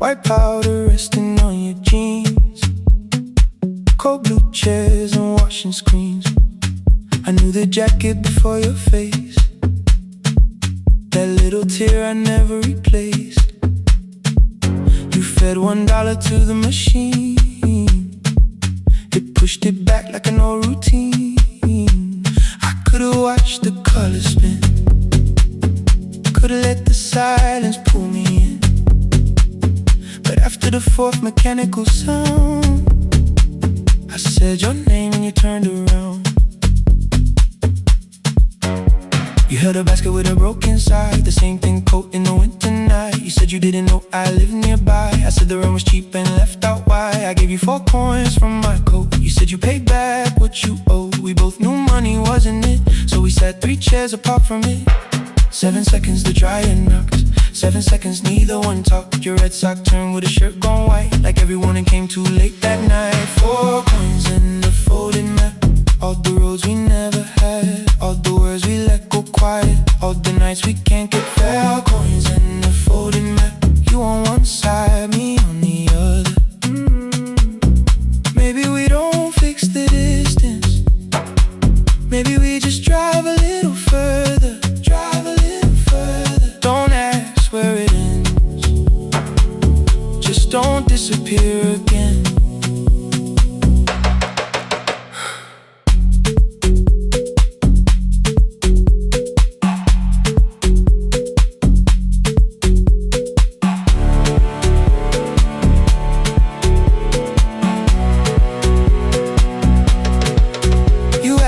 White powder resting on your jeans, cold blue chairs and washing screens. I knew the jacket before your face, that little tear I never replaced. You fed $1 to the machine, it pushed it back like an old routine. I could've watched the colors spin, could've let the silence pull me in. But after the fourth mechanical sound, I said your name and you turned around. You held a basket with a broken side, the same thing coat in the winter night. You said you didn't know I lived nearby. I said the rent was cheap and left out why. I gave you 4 coins from my coat. You said you paid back what you owed. We both knew money wasn't it, so we sat 3 chairs apart from it. 7 seconds the dryer knocked, 7 seconds neither one talked. Your red sock turned with a shirt gone white, like everyone and came too late that night. 4 coins in the folded map, all the roads we never had, all the words we let go quiet, all the nights we can't get fair. Coins in the folded map, you on one side, me on the other. Maybe we don't fix the distance, maybe we just drive a little further, drive a little further. Don't ask where it ends, just don't disappear again.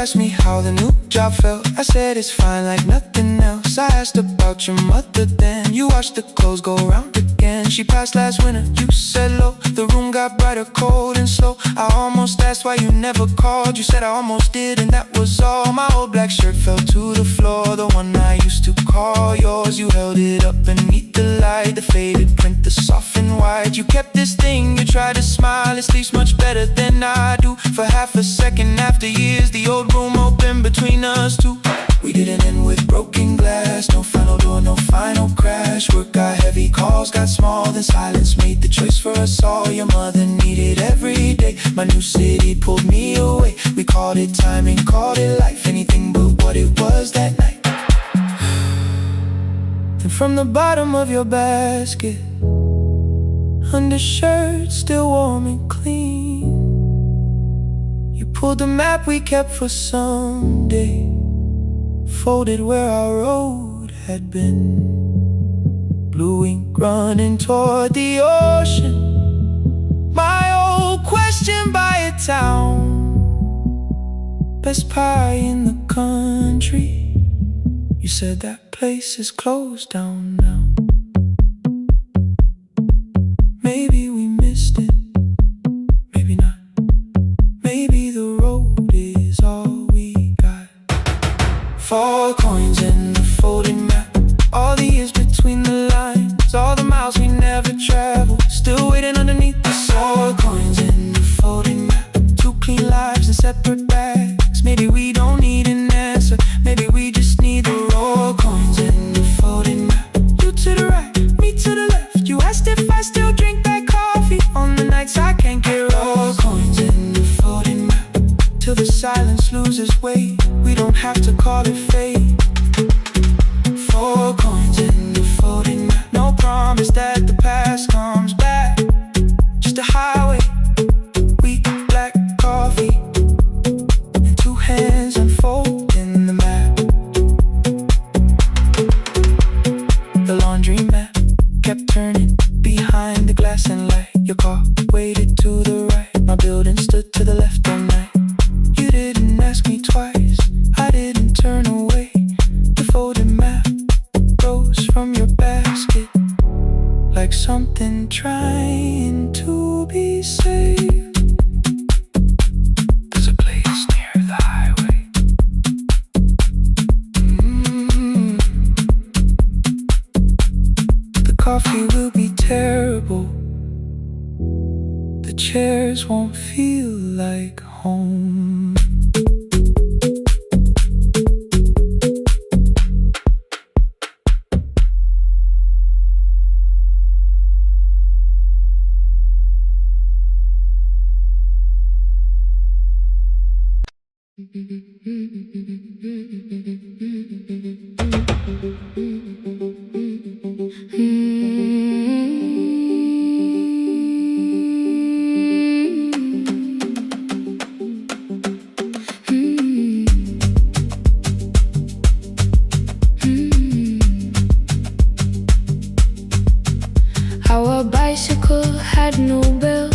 Asked me how the new job felt, I said it's fine like nothing else. I asked about your mother then, you watched the clothes go round again. She passed last winter, you said low, the room got brighter, cold and slow. I almost asked why you never called, you said I almost did and that was all. My old black shirt fell to the floor, the one I used to call yours. You held it up beneath the light, the faded print, the soft and white. You kept this thing, you tried to smile, it sleeps much better than I do. For half a second after years, the old room open between us two. We didn't end with broken glass, no final door, no final crash. Work got heavy, calls got small, then silence made the choice for us all. Your mother needed every day, my new city pulled me away. We called it timing, called it life, anything but what it was that night. Then from the bottom of your basket, undershirt still warm and clean, you pulled the map we kept for someday, folded where our road had been. Blue ink running toward the ocean, my old question by a town. Best pie in the country, you said that place is closed down now. Maybe we missed it, maybe not. Maybe the road is all we got. 4 coins in the folded map, all the years between the lines, all the miles we never traveled, still waiting underneath the 4 coins in the folded map. 2 clean lives in separate bags. Maybe we don't need an answer, maybe we just need the raw coins in the folded map. You to the right, me to the left. You asked if I still drink that coffee on the nights I can't get raw coins in the folded map. Till the silence loses weight, we don't have to call it fate. 4 coins in the folded map, no promise that the past comes back, just a highway, weak black coffee, and 2 hands unfolding the map. The laundry mat kept turning behind the glass and light. Your car waited to the right, my building stood to the left all night. You didn't ask me twice, I didn't turn away. The folded map rose from your basket, like something trying to be saved. There's a place near the highway. The coffee will be terrible, the chairs won't feel like home. had no bell,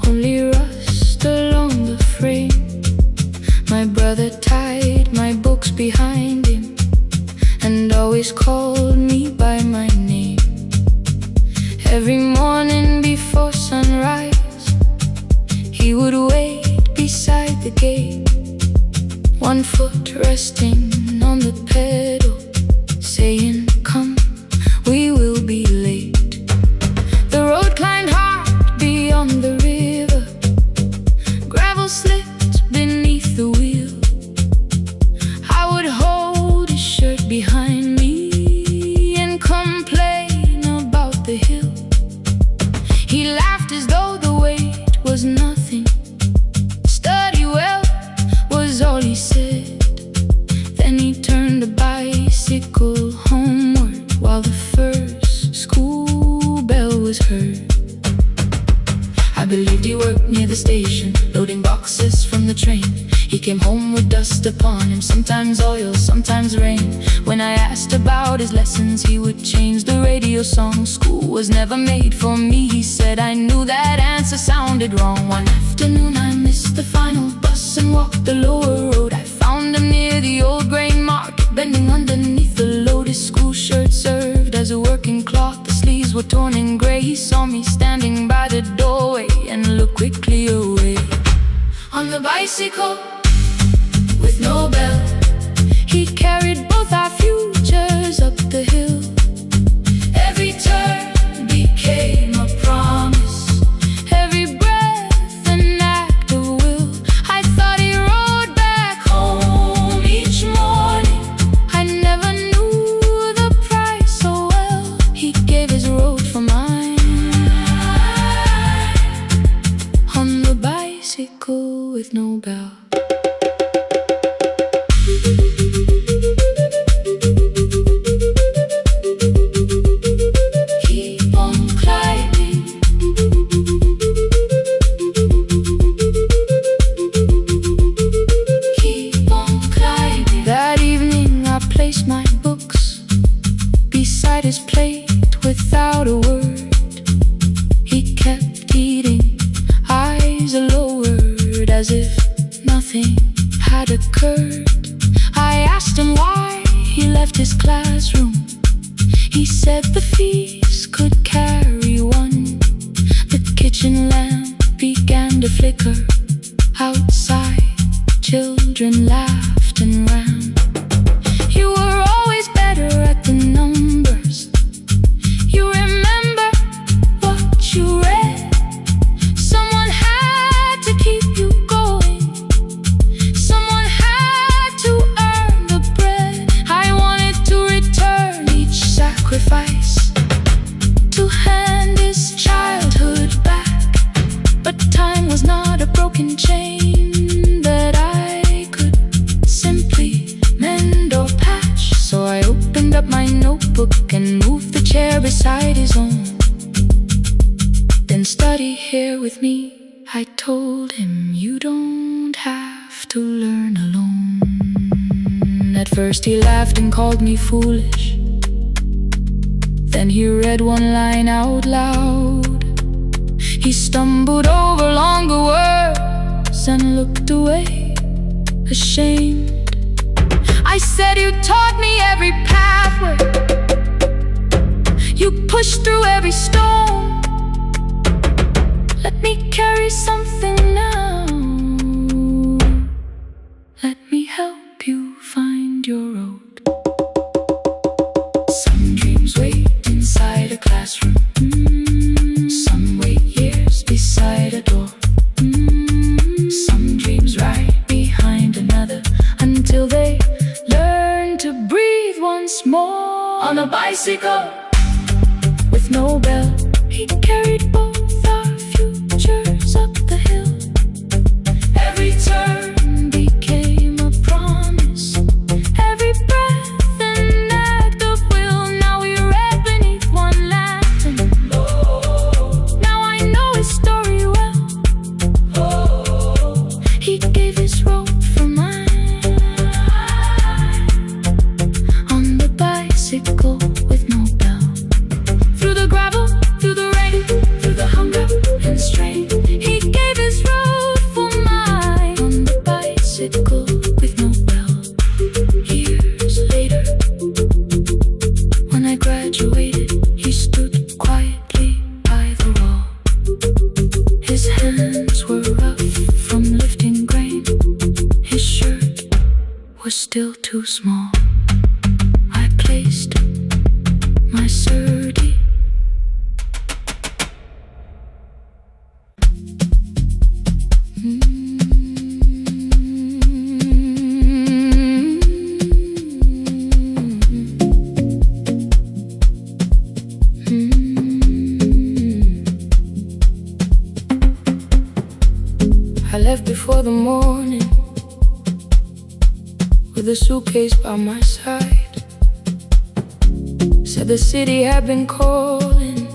only rust along the frame. My brother tied my books behind him and always called me by my name. Every morning before sunrise, he would wait beside the gate, one foot resting on the pedal, saying, "Come, we will be late." The road climbed hard beyond the river, gravel slipped beneath the wheel. I would hold his shirt behind me and complain about the hill. He laughed as though the weight was nothing. "Study well," was all he said. Then he turned the bicycle homeward while the first school bell was heard. I believed he worked near the station, loading boxes from the train. He came home with dust upon him, sometimes oil, sometimes rain. When I asked about his lessons, he would change the radio song. School was never made for me, he said. I knew that answer sounded wrong. One afternoon I missed the final bus and walked the lower road. I found him near the old grain market, bending underneath the load. His school shirt served as a working cloth, the sleeves were torn and gray. He saw me standing by the doorway and looked quickly away. On the bicycle with no bell, he carried both our futures up the hill. Every turn became a promise, every breath an act of will. I thought he rode back home each morning. I never knew the price so well. He gave his road for mine. On the bicycle with no bell. His plate without a word, he kept eating, eyes lowered, as if nothing had occurred. I asked him why he left his classroom. He said the fees could carry one. The kitchen lamp began to flicker. Outside, children laughed and ran. You were always better at the numbers. You remember what you read. Someone had to keep you going. Someone had to earn the bread. I wanted to return each sacrifice, to hand his childhood back. But time was not a broken chain that I could simply mend or patch. So I opened up my notebook and moved the chair beside his own. Then study here with me, I told him. You don't have to learn alone. At first he laughed and called me foolish. Then he read one line out loud. He stumbled over longer words and looked away, ashamed. I said, "You taught me every pathway, you pushed through every stone. Let me carry something now. Let me help you find your road." Some dreams wait inside a classroom. Some wait years beside a door. Some dreams right behind another until they learn to breathe once more. On a bicycle with no bell, he carried both our futures up the hill. Every turn became a promise, every breath an act of will. Now we read beneath one lantern. Now I know his story well. He gave his road for mine. On the bicycle with no bell, through the gravel, through the rain, still too small. I placed my sturdy I left before the morning with a suitcase by my side. Said the city had been calling,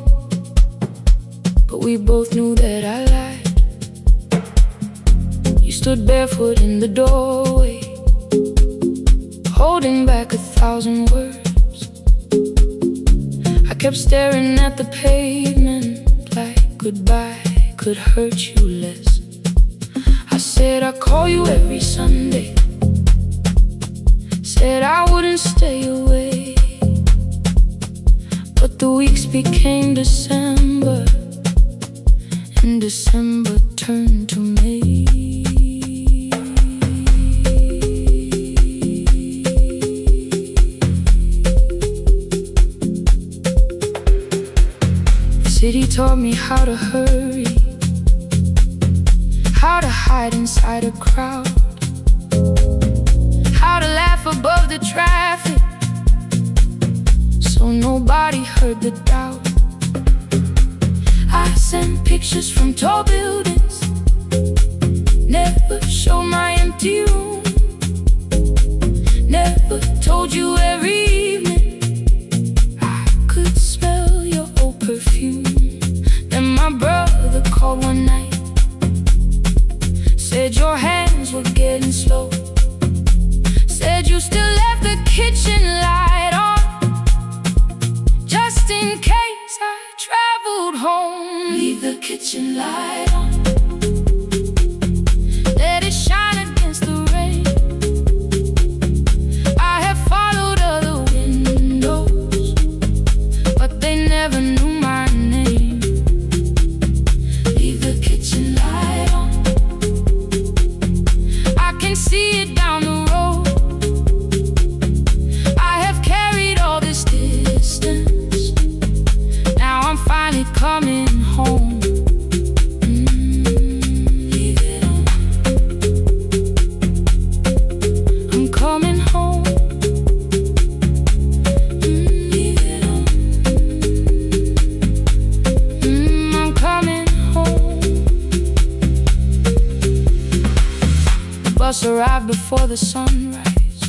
but we both knew that I lied. You stood barefoot in the doorway, holding back 1,000 words. I kept staring at the pavement like goodbye could hurt you less. I said I'd call you every Sunday, said I wouldn't stay away. But the weeks became December, and December turned to May. The city taught me how to hurry, how to hide inside a crowd, how to laugh above the traffic so nobody heard the doubt. I sent pictures from tall buildings, never showed my empty room, never told you every evening I could smell your old perfume. Then my brother called one night, said your hands were getting slow, said you still left the kitchen light on, just in case I traveled home. Leave the kitchen light on, let it shine against the rain. I have followed other windows, but they never knew my name. Leave the kitchen light on, I can see it down the road. I have carried all this distance, now I'm finally coming home. Leave it on, I'm coming home. Leave it on, I'm coming home. The bus arrived before the sunrise,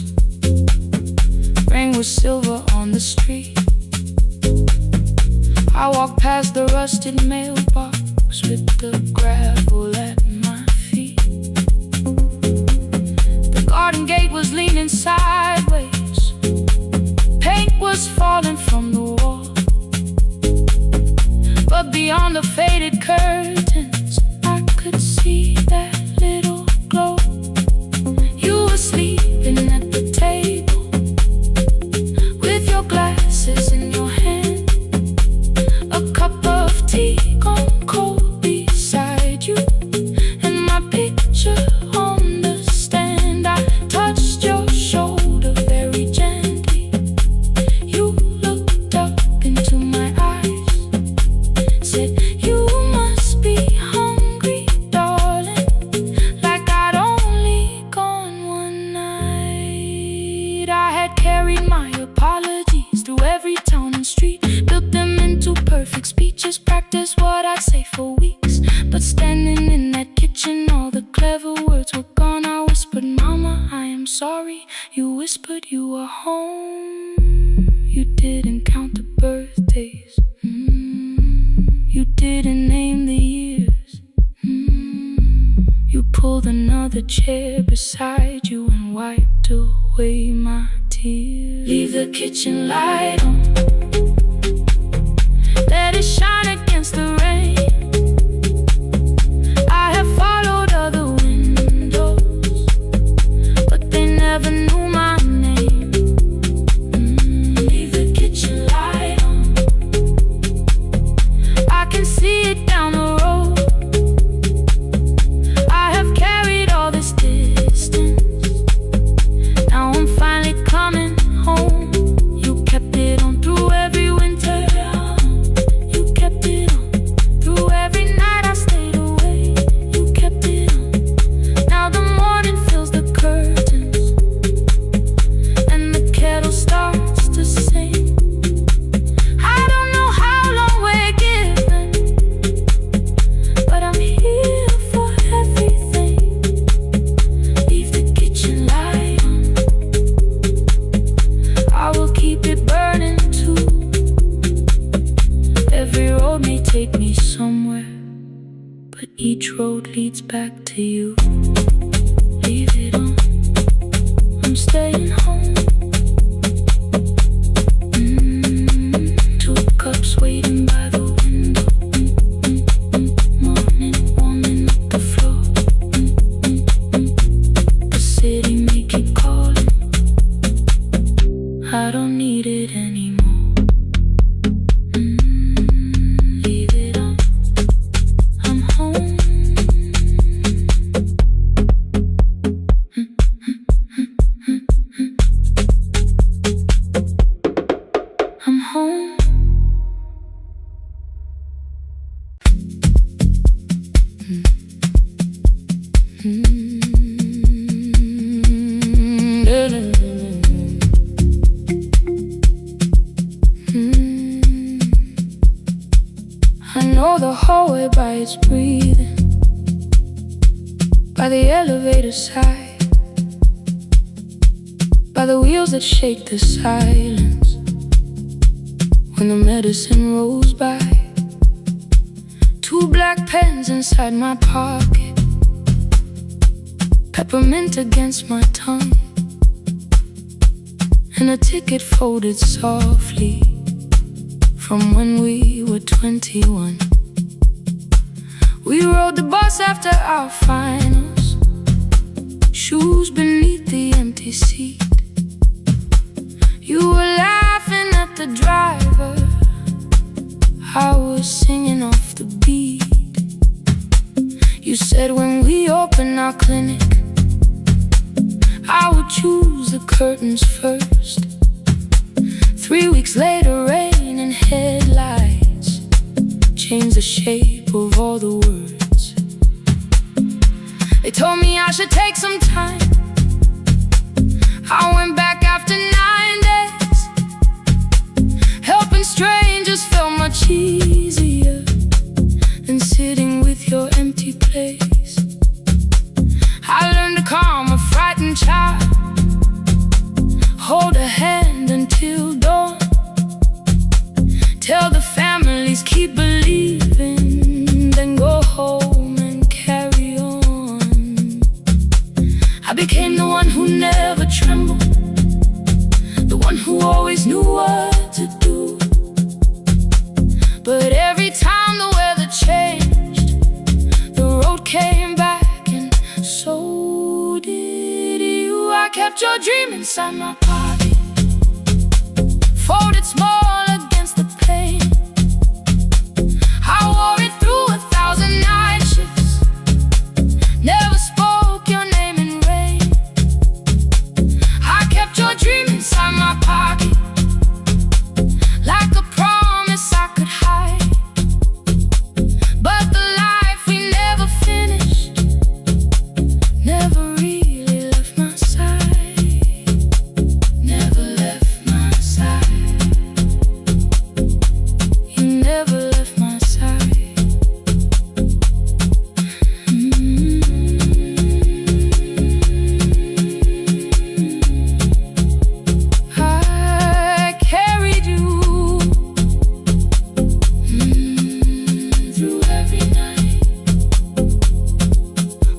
rain was silver on the street. I walked past the rusted mailbox with the gravel at my feet. The garden gate was leaning sideways, paint was falling from the wall, but beyond the faded curtains I could see that little glow. You were sleeping at the table with your glasses in your hand, a cup of tea gone cold beside you, and my picture on the stand. I touched your shoulder very gently. You looked up into my eyes, said you must be hungry, darling, like I'd only gone one night. I had carried my apologies through every town and street, built them into perfect speeches, practiced what I'd say for weeks. But standing in that kitchen, all the clever words were gone. I whispered, Mama, I am sorry. You whispered you were home. You didn't count the birthdays, you didn't name the years. You pulled another chair beside you and wiped away my tears. Leave the kitchen light on, let it shine against the rain. I have followed other windows, but they never knew my name. Leave the kitchen light on, I can see it down the road. I have carried all this distance, now I'm Each road leads back to you. Leave it on, I'm staying home. Two cups waiting by the window. Morning warming up the floor. The city may keep calling, I don't need it anymore. Leave it on, I'm home. I'm home. I know the hallway by its breathing, by the elevator side, by the wheels that shake the silence when the medicine rolls by. Two black pens inside my pocket, peppermint against my tongue, and a ticket folded softly from when we were 21. We rode the bus after our finals, shoes beneath the empty seat. You were laughing at the driver, I was singing off the beat. You said when we open our clinic, I would choose the curtains first. 3 weeks later, rain and headlights changed the shape of all the words. They told me I should take some time. I went back after 9 days. Helping strangers felt much easier than sitting with your empty place. I learned to calm a frightened child, hold a hand until dawn, tell the families keep believing, then go home and carry on. I became the one who never trembled, the one who always knew what to do. But every time the weather changed, the road came back, and so did you. I kept your dream inside my pocket, folded small against the pain. I wore it through 1,000 night shifts, never spoke your name in rain. I kept your dream inside my pocket, like a promise I could hide. But the life we never finished never really left my side, never left my side. You never left my side. I carried you through every night.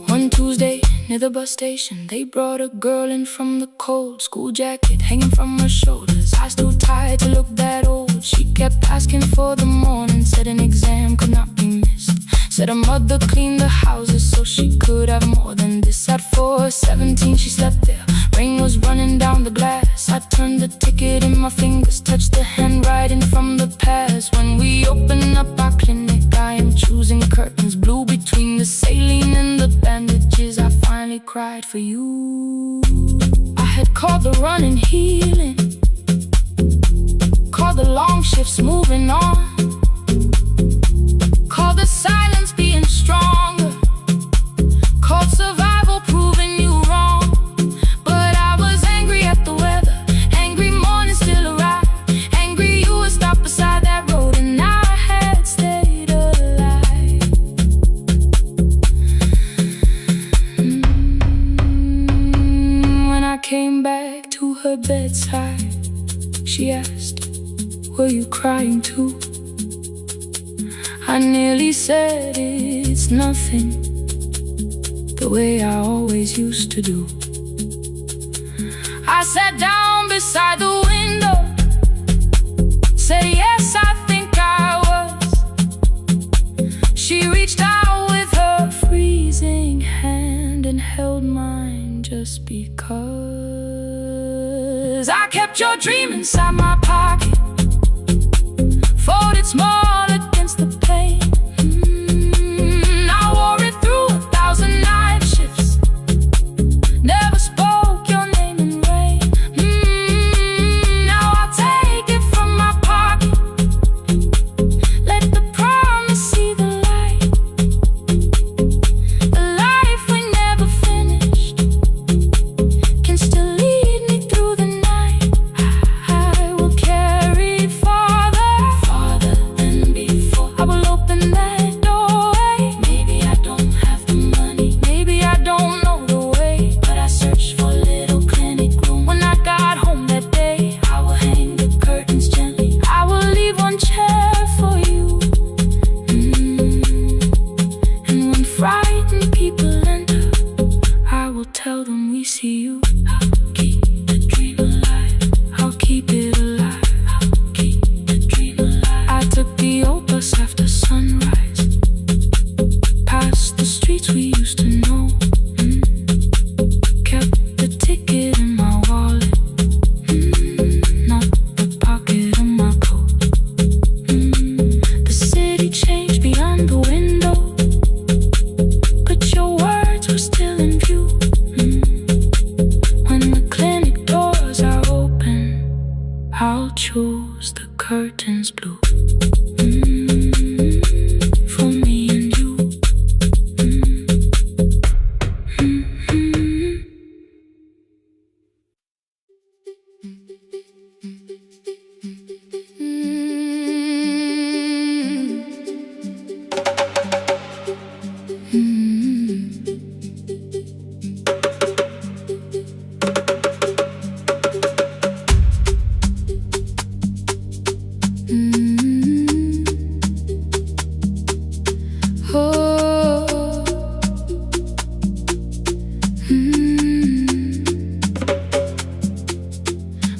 One Tuesday near the bus station, they brought a girl in from the cold, school jacket hanging from her shoulders, eyes too tired to look that old. She kept asking for the morning, said an exam could not be missed, said her mother cleaned the houses so she could have more than this. At 4:17 she slept there, rain was running down the glass. I turned the ticket in my fingers, touched the handwriting from the past. When we open up our clinic, I am choosing curtains blue between the saline and the bandages. I finally cried for you. I had called the running healing, called the long shifts moving on, called the silence being stronger, called survival proving you wrong. But I was angry at the weather, angry morning still arrived, angry you were stopped beside that road and I had stayed alive. When I came back to her bedside, she asked, were you crying too? I nearly said it's it's nothing, the way I always used to do. I sat down beside the window, said yes, I think I was. She reached out with her freezing hand and held mine just because. I kept your dream inside my pocket, folded small against the pain. I wore it through 1,000 night shifts, never spoke your name in rain. Now I'll take it from my pocket, let the promise see the light. The life we never finished can still lead me through the night. I will carry farther than before. I will open that doorway. Maybe I don't have the money, maybe I don't know the way, but I searched for a little clinic room. When I got home that day, I will hang the curtains gently. I will leave one chair for you. And when frightened people enter, I will tell them we see you. I'll keep the dream alive, I'll keep it alive, I'll keep the dream alive. I took the old bus after sunrise, past the streets we used to know. Kept the ticket in my wallet, not the pocket of my coat. The city changed beyond the window, but your words were still in view. When the clinic doors are open, I'll choose the curtains blue. For me and you.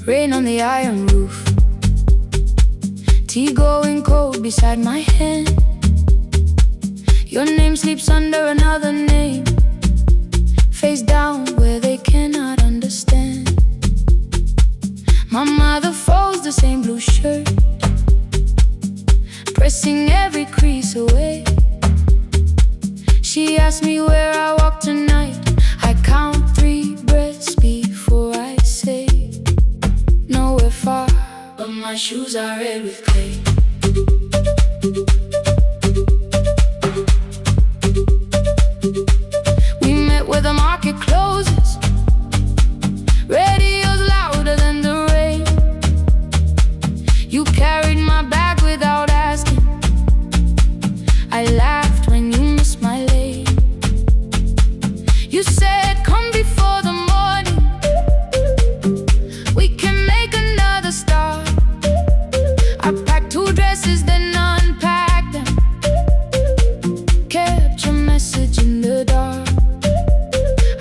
Rain on the iron roof, tea going cold beside my hand. Your name sleeps under another name, face down where they cannot understand. My mother folds the same blue shirt, pressing every crease away. She asked me where I walk tonight. I count 3 breaths before I say nowhere far, but my shoes are red with clay. We met where the market closes, radio's louder than the rain. You carried my bag without asking, I laughed when you missed my lane. You said come before the morning, we can make another start. I packed 2 dresses, then unpacked them, kept your message in the dark.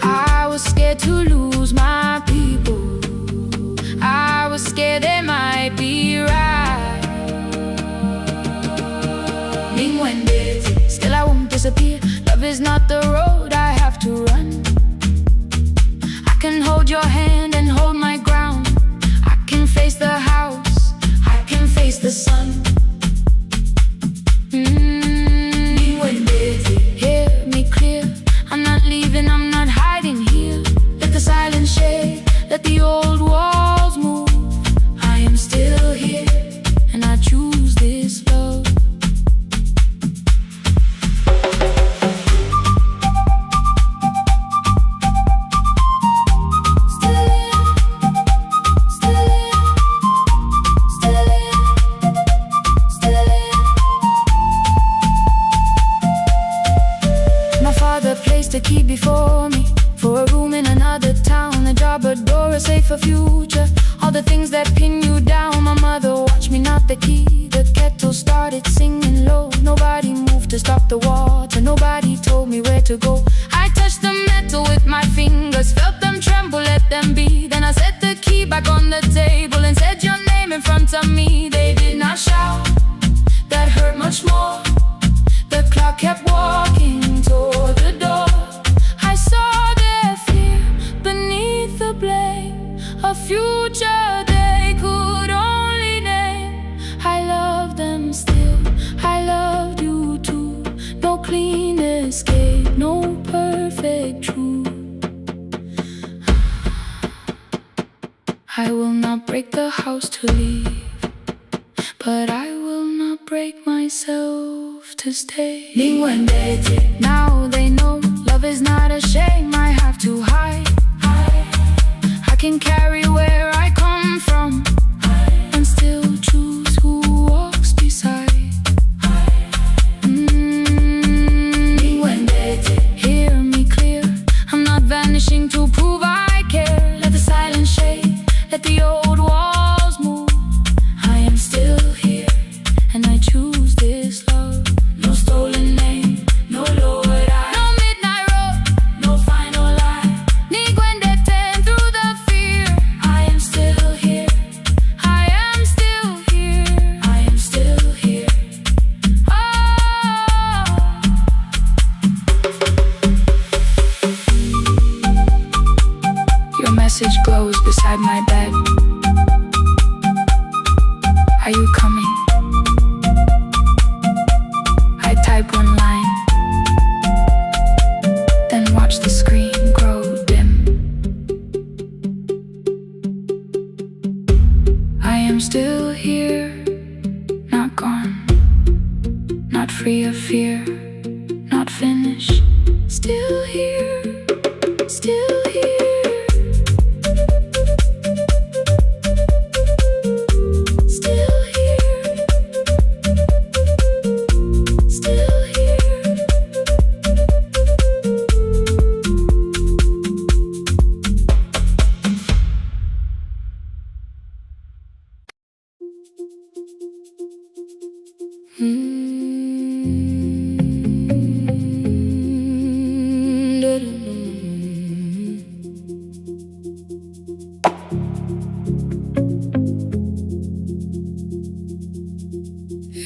I was scared to lose my people, I was scared they might be right. Still I won't disappear, love is not the road I have to run. I can hold your hand and hold my ground, I can face the house, I can face the sun. Hear me clear, I'm not leaving, I'm not hiding here. Let the silence shake, let the old walls move. I am still here, and I choose this love. The key before me, for a room in another town, a job, a door, a safer future. All the things that pin you down. My mother watched me knock the key, the kettle started singing low. Nobody moved to stop the water, nobody where to go. I touched the metal with my fingers, felt them tremble, let them be. Then I set the key back on the table and said your name in front of me. They did not shout, that hurt much more. The clock kept walking toward the door. I saw their fear beneath the blame, a future they could only name. I love them still, I loved you too. No clean escape, no perfect truth. I will not break the house to leave, but I will not break myself to stay. Now they know love is not a shame I have to hide. I can carry where I come from and still choose who walks beside. Hear me clear, I'm not vanishing to prove I care. Let the silence shade, let the old walls move. I am still here, and I choose this love. No stolen name, no lowered eye, no midnight road, no final lie. Through the fear, I am still here, I am still here, I am still here. Your message glows beside my bed. Are you coming? I type one line, then watch the screen grow dim. I am still here, not gone, not free of fear, not finished. Still here, still here.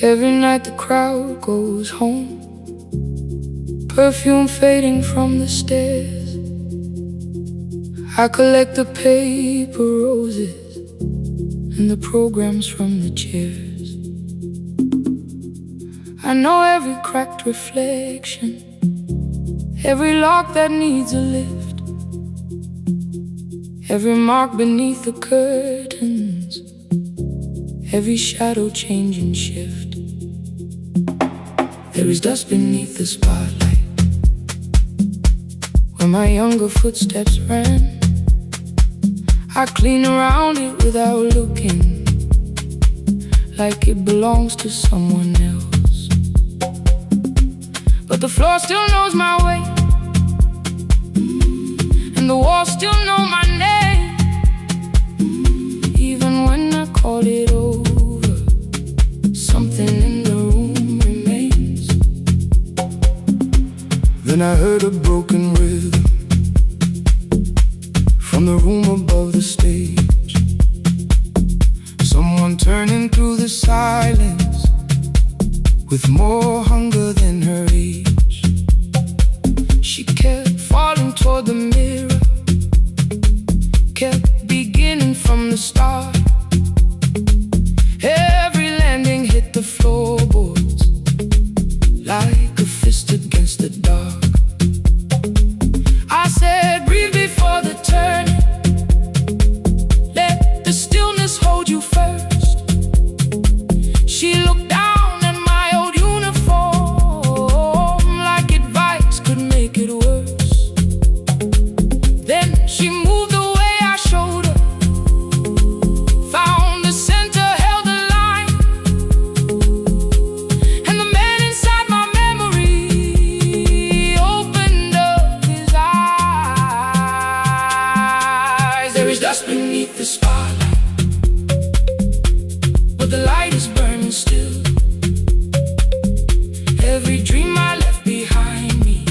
Every night the crowd goes home, perfume fading from the stairs. I collect the paper roses and the programs from the chairs. I know every cracked reflection, every lock that needs a lift, every mark beneath the curtains, every shadow change and shift. There is dust beneath the spotlight where my younger footsteps ran. I clean around it without looking, like it belongs to someone else. But the floor still knows my way, and the walls still know my name. Even when I call it over, something in the room remains. Then I heard a broken rhythm from the room above the stage. Someone turning through the silence with more hunger than her age. She kept falling toward the mirror, kept beginning from the start. Every landing hit the floorboards like a fist against the dark. I said, breathe before the turning, let the stillness hold you first. She looked down at my old uniform like advice could make it worse. Then she moved the way I showed her, found the center, held the line, and the man inside my memory opened up his eyes. There is dust beneath the spotlight, but the light is burning still. Every dream I left behind me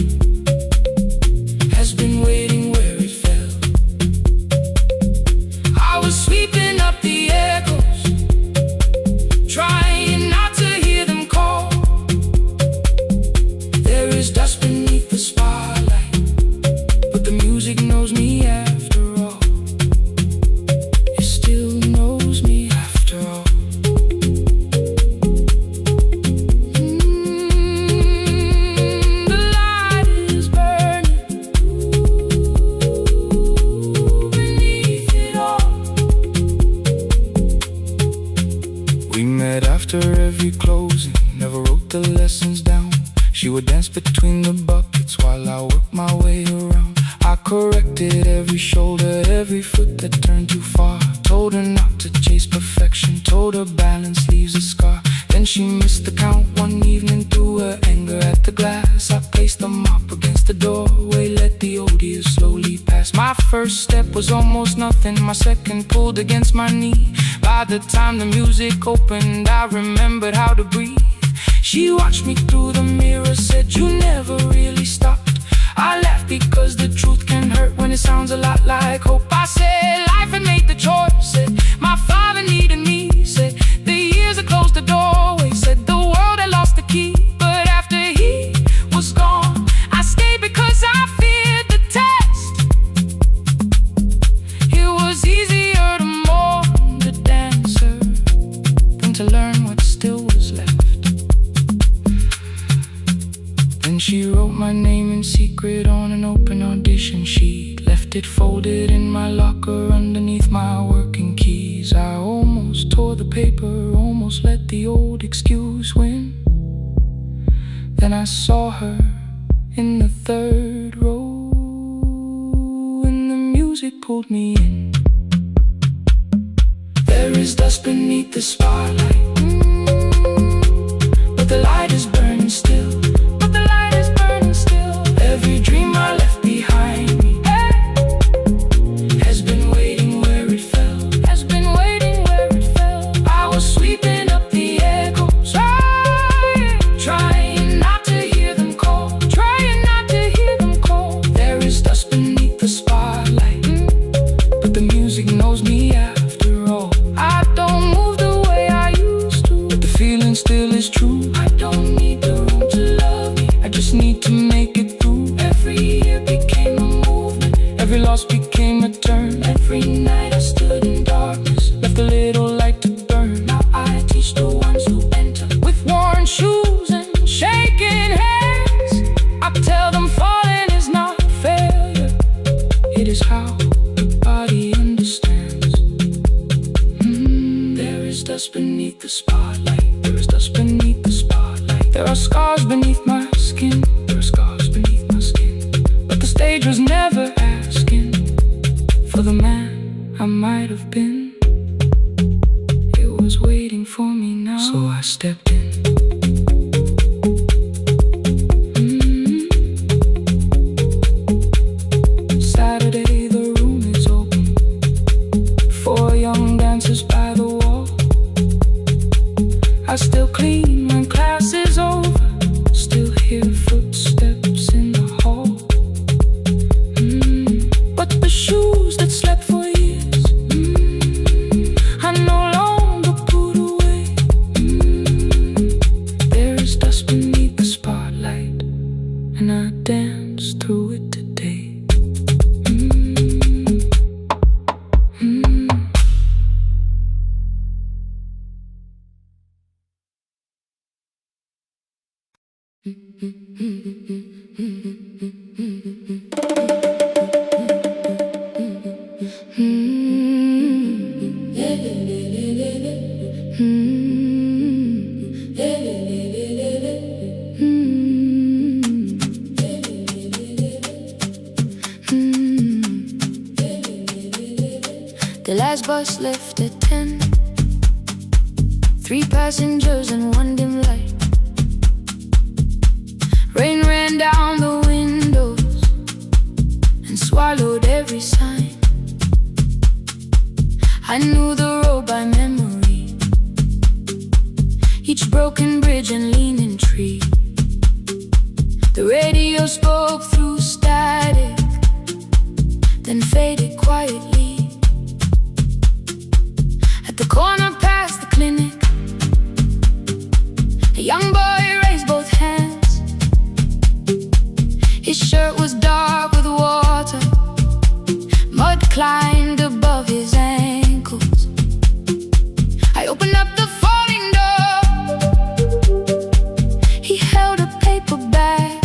She would dance between the buckets while I worked my way around. I corrected every shoulder, every foot that turned too far. Told her not to chase perfection, told her balance leaves a scar. Then she missed the count one evening, threw her anger at the glass. I placed the mop against the doorway, let the odious slowly pass. My first step was almost nothing, my second pulled against my knee. By the time the music opened, I remembered how to breathe. She watched me through the mirror, said, "You never really stopped." I laughed because the truth can hurt when it sounds a lot like hope. I said life had made the choice, said my father needed me, said the years had closed the doorway, said the world had lost the key. But after he was gone, I stayed because I feared the test. It was easier to mourn the dancer than to learn what still was left. Then she wrote my name in secret on an open audition sheet, left it folded in my locker underneath my working keys. I almost tore the paper, almost let the old excuse win. Then I saw her in the third row, and the music pulled me in. There is dust beneath the spotlight, but the light is burning still. Every dream I left behind me has been waiting where it fell, has been waiting where it fell. I was sweeping up the echoes, trying not to hear them call, trying not to hear them call. There is dust beneath the spotlight, but the music knows me after all. I don't move the way I used to, but the feeling still is true. I don't need the room to love me, I just need to make it through. Every year became a movement, every loss became a turn. Every night I stood in darkness, left a little light to burn. Now I teach the ones who enter with worn shoes and shaking hands. I tell them falling is not failure, it is how the body understands. There is dust beneath the spotlight, there is dust beneath the spotlight. There are scars beneath my skin, there are scars beneath my skin. The stage was never asking for the man I might have been. It was waiting for me now, so I stepped in. Saturday, the room is open, 4 young dancers by the wall. I still clean when class is over, still hear footsteps in the hall. But the shoes that slept for years, I no longer put away. There is dust beneath the spotlight, and I dance through it today. The last bus left at 10, 3 passengers and 1 dim light. Rain ran down the windows and swallowed every sign. I knew the road by memory, each broken bridge and leaning tree. The radio spoke through static, then faded quietly. At the corner past the clinic, a young boy raised both hands. His shirt was dark with water, mud climbed above his ankles. I opened up the folding door, he held a paper bag.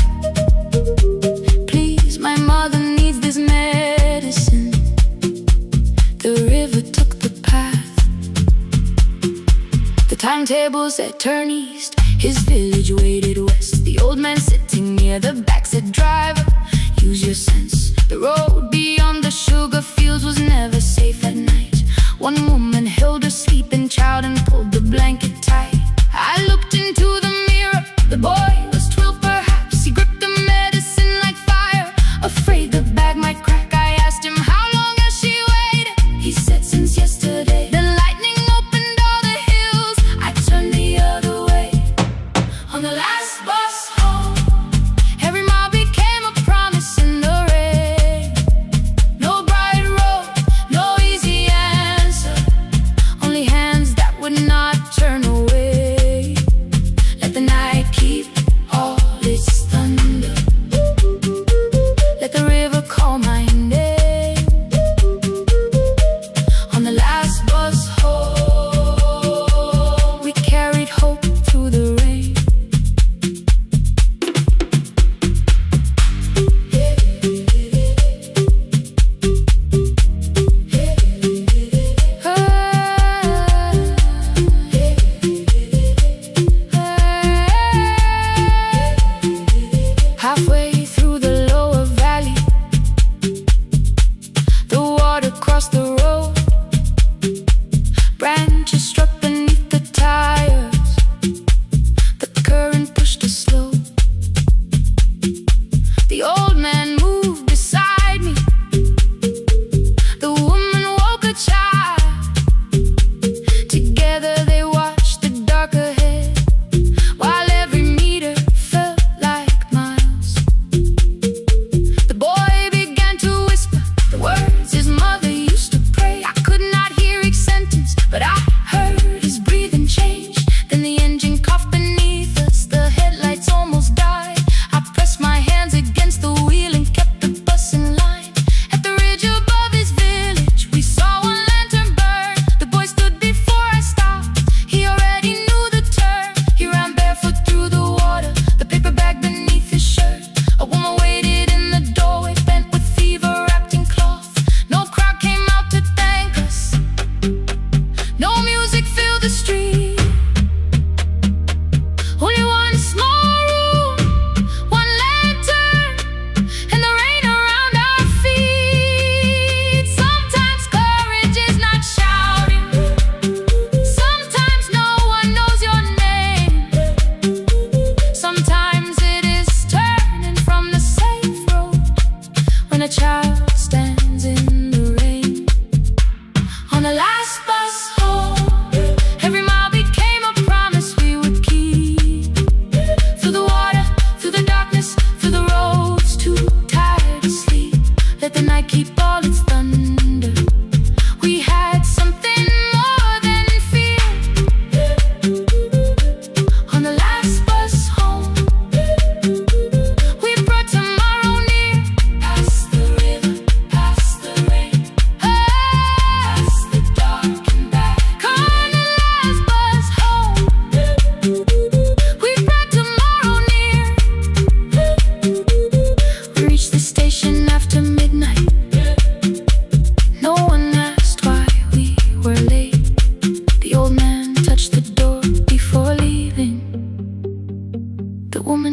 "Please, my mother needs this medicine." The river took the path, the timetable said turn east. His village waited west, the old man said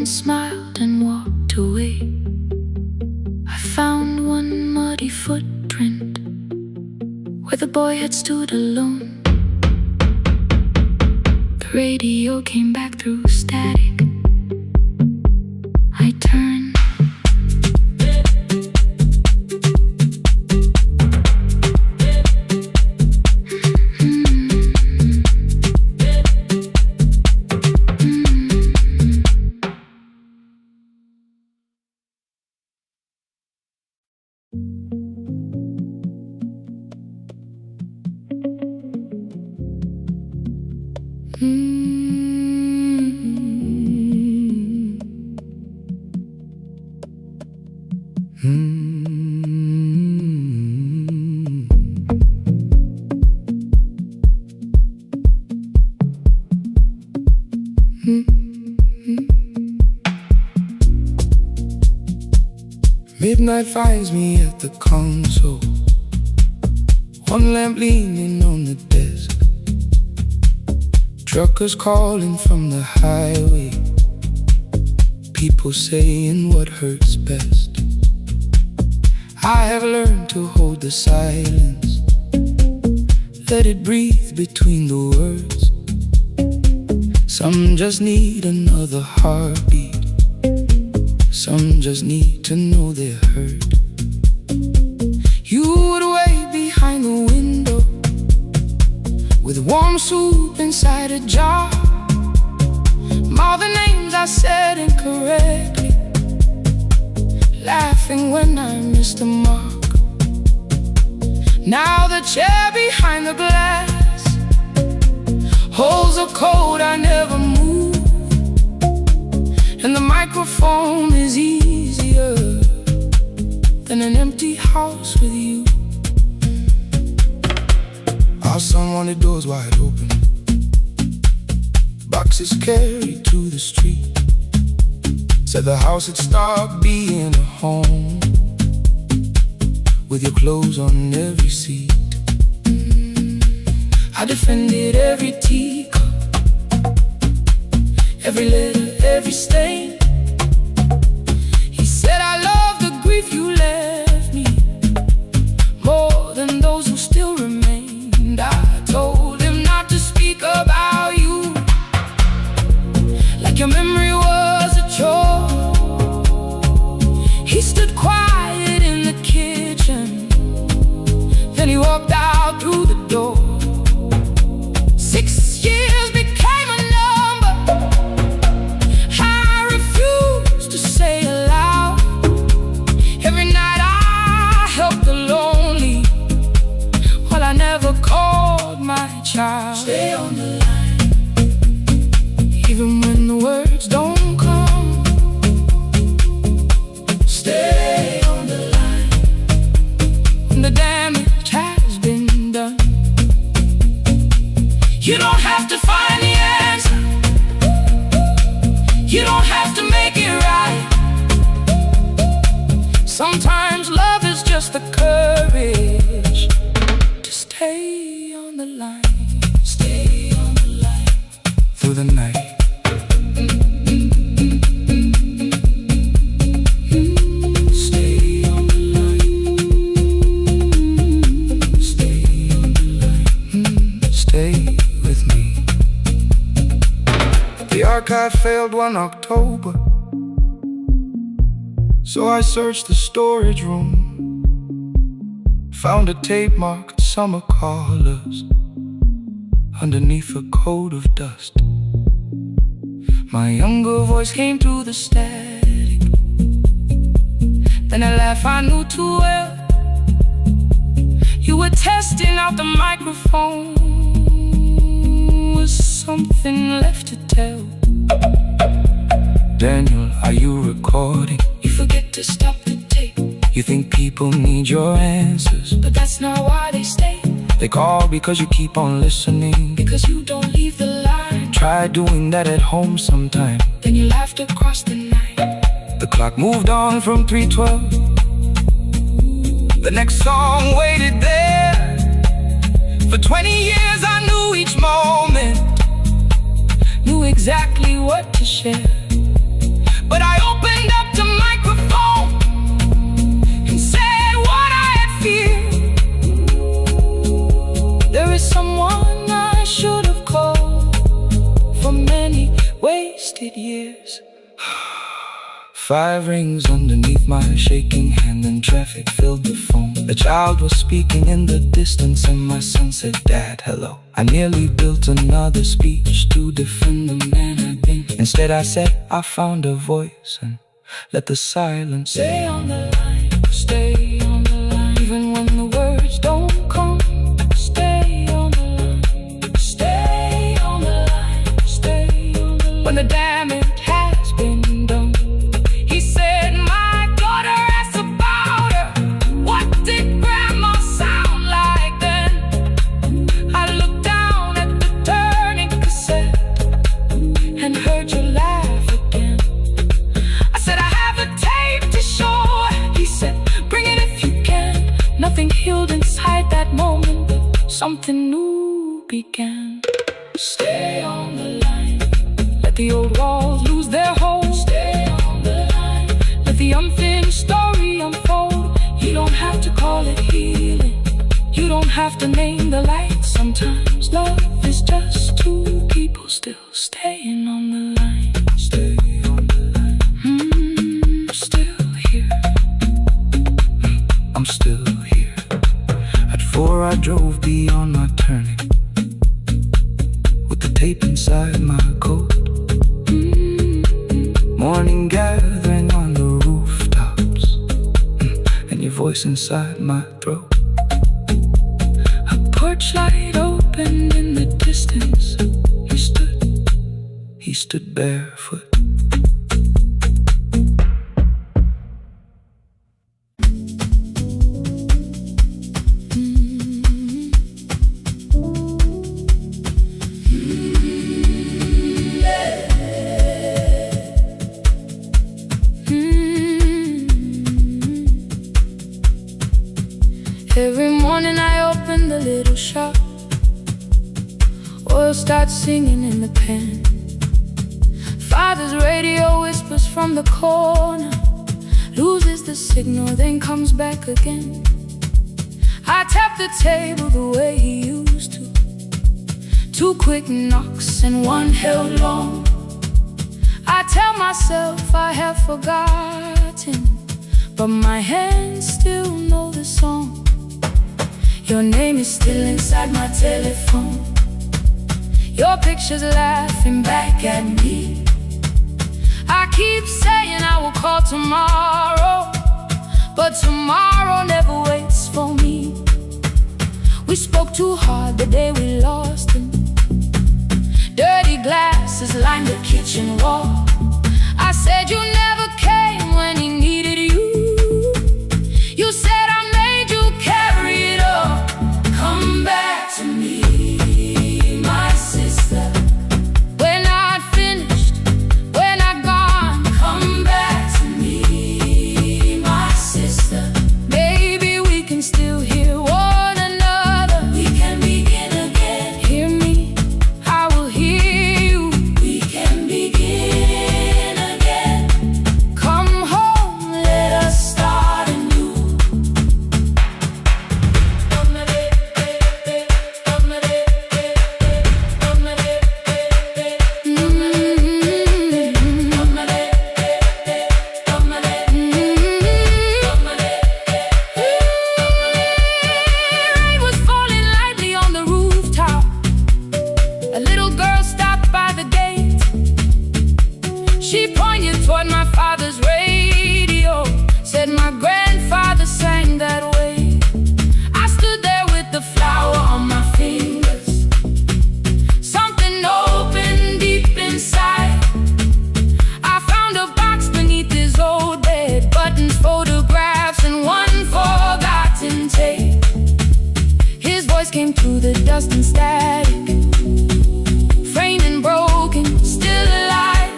smiled and walked away. I found one muddy footprint where the boy had stood alone. The radio came back through static. I turned. Midnight finds me at the console, one lamp leaning on the desk. Truckers calling from the highway, people saying what hurts best. I have learned to hold the silence, let it breathe between the words. Some just need another heartbeat, some just need to know they're heard. You would wait behind the window with warm soup inside a jar. All the names I said incorrectly, laughing when I missed the mark. Now the chair behind the glass holds a code I never moved, and the microphone is easier than an empty house with you. Our son wanted doors wide open, boxes carried to the street. Said the house had stopped being a home, with your clothes on every seat. I defended every teacup, every letter, every stain. He said I love the grief you left me more than those who still remained. I told him not to speak about you like your memory was a chore. He stood quiet in the kitchen, then he walked out through the door. 6 years became a number I refused to say aloud. Every night I helped the lonely, while I never called my child. Stay on the line, even when the words don't come. Stay on the line, when the damage has been done. You don't have to find the answer, you don't have to make it right. Sometimes love is just the courage to stay on the line. Stay on the line through the night. Stay on the line. Stay on the line. Stay with me. The archive failed one October, so I searched the storage room, found a tape marked summer callers underneath a coat of dust. My younger voice came through the static, then a laugh I knew too well. You were testing out the microphone, was something left to tell? Daniel, are you recording? You forget to stop the tape. You think people need your answers, but that's not why they stay. They call because you keep on listening, because you don't leave the line. Try doing that at home sometime, then you laughed across the night. The clock moved on from 3:12. The next song waited there. For 20 years I knew each moment, knew exactly what to share. 5 rings underneath my shaking hand, and traffic filled the phone. A child was speaking in the distance, and my son said, "Dad, hello." I nearly built another speech to defend the man I'd been. Instead I said, "I found a voice," and let the silence stay on the line. Stay on the line, even when the words don't come. Stay on the line. Stay on the line. Stay on the line. When the damage has been done, he said, "My daughter asked about her. What did grandma sound like then?" I looked down at the turning cassette and heard you laugh again. I said, "I have a tape to show." He said, "Bring it if you can." Nothing healed inside that moment, but something new began. Stay on the line. Let the old walls lose their hold. Stay on the line. Let the unfinished story unfold. You don't have to call it healing. You don't have to name the light. Sometimes love is just two people still staying on the line. Stay on the line. Still here. I'm still here. At 4 I drove beyond my turning, with the tape inside my coat. Morning gathering on the rooftops, and your voice inside my throat. A porch light opened in the distance. He stood barefoot. Every morning I open the little shop. Oil starts singing in the pan. Father's radio whispers from the corner, loses the signal, then comes back again. I tap the table the way he used to. 2 quick knocks and 1 held long. I tell myself I have forgotten, but my hands still know the song. Your name is still inside my telephone. Your picture's laughing back at me. I keep saying I will call tomorrow, but tomorrow never waits for me. We spoke too hard the day we lost him. Dirty glasses lined the kitchen wall. I said you never came when he needed you. You said I made you carry it all. Come back to me, my sister. We're not finished, we're not gone. Come back to me, my sister. Maybe we can still hear one another. We can begin again. Hear me, I will hear you. We can begin again. Come home, let us start anew. Rain was falling lightly on the rooftop. A little girl stopped by the gate. She pointed toward my father's radio, said my grandfather sang that way. I stood there with the flower on my fingers. Something opened deep inside. I found a box beneath his old bed, buttons, photographs, and 1 forgotten tape. His voice came through the dust and static, framed and broken, still alive.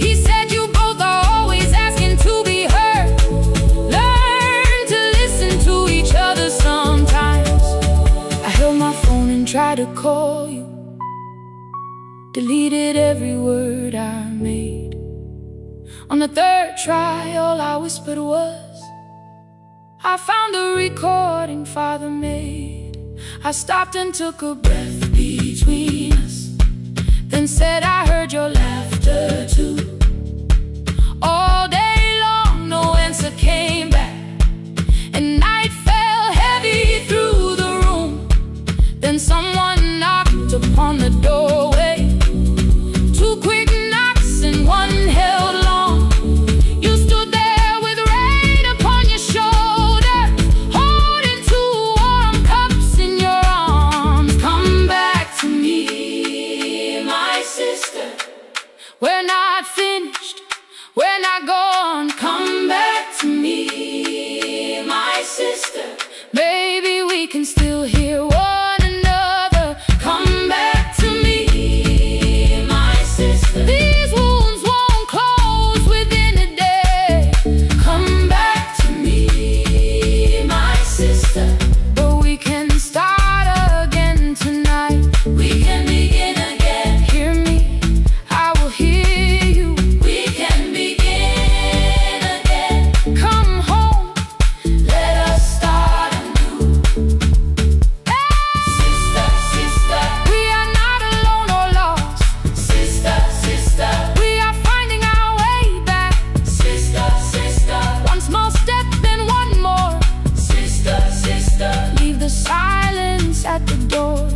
He said you both are always asking to be heard. Learn to listen to each other sometimes. I held my phone and tried to call you, deleted every word I made. On the 3rd try, all I whispered was, I found a recording Father made. I stopped and took a breath between us, then said I heard your laughter too. All We're not gone. Come back to me, my sister. Baby, we can still hear one another. Come back to me, my sister. These wounds won't close within a day. Come back to me, my sister. But we can start again tonight. We can begin again. Hear me, I will hear you. We can begin again. Come home, let us start anew. Sister, sister, we are not alone or lost. Sister, sister, we are finding our way back. Sister, sister, one small step, then one more. Sister, sister, leave the silence at the door.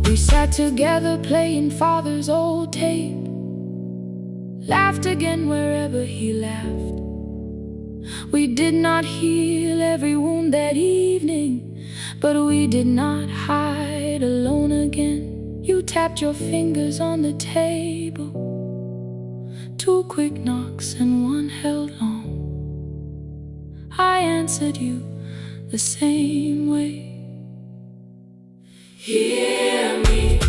We sat together playing father's old tape. Laughed again wherever he laughed. We did not heal every wound that evening, but we did not hide alone again. You tapped your fingers on the table. 2 quick knocks and one held long. I answered you the same way. Hear me.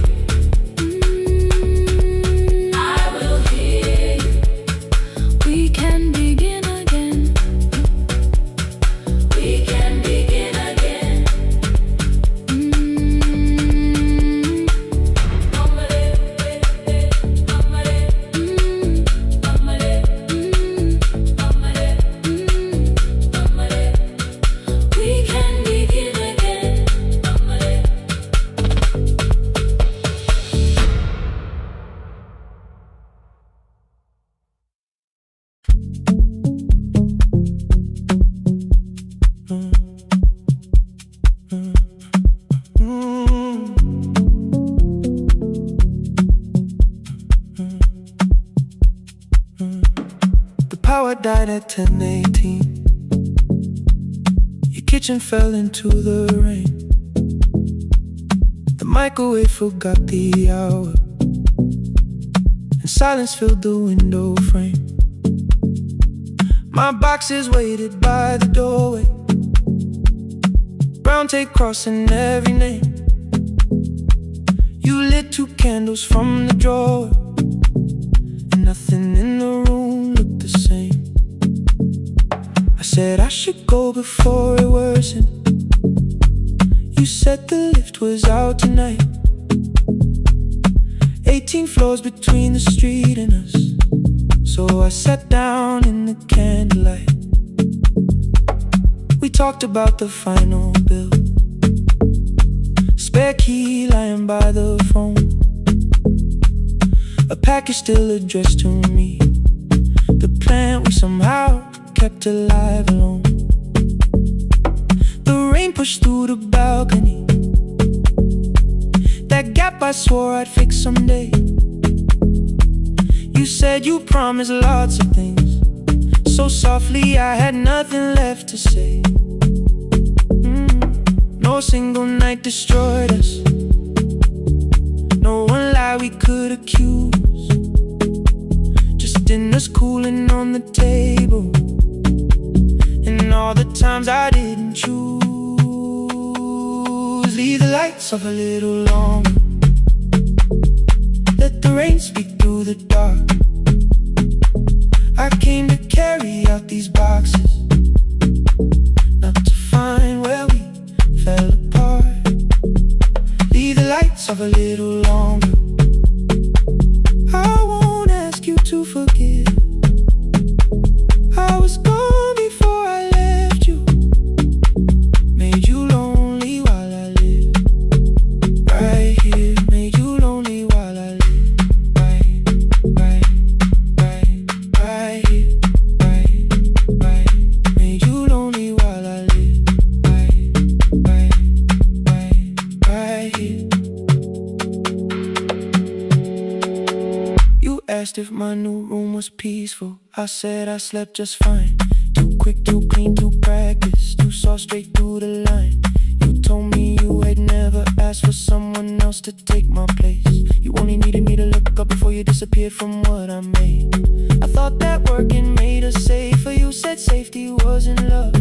I will hear you. We can begin again. We can begin again. We can begin again. The power died at 10:18. Your kitchen fell into the rain. The microwave forgot the hour, and silence filled the window frame. My boxes waited by the doorway, brown tape crossing every name. You lit 2 candles from the drawer, and nothing in the room looked the same. I said I should go before it worsened. You said the lift was out tonight. 18 floors between the street and us, so I sat down in the candlelight. We talked about the final bill, spare key lying by the phone, a package still addressed to me, the plant we somehow kept alive alone. The rain pushed through the balcony, that gap I swore I'd fix someday. You said you promised lots of things, so softly I had nothing left to say. No single night destroyed us, no one lie we could accuse. Just dinners cooling on the table, and all the times I didn't choose. Leave the lights off a little longer, let the rain speak through the dark. I came to carry out these boxes, not to find where we fell apart. Leave the lights off a little longer. I won't ask you to forgive. I was gone before I left you, made you lonely while I lived right here, made you lonely while I lived right here, right, made you lonely while I lived right here. You asked if my new room was peaceful. I said I slept just fine. Too quick, too clean, too practiced, too saw straight through the line. You told me you had never asked for someone else to take my place. You only needed me to look up before you disappeared from what I made. I thought that working made us safer. You said safety was in love.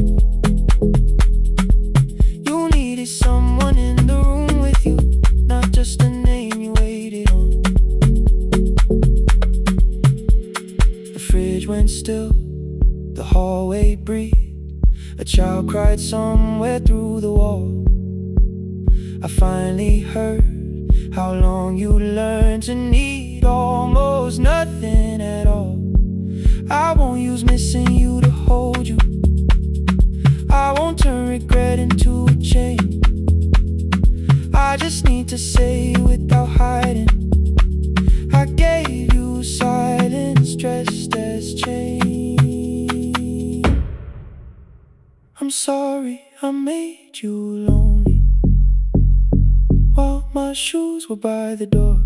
You needed someone in the room with you, not just a name you waited on. The fridge went still, the hallway breathed. A child cried somewhere through the wall. I finally heard how long you learned to need almost nothing at all. I won't use missing you to hold you. I won't turn regret into a chain. I just need to say without hiding, I gave you silence dressed as change. I'm sorry I made you lonely while my shoes were by the door.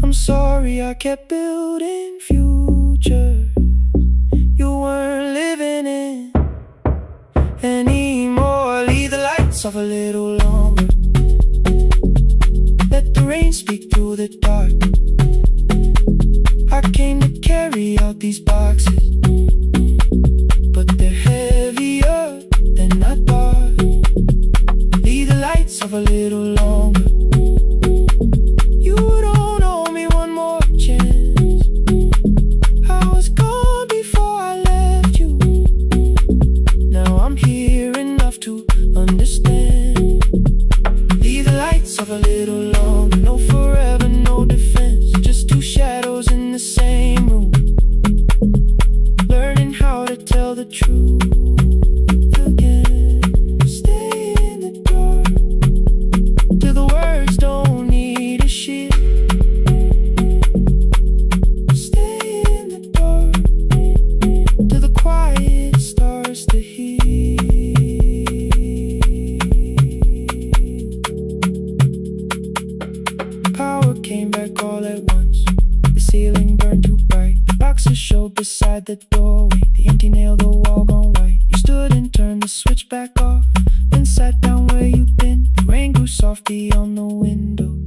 I'm sorry I kept building futures you weren't living in anymore. Leave the lights off a little longer. Let the rain speak through the dark. I came to carry out these boxes, but they're heavier than I thought. Leave the lights off a little longer. You don't owe me one more chance. I was gone before I left you. Now I'm here enough to understand. Leave the lights off a little longer. No forever, no defense, just two shadows in the same room, learning how to tell the truth again. Stay in the dark till the words don't need a shield. Stay in the dark till the quiet starts to heal. Power came back all at once. The ceiling burned too bright. The boxes showed beside the doorway. The empty nail, the wall gone white. You stood and turned the switch back off, then sat down where you'd been. The rain grew soft beyond the window.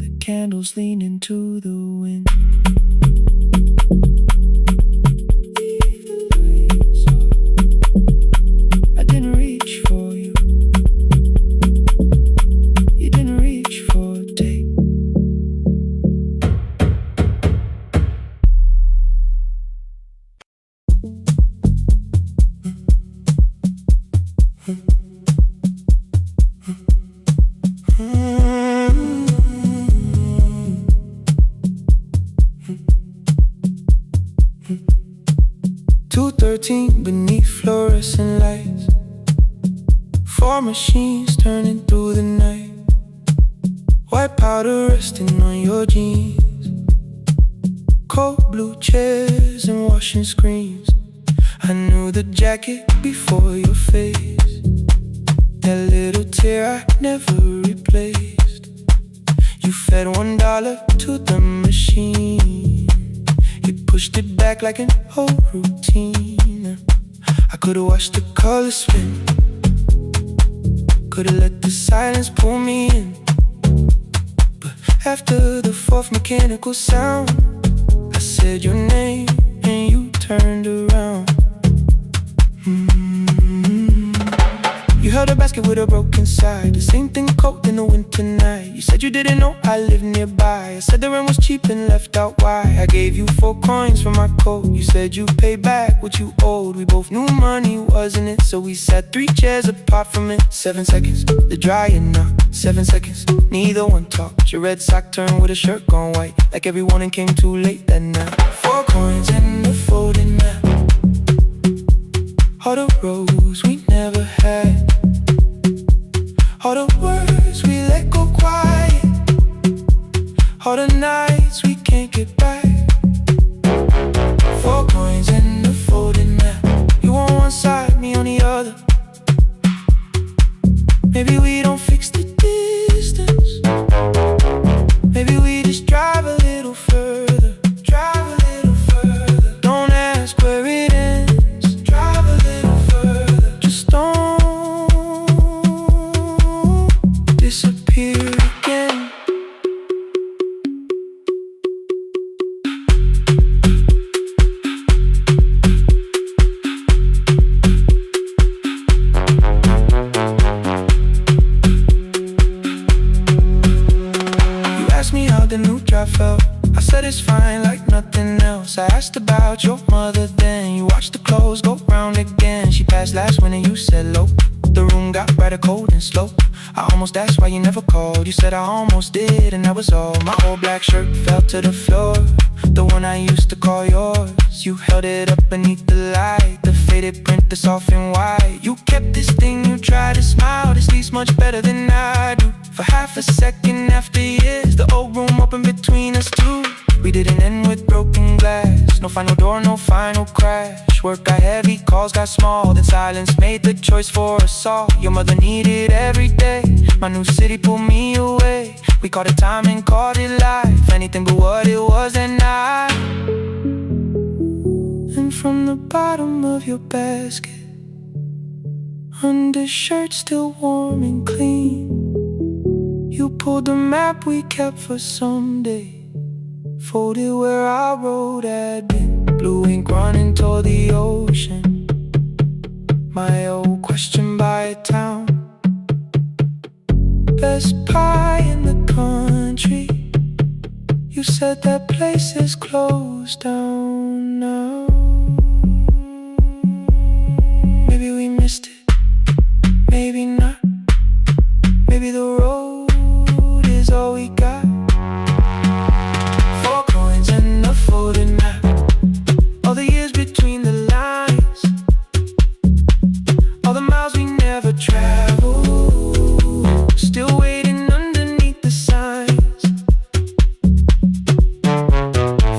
The candles leaned into the wind. Leave the lights off. I didn't reach for you. You didn't reach for a take. 2:13 beneath fluorescent lights. 4 machines turning through the night. White powder resting on your jeans. Cold blue chairs and washing screens. I knew the jacket before your face. That little tear I never replaced. You fed $1 to the machine. You pushed it back like an old routine. I could've watched the colors spin. Could've let the silence pull me in. But after the 4th mechanical sound, I said your name and you turned around. You held a basket with a broken side. The same thing cold in the winter night. You said you didn't know I lived nearby. I said the rent was cheap and left out why. I gave you 4 coins for my coat. You said you'd pay back what you owed. We both knew money wasn't it, so we sat 3 chairs apart from it. 7 seconds, the dryer knocked. 7 seconds, neither one talked. Your red sock turned with a shirt gone white, like everyone and came too late that night. 4 coins and a folding map. All the roads we never had. All the words we let go quiet. All the nights we can't get back. 4 coins and a folding map. You on one side, me on the other. Maybe we don't fix the distance. Maybe we just drive a little further. Drive a little further. Don't ask where it ends. Drive a little further. Just don't but it's fine like nothing else. I asked about your mother then. You watched the clothes go round again. She passed last winter, you said low. The room got brighter, cold and slow. I almost asked why you never called. You said I almost did, and that was all. My old black shirt fell to the floor, the one I used to call yours. You held it up beneath the light, the faded print that's off in white. You kept this thing, you tried to smile. This leaves much better than I do. For half a second after years, the old room opened between us two. We didn't end with broken glass. No final door, no final crash. Work got heavy, calls got small. Then silence made the choice for us all. Your mother needed every day. My new city pulled me away. We called it time and called it life. Anything but what it was that night. And from the bottom of your basket, undershirt still warm and clean, you pulled the map we kept for someday. Folded where our road had been. Blue ink running toward the ocean. My old question by a town. Best pie in the country. You said that place is closed down now. Maybe we missed it, maybe not. Maybe the road is all we got. 4 coins and a folded map. All the years between the lines, all the miles we never traveled, still waiting underneath the signs.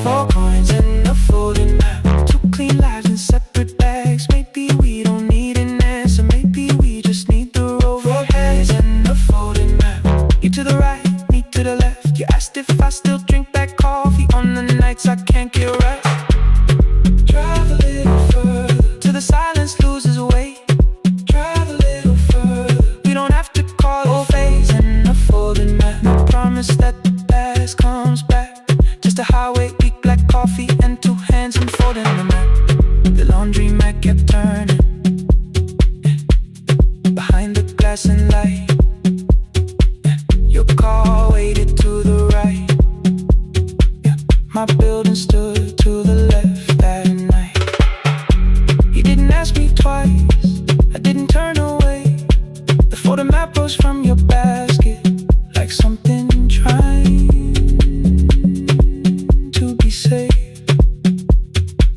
4 coins and a folded map. 2 clean lives in separate bags. Maybe we don't need an answer, maybe we just need the road. 4 coins and a folded map. You to the right, me to the left. You asked if I still drink that coffee on the nights I can't get right. Drive a little further till the silence loses weight. Drive a little further. We don't have to call it phase and a folded map. I promise that the past comes back. Just a highway, weak black coffee and 2 hands unfolding the map. The laundry mat kept turning behind the glass and light. Your car waited to the right. My building stood to the left that night. You didn't ask me twice, I didn't turn away. The photo map rose from your basket like something trying to be safe.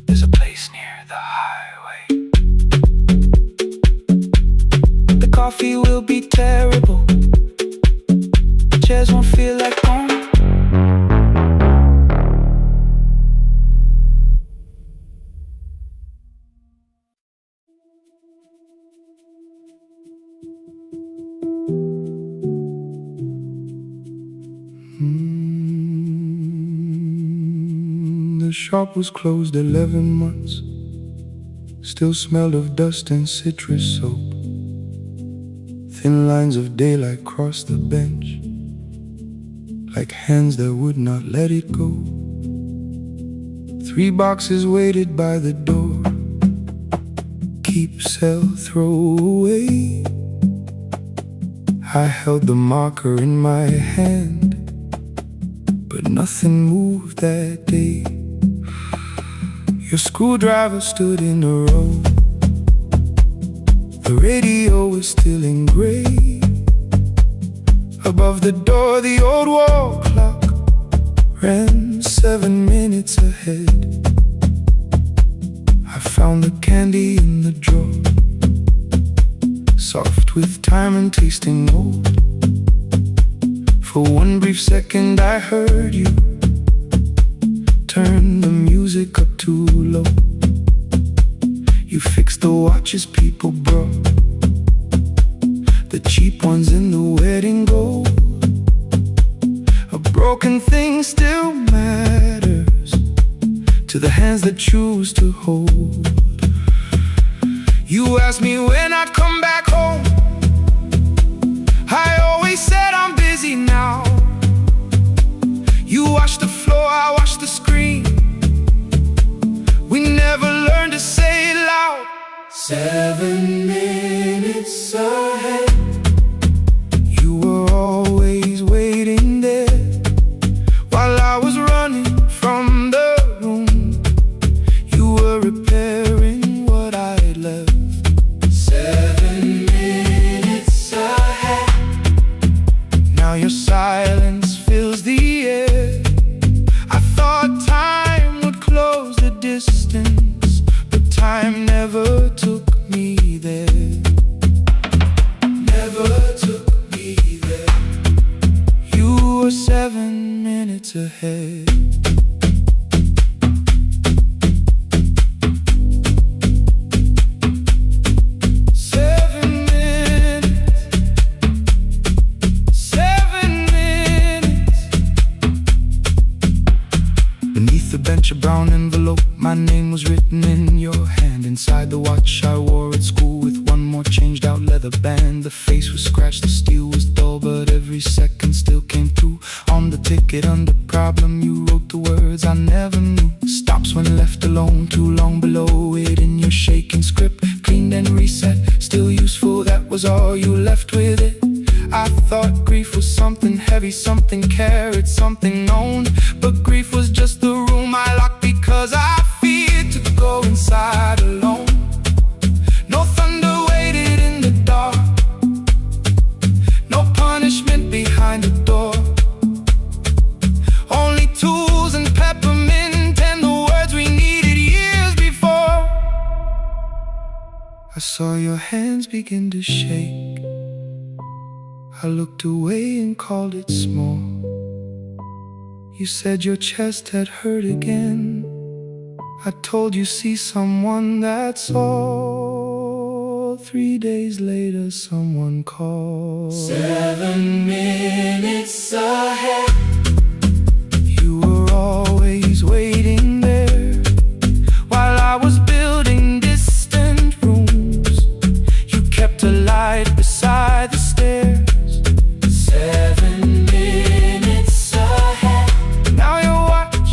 There's a place near the highway. The coffee will be terrible. Chairs won't feel like home. The shop was closed 11 months. Still smelled of dust and citrus soap. Thin lines of daylight crossed the bench, like hands that would not let it go. 3 boxes waited by the door. Keep, sell, throw away. I held the marker in my hand, but nothing moved that day. Your screwdriver stood in the road. The radio was still in gray. Above the door, the old wall clock ran 7 minutes ahead. I found the candy in the drawer, soft with time and tasting old. For one brief second I heard you turn the music up too low. You fixed the watches people brought, the cheap ones in the wedding gold. A broken thing still matters to the hands that choose to hold. You asked me when I'd come back home. I always said I'm busy now. You washed the floor, I washed the screen. We never learned to say it loud. 7 minutes ahead. You were always waiting there while I was running from Beneath the bench, a brown envelope, my name was written in your hand. Inside the watch I wore at school, with one more changed out leather band. The face was scratched, the steel was dull, but every second still came through. On the ticket under problem, you wrote the words I never knew. Stops when left alone, too long below it in your shaking script. Cleaned and reset, still useful, that was all you left with it. I thought grief was something heavy, something carried, something known. But grief was just the room I locked because I feared to go inside alone. No thunder waited in the dark, no punishment behind the door. Only tools and peppermint and the words we needed years before. I saw your hands begin to shake. I looked away and called it small. You said your chest had hurt again. I told you see someone, that's all. 3 days later someone called. 7 minutes ahead. You were always waiting there while I was building distant rooms. You kept a light beside the stairs. 7 minutes ahead. Now your watch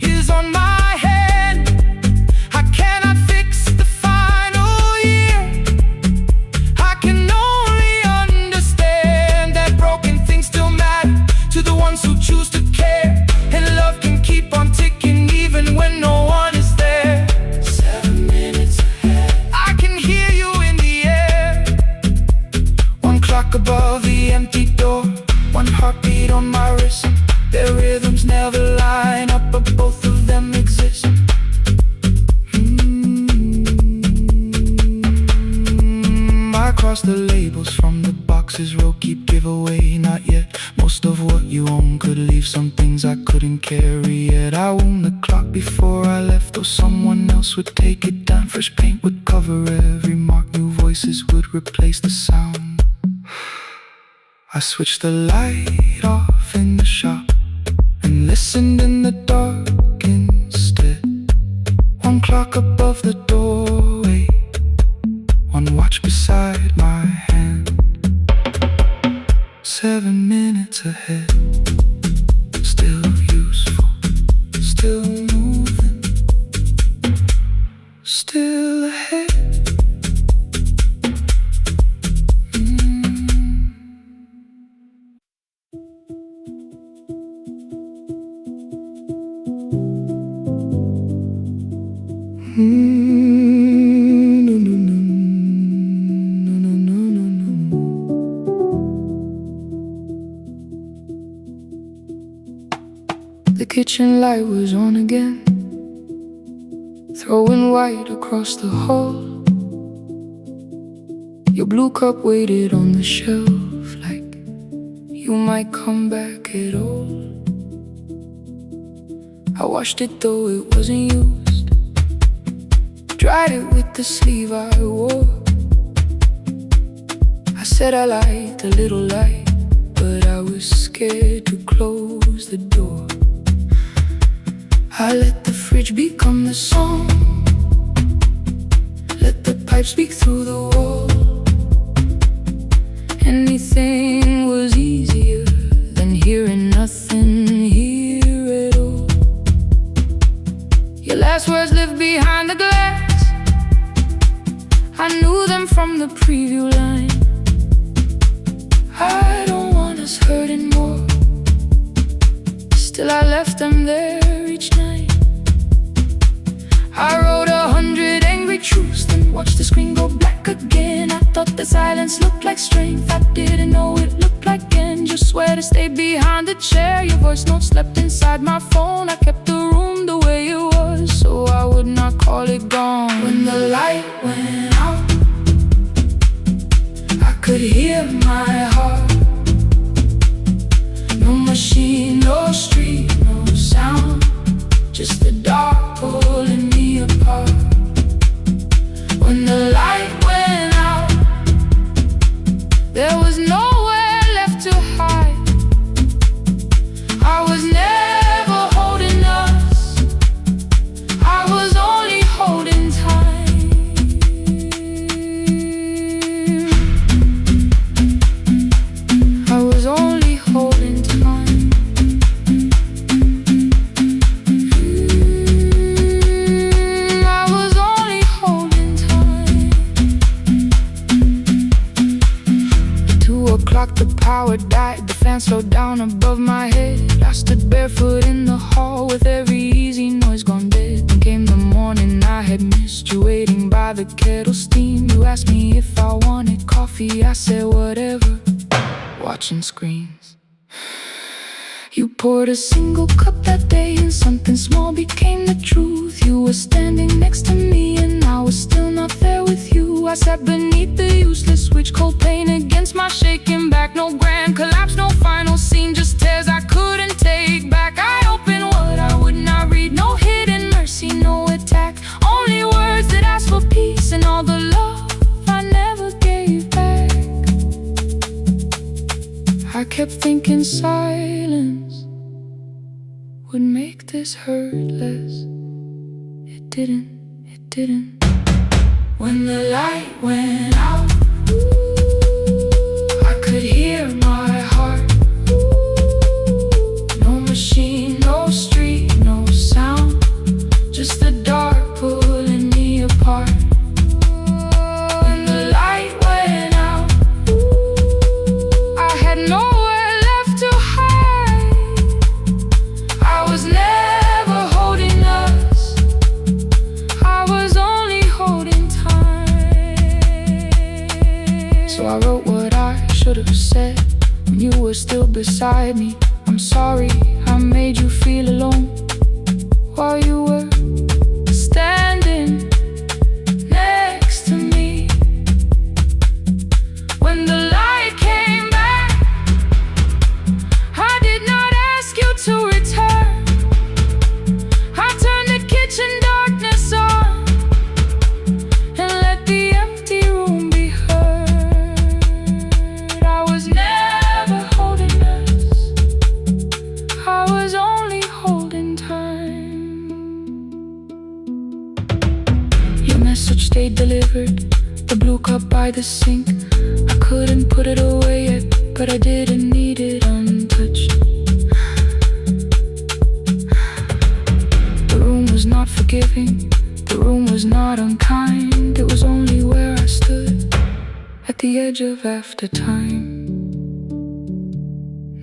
is on my head. I cannot fix the final year. I can only understand that broken things still matter to the ones who choose to care. And love can keep on ticking even when no one is there. 7 minutes ahead. I can hear you in the air. One clock above the empty door, one heartbeat on my wrist. Their rhythms never line up, but both of them exist. I cross the labels from the boxes, row keep giveaway, not yet. Most of what you own could leave some things I couldn't carry yet. I wound the clock before I left, though someone else would take it down. Fresh paint would cover every mark, new voices would replace the sound. I switched the light off in the shop and listened in the dark instead. One clock above the doorway, one watch beside my hand. 7 minutes ahead, still useful, still moving, still ahead. The kitchen light was on again, throwing white across the hall. Your blue cup waited on the shelf like you might come back at all. I washed it though it wasn't used, dried it with the sleeve I wore. I said I liked a little light, but I was scared to close the door. I let the fridge become the song, let the pipe speak through the wall. Anything was easier than hearing nothing here at all. Your last words lived behind the glass, I knew them from the preview line. I don't want us hurting more, still I left them there each night. I wrote 100 angry truths, then watched the screen go black again. I thought the silence looked like strength, I didn't know it looked like end. Just swear to stay behind the chair, your voice note slept inside my phone. I kept the room the way it was, so I would not call it gone. When the light went out, I could hear my heart. No machine, no street, no sound, just the dark pulling me apart. When the light went out, there was nowhere left to hide. I was never holding crown above my head. I stood barefoot in the hall with every easy noise gone dead. Then came the morning I had missed you, waiting by the kettle steam. You asked me if I wanted coffee, I said whatever, watching screens. You poured a single cup that day and something small became the truth. You were standing next to me and I was still not there with you. I sat beneath the useless switch, cold pain against my shaking back. No grand collapse, no final scene, just tears I couldn't take back. I opened what I would not read, no hidden mercy, no attack. Only words that ask for peace and all the love I never gave back. I kept thinking silence would make this hurt less. It didn't. When the light went out, I could hear my heart. No machine, no street, no sound, just the dark pulling me apart. When the light went out, I had nowhere left to hide. I was never holding us, I was only holding time. So I wrote what I should have said when you were still beside me. I'm sorry I made you feel alone while you were standing next to me. When the light came back, I did not ask you to return. I turned the kitchen darkness on and let the empty room be heard. I was never holding us, I was only holding time. Your message stayed delivered, the blue cup by the sink. I couldn't put it away yet, but I didn't need it untouched. The room was not forgiving, the room was not unkind. It was only where I stood at the edge of after time,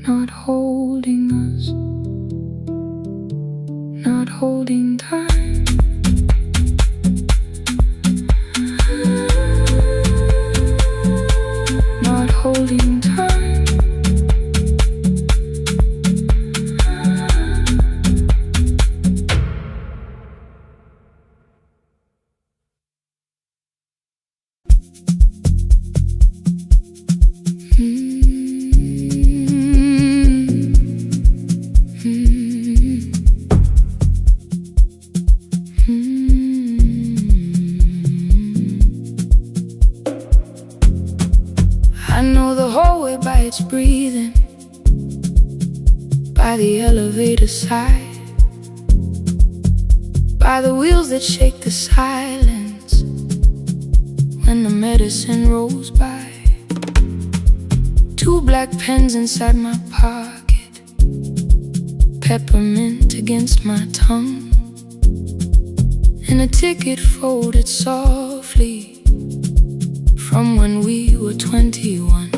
not holding us, not holding time. Not holding time. I know the hallway by its breathing, by the elevator side, by the wheels that shake the silence when the medicine rolls by. 2 black pens inside my pocket, peppermint against my tongue, and a ticket folded softly from when we were 21.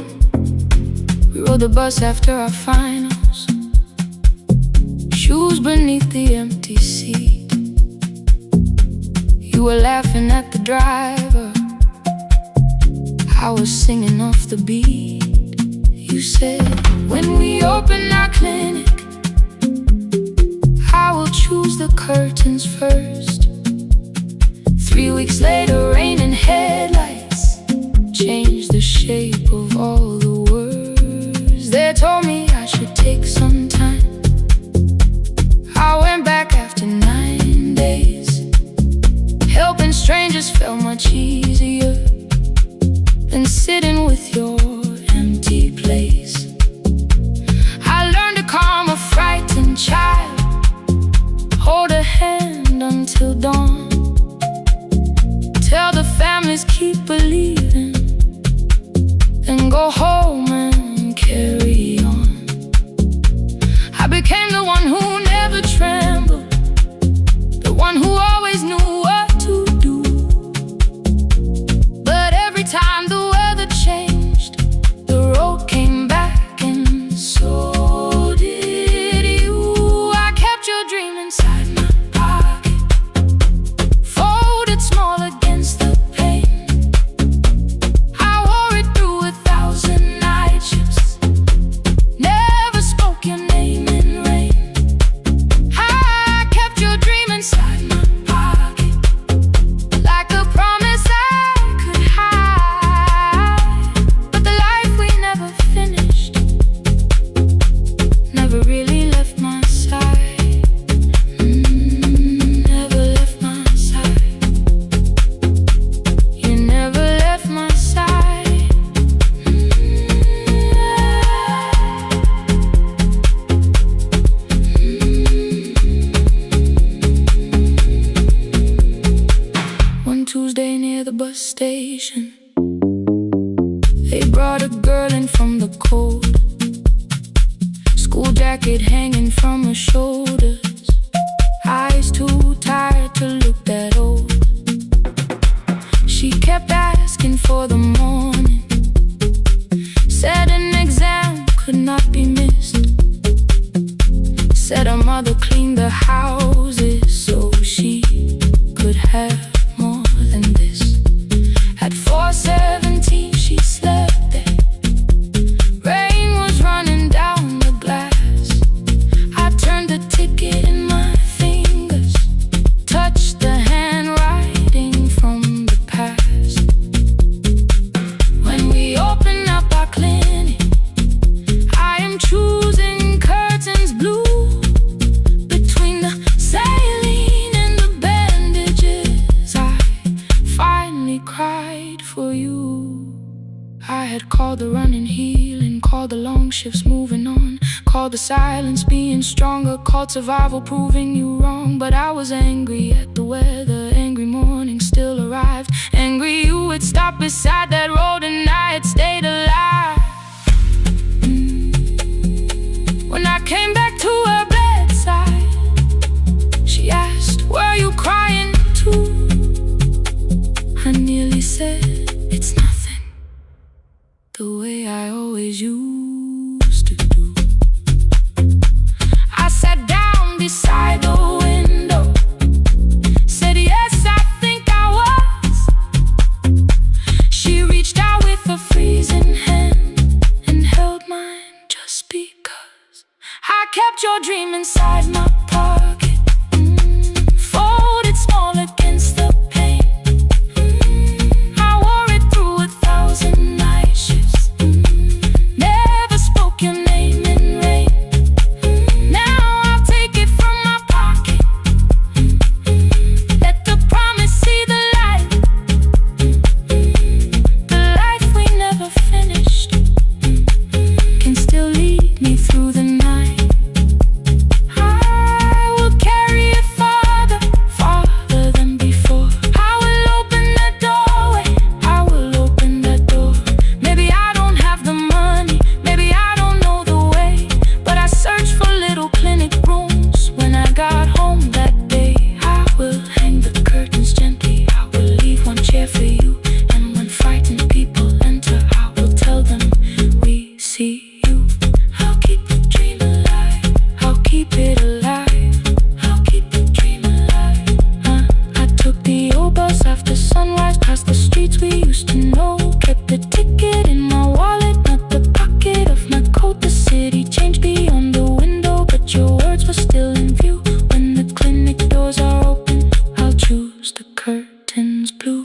We rode the bus after our finals, shoes beneath the empty seat. You were laughing at the driver, I was singing off the beat. You said, when we open our clinic, I will choose the curtains first. 3 weeks later, rain and headlights changed the shape of all the words. They told me I should take some time. I went back after 9 days. Helping strangers felt much easier than sitting with your empty place. I learned to calm a frightened child, hold a hand until dawn, tell the families keep station. They brought a girl in from the cold, school jacket hanging from her shoulders, eyes too tired to look that old. She kept asking for the morning, said an exam could not be missed, said her mother cleaned the houses so she could have more than this. At 4:17 she slept there, rain was running down the glass. I turned the ticket in my fingers, touched the handwriting from the past. When we open up our clinic, I am choosing curtains blue. Between the saline and the bandages, I finally cried for you. I had called the running healing, called the long shifts moving on, called the silence being stronger, called survival proving you wrong. But I was angry at the weather, angry morning still arrived, angry you had stopped beside that road and I had stayed alive. When I came back to her bedside, she asked, "Were you crying too?" I nearly said, "It's nothing," the way I always used to do. I sat down beside the window, said, "Yes, I think I was." She reached out with a freezing hand and held mine just because I kept your dream inside my pocket, folded small against the pain. I wore it through 1,000 night shifts, never spoke your name in rain. Now I'll take it from my pocket, let the promise see the light, the life we never finished can still lead me through the night. I will carry it farther, farther than before. I will open that doorway, I will open that door. Maybe I don't have the money, maybe I don't know the way, but I searched for little clinic rooms when I got home that day. I will hang the curtains gently, I will leave one chair for you, and when frightened people enter, I will tell them, "We see you." I'll keep the dream alive, I'll keep it alive, I'll keep the dream alive. I took the old bus after sunrise, past the streets we used to know, kept the ticket in my wallet, not the pocket of my coat. The city changed beyond the window, but your words were still in view. When the clinic doors are open, I'll choose the curtains blue.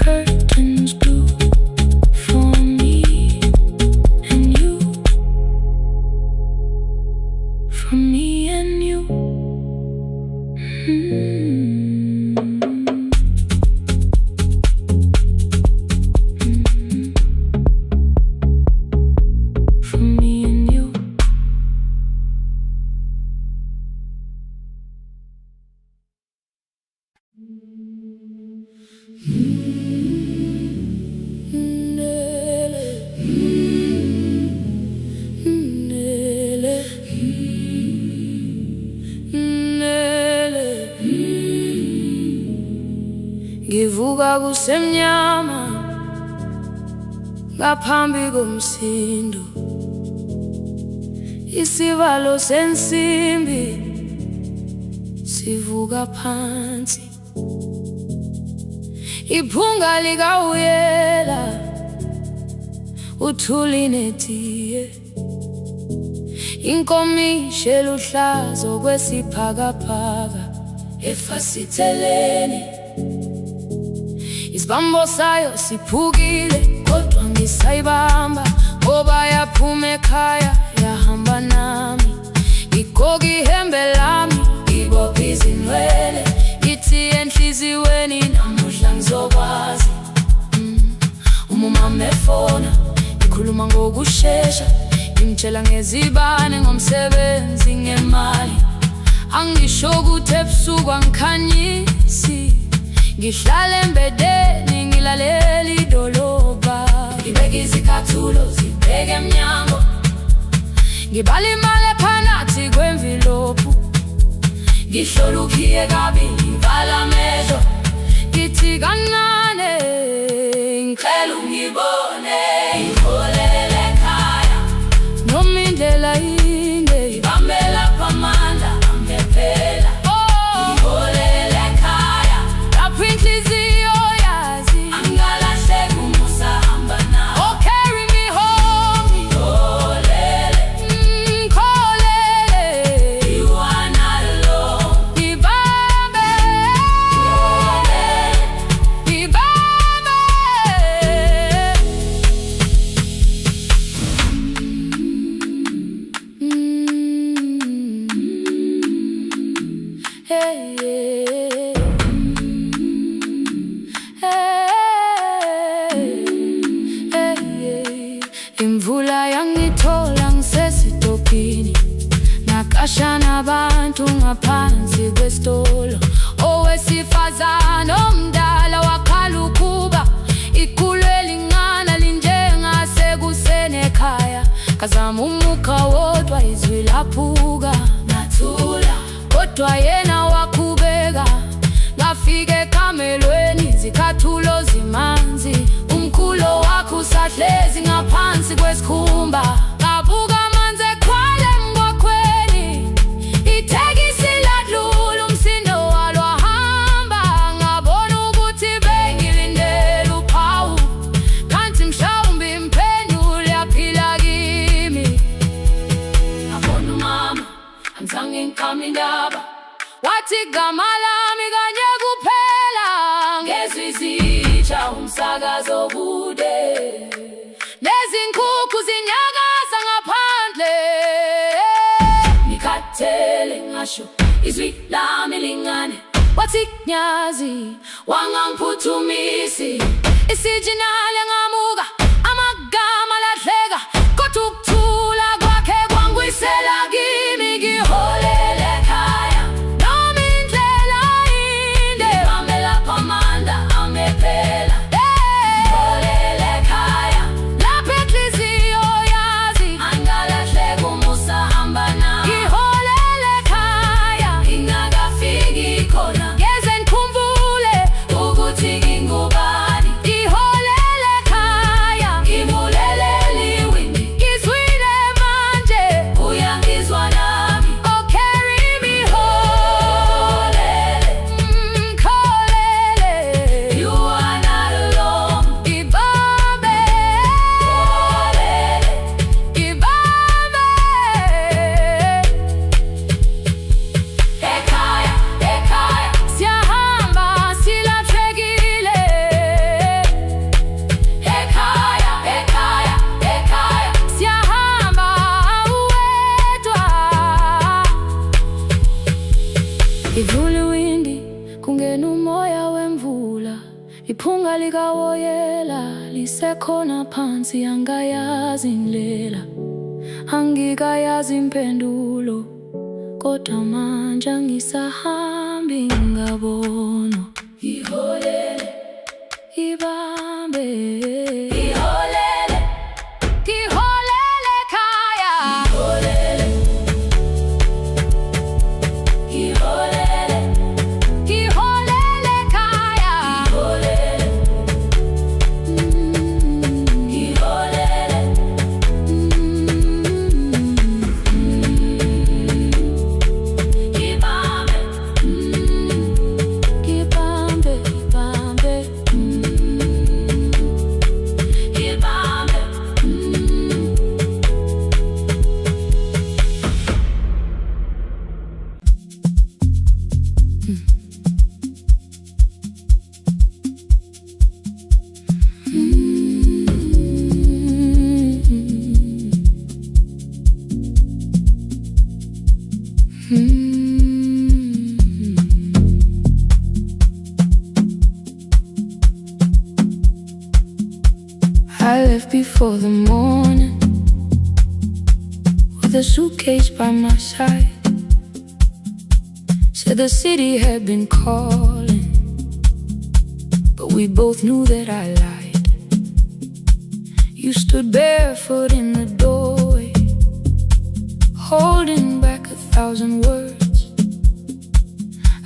Curtains blue for me and you, for me and you. For me and you. Ngivuka kusemnyama ngaphambi komsindo, isivalo sensimbi sivuka phansi, iphunga likawuyela uthuli netiye, inkomishi eluhlaza okwesiphakapaka efasiteleni. Isibambo sayo siphukile kodwa ngisayibamba, ngoba yaphuma ekhaya yahamba nami. Igqoka ihembe lami, ibopha izinwele, ithi enhliziyweni namuhla ngizokwazi. Umama efona, ikhuluma ngokushesha, ngimtshela ngezibane, ngomsebenzi, ngemali. Angisho ukuthi ebusuku angikhanyisi, Ngihlala embedeni ngilalela idolobha, ngibeke izicathulo zibheke emnyango, ngibala imali ephakathi kwemvilophu, ngihlola ukhiye kabili ngivala amehlo, ngithi kancane ngicela ungibone, ngiholele ekhaya noma indlela inde, ngibambela phamandla angephela. Ngiholele ekhaya lapho inhliziyo yazi angalahleki uma usahamba nawe. Oh, carry me home, ngiholele, ngikholele, you are not alone. Ngibambe, ngiholele, ngibambe. Hey, hey, hey, hey. Imvula yangithola ngisesitopini, nakasha nabantu ngaphansi kwesitolo. Owesifazane omdala wakhala ukuba ikhulu elingana linjengasekuseni ekhaya. Ngazama umukha wodwa izwi laphuka, ngathula kodwa yena waqhubeka. Ngafika ekamelweni izicathulo zimanzi, umkhulo wakhe usahlezi ngaphansi kwesikhumba. Ngabuka amanzi ekhwale emgwaqweni, ithekisi ladlula umsindo walo wahamba. Ngabona ukuthi bengilindele uphawu, kanti mhlawumbe impendulo yaphila kimi. Ngabona umama angizange ngiqame indaba, wathi igama lami kanye kuphela. Ngezwi izitsha umsakazo kude, nezinkukhu zinyakaza ngaphandle. Ngikhathele ngasho izwi lami lingane, wathi nyazi wangangiphuthumisi. Isijinali ngamuka, amagama lahleka, kodwa ukuthula kwakhe kwangwisela kimi. Ngiholele ekhaya noma indlela inde, ngibambela phamandla angephela. Ngiholele ekhaya lapho inhliziyo yazi angalahleki uma usahamba nawe. Ngiholele ekhaya ingakafiki khona, ngeze ngikhumbule ukuthi ngingubani. Ngiholele ekhaya ngibulelele iwindi, ngizwile manje uyangizwa nami. Oh, carry me home, ngikholele, you are not alone. Ngibambe, ngibambe. Ekhaya, ekhaya siyahamba silahlekile. Ekhaya, ekhaya, ekhaya siyahamba uwedwa. Ivula iwindi kungena umoya wemvula, iphunga likawoyela lisekhona phansi. Angayazi indlela, angikayazi impendulo, kodwa manje angisahambi ngabona. Ngiholele, ngibambe, ngiholele, ngiholele ekhaya. Ngiholele, ngiholele, ngiholele ekhaya. Ngiholele, ngiholele, ngibambe, ngibambe, ngibambe, ngibambe. I left before the morning with a suitcase by my side. Said the city had been calling, we both knew that I lied. You stood barefoot in the doorway, holding back 1,000 words.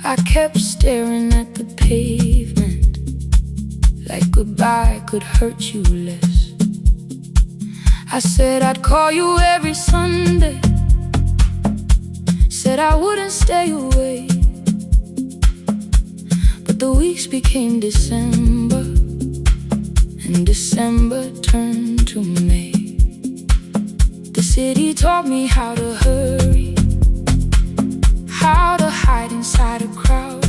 I kept staring at the pavement, like goodbye could hurt you less. I said I'd call you every Sunday, said I wouldn't stay away. But the weeks became December, and December turned to May. The city taught me how to hurry, how to hide inside a crowd,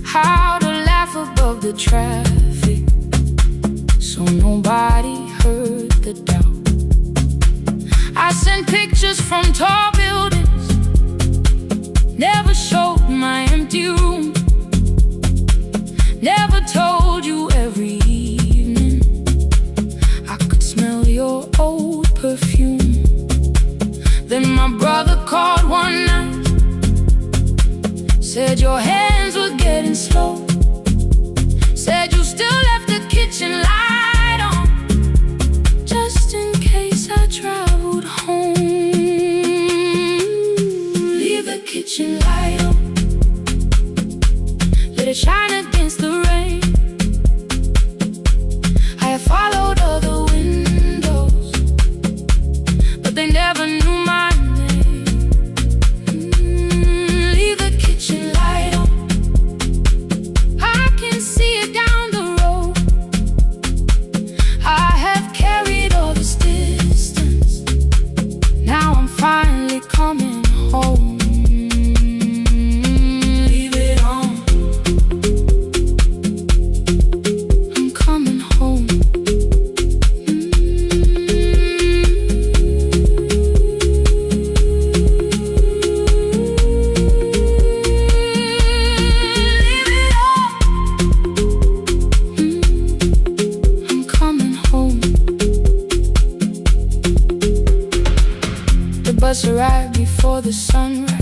how to laugh above the traffic, so nobody heard the doubt. I sent pictures from tall buildings, never showed my empty room, never told you every evening I could smell your old perfume. Then my brother called one night, said your hands were getting slow, said you still left the kitchen light on, just in case I traveled home. Leave the kitchen light on, let it shine against the rain. I have followed other windows, but they never knew my name. Leave the kitchen light on, I can see it down the road. I have carried all this distance, now I'm finally coming home. Leave it on, I'm coming home. Leave it on, I'm coming home. The bus arrived before the sunrise.